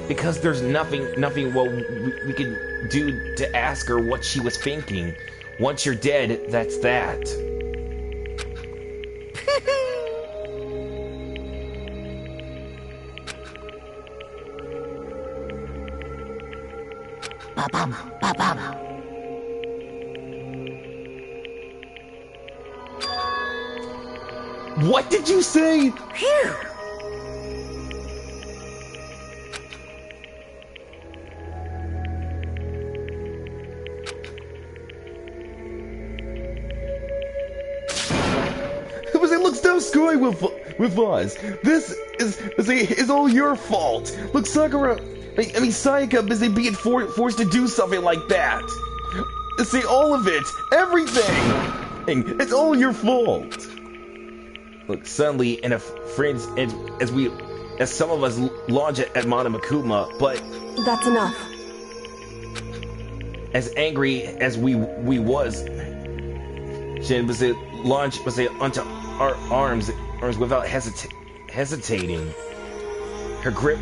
Because there's nothing we could do to ask her what she was thinking. Once you're dead, that's that. What did you say? Phew! It looks so screwy with us. This is all your fault. Look, Sakura, Sayaka is being forced to do something like that. See, all of it, everything. It's all your fault. Look, suddenly, and friends, as some of us launch at Manamakuma, but that's enough. As angry as we was, she was launched onto our arms without hesitating. Her grip,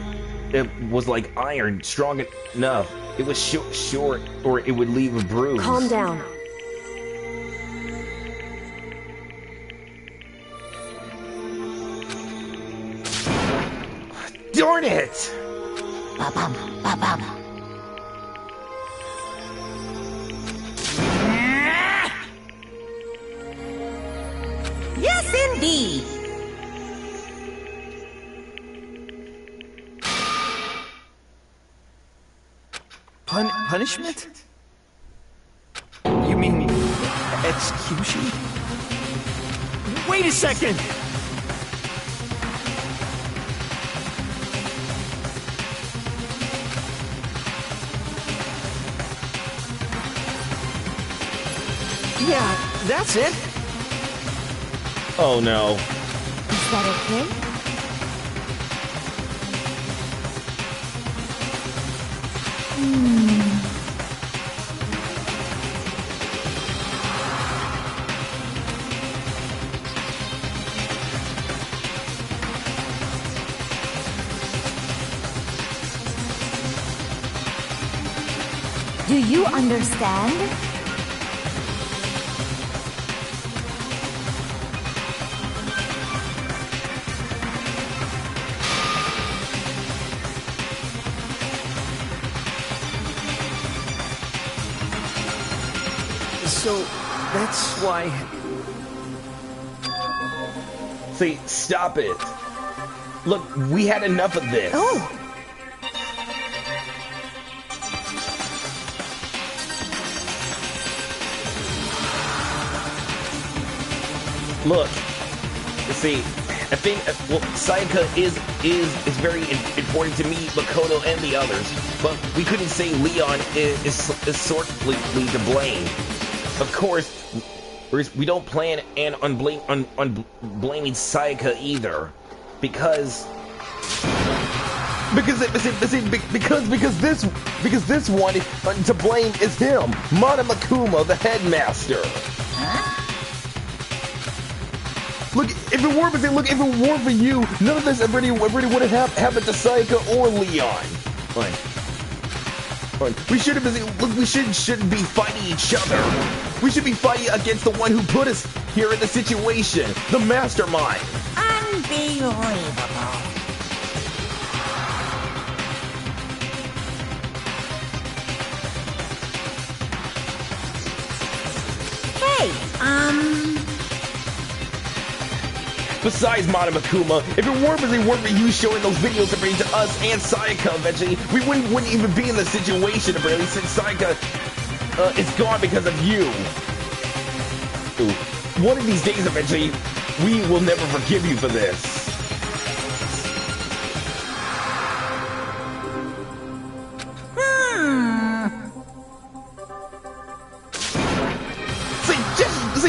it was like iron, strong enough. It was short, or it would leave a bruise. Calm down. Darn it! Yes, indeed. Punishment? You mean execution? Wait a second! Yeah, that's it. Oh no. Is that okay? Do you understand? So, that's why... See, stop it. Look, we had enough of this. Oh! Look, see, I think, well, Sayaka is very important to me, Makoto, and the others, but we couldn't say Leon is sorely to blame. Of course, we don't plan on blaming Sayaka either, because this one to blame is him, Manamakuma, the headmaster. Huh? Look, if it weren't for you, none of this already would have happened to Sayaka or Leon. Like, We shouldn't be fighting each other. We should be fighting against the one who put us here in the situation, the mastermind. Unbelievable. Hey, Besides, Makuma, if it weren't for you showing those videos to us and Sayaka eventually, we wouldn't even be in the situation apparently, since Sayaka is gone because of you. Ooh. One of these days eventually, we will never forgive you for this.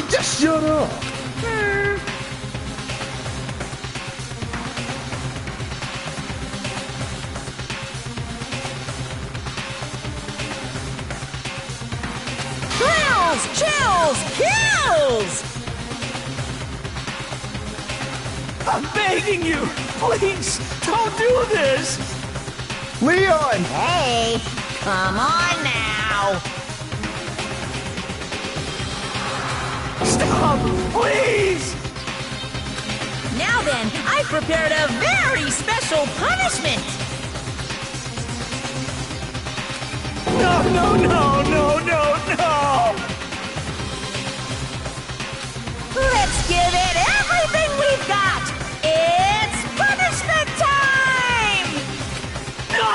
Just shut up. Chills! Kills! I'm begging you! Please, don't do this! Leon! Hey, come on now! Stop, please! Now then, I've prepared a very special punishment! No! Let's give it everything we've got! It's punishment time! No!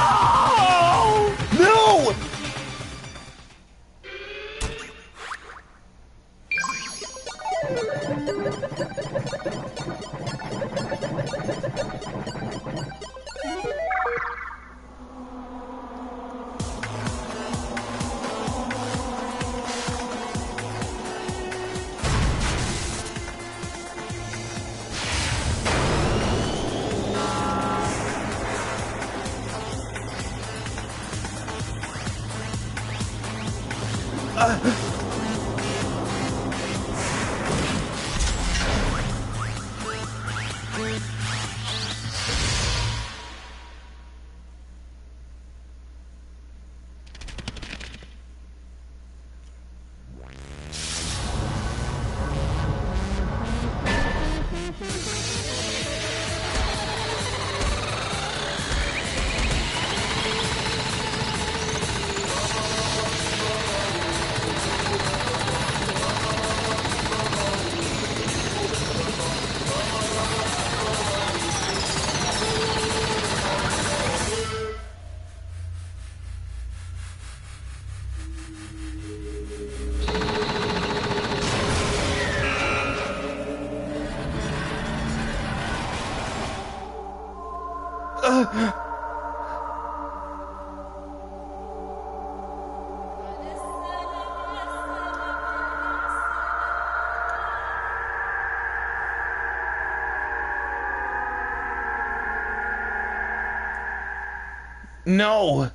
No.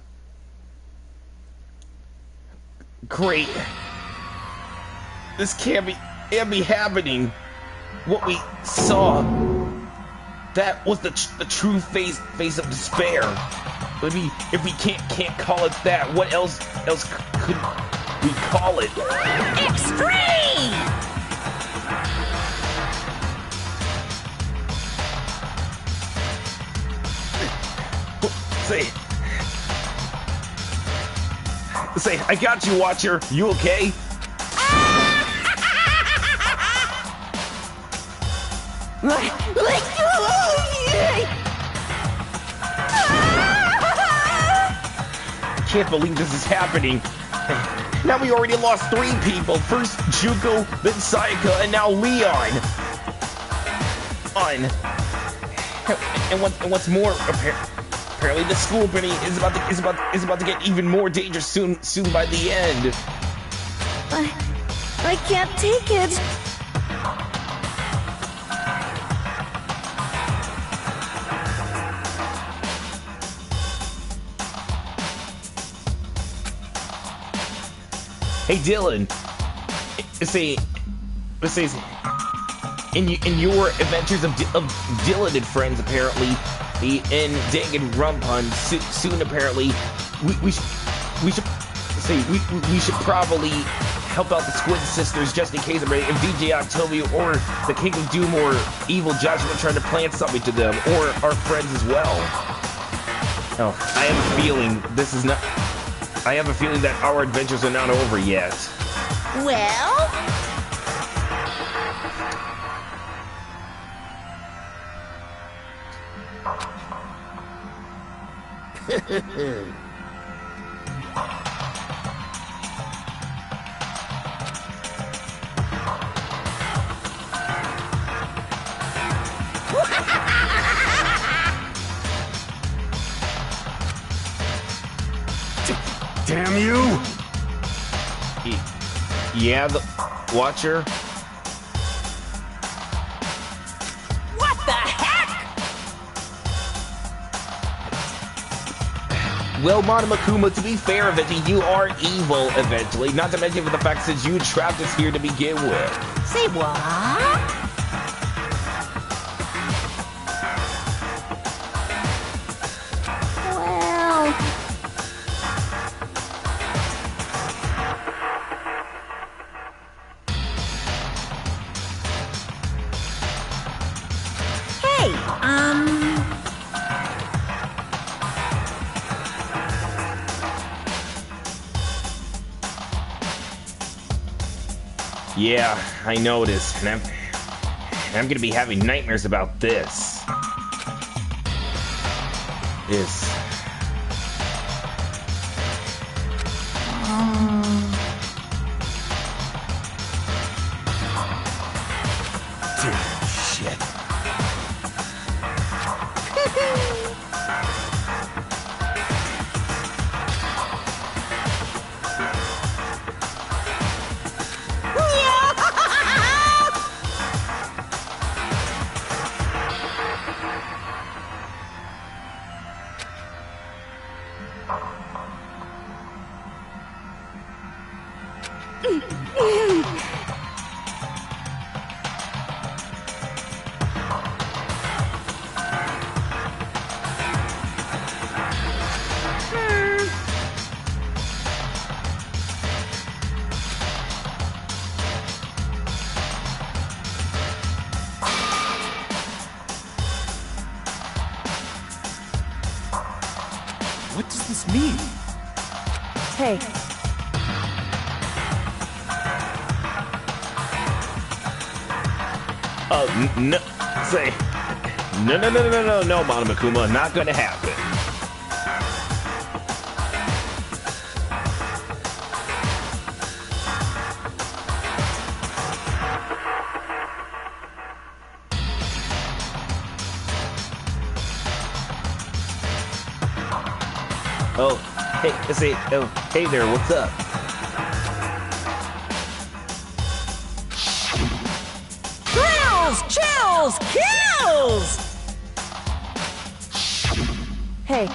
Great. This can't be happening. What we saw, that was the true face of despair. But if we can't call it that, what else could we call it? Extreme! Say, I got you, Watcher. You okay? I can't believe this is happening. Now we already lost 3 people. First Juko, then Sayaka, and now Leon. And what's more, apparently the school bunny is about to get even more dangerous soon by the end. I can't take it. Hey Dylan, in your adventures of Dylan and friends, apparently, in Danganronpa 1.2, soon apparently, we should see. We should probably help out the Squid Sisters just in case. If VJ Octavio or the King of Doom or Evil Joshua trying to plant something to them, or our friends as well. Oh, I have a feeling this is not. I have a feeling that our adventures are not over yet. Well? Damn you! Yeah, the Watcher. What the heck? Well, Monomakuma, to be fair, eventually, you are evil eventually. Not to mention for the fact since you trapped us here to begin with. Say what? Yeah, I noticed, and I'm gonna be having nightmares about this. Damn shit. What does this mean? Hey. Oh, no, say, no, Monomakuma, not gonna happen. Oh, hey, hey there, what's up? Chills! Kills! Hey.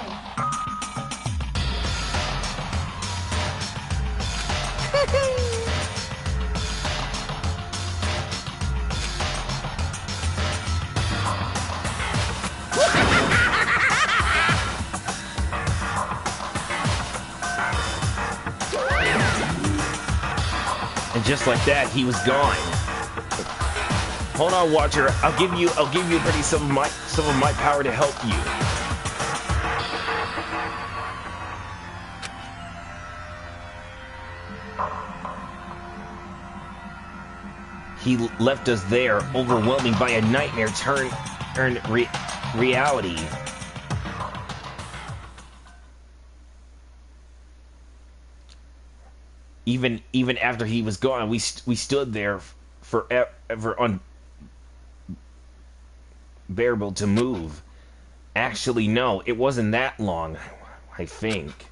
And just like that, he was gone. Hold on, Watcher. I'll give you some of my power to help you. He left us there, overwhelming by a nightmare turned reality. Even after he was gone, we stood there forever unbearable to move. Actually, no, it wasn't that long, I think.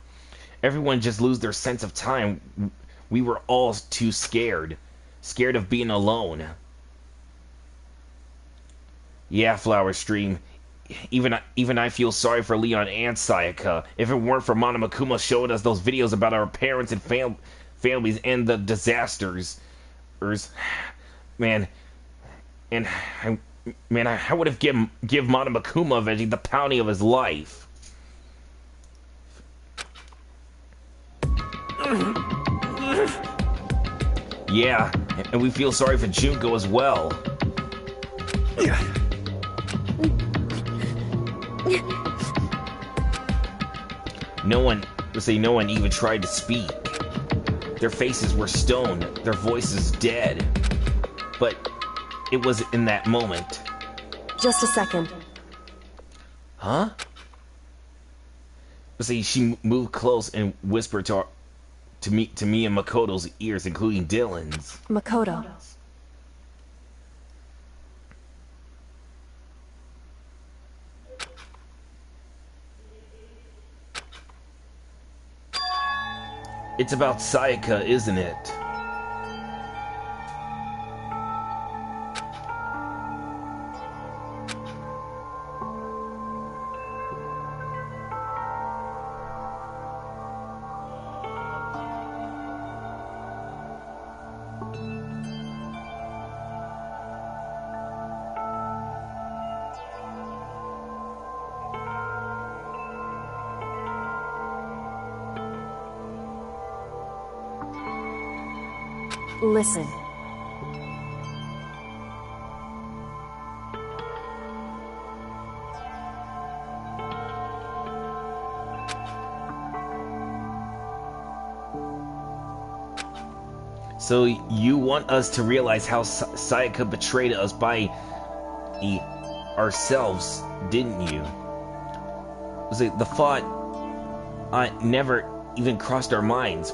Everyone just lose their sense of time. We were all too scared of being alone. Yeah, Flower Stream. Even I feel sorry for Leon and Sayaka. If it weren't for Monomakuma showing us those videos about our parents and families and the disasters, man, I would have give Monomakuma eventually the pounding of his life. Yeah, and we feel sorry for Junko as well. No one even tried to speak. Their faces were stone, their voices dead. But it was in that moment. Just a second. Huh? She moved close and whispered to me and Makoto's ears, including Dylan's. Makoto. It's about Sayaka, isn't it? Listen. So you want us to realize how Sayaka betrayed us by ourselves, didn't you? The thought never even crossed our minds.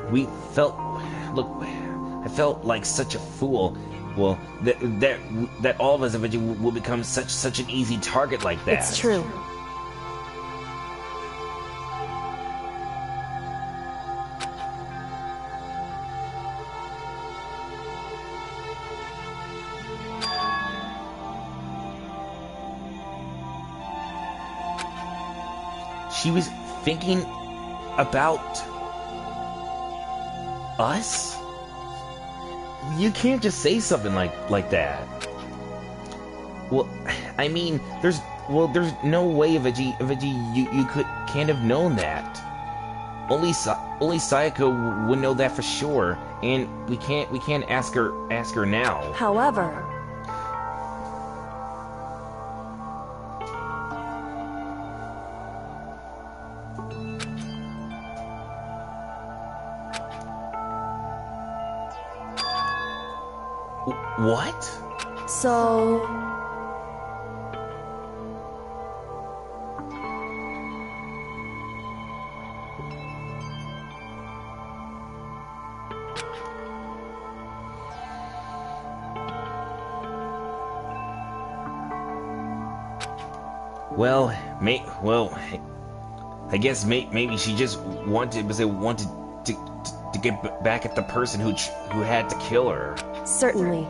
We felt, look, I felt like such a fool. Well, that all of us eventually will become such an easy target like that. It's true. She was thinking about us? You can't just say something like that. Well, I mean, there's no way you can't have known that. Only Sayaka would know that for sure, and we can't ask her now. However, what? So I guess maybe she just wanted to get back at the person who had to kill her. certainly.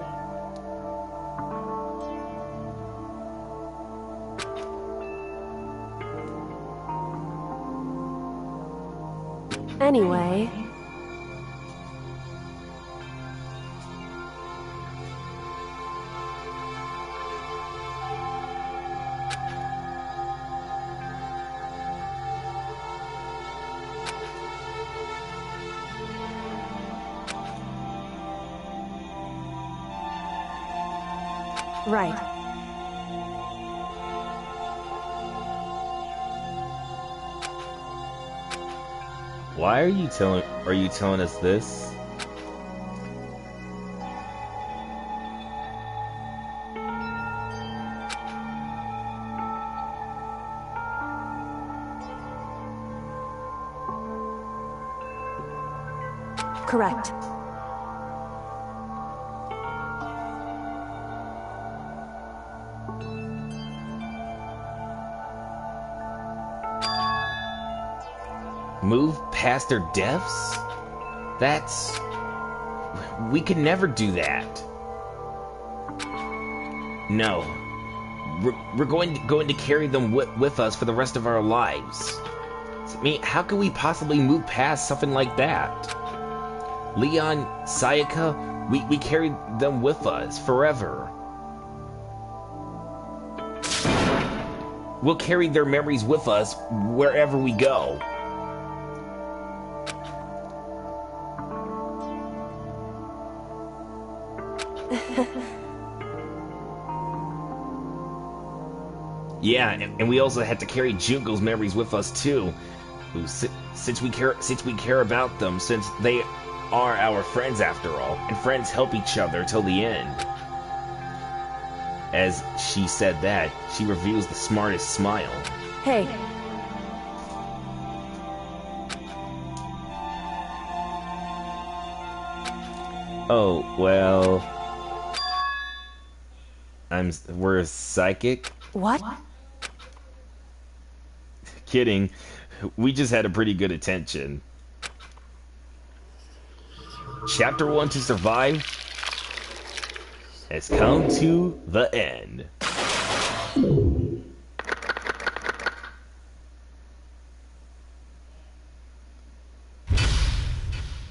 Anyway, right. Why are you telling us this? Correct. Move past their deaths? We could never do that. No. We're going to carry them with us for the rest of our lives. I mean, how can we possibly move past something like that? Leon, Sayaka, we carry them with us forever. We'll carry their memories with us wherever we go. Yeah, and we also had to carry Junko's memories with us too. Since we care about them, since they are our friends after all, and friends help each other till the end. As she said that, she reveals the smartest smile. Hey. Oh, well... we're psychic? What? Kidding. We just had a pretty good attention. Chapter 1 to survive has come to the end.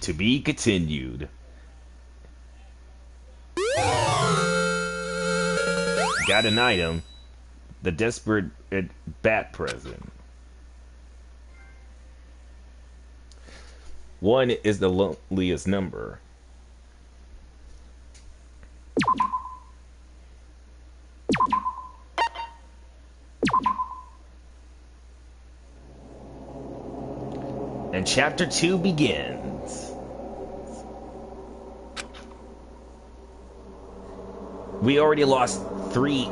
To be continued. Got an item. The desperate bat present. 1 is the loneliest number. And chapter 2 begins. We already lost three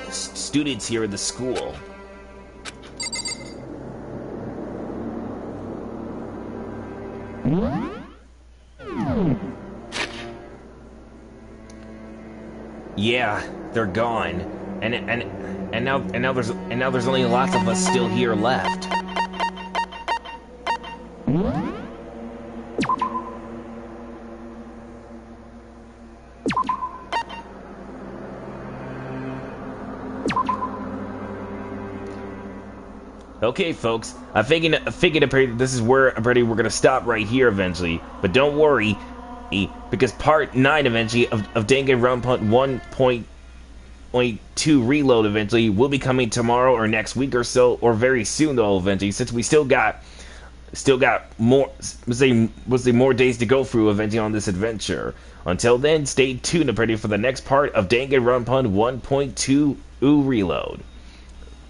students here at the school. Yeah, they're gone. And now there's only lots of us still here left. Okay, folks, I figured this is where we're gonna stop right here eventually. But don't worry, because part 9 eventually of Danganronpa 1.2 Reload eventually will be coming tomorrow or next week or so, or very soon though eventually, since we still got more more days to go through eventually on this adventure. Until then, stay tuned for the next part of Danganronpa 1.2 Reload.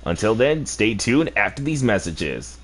Until then, stay tuned after these messages.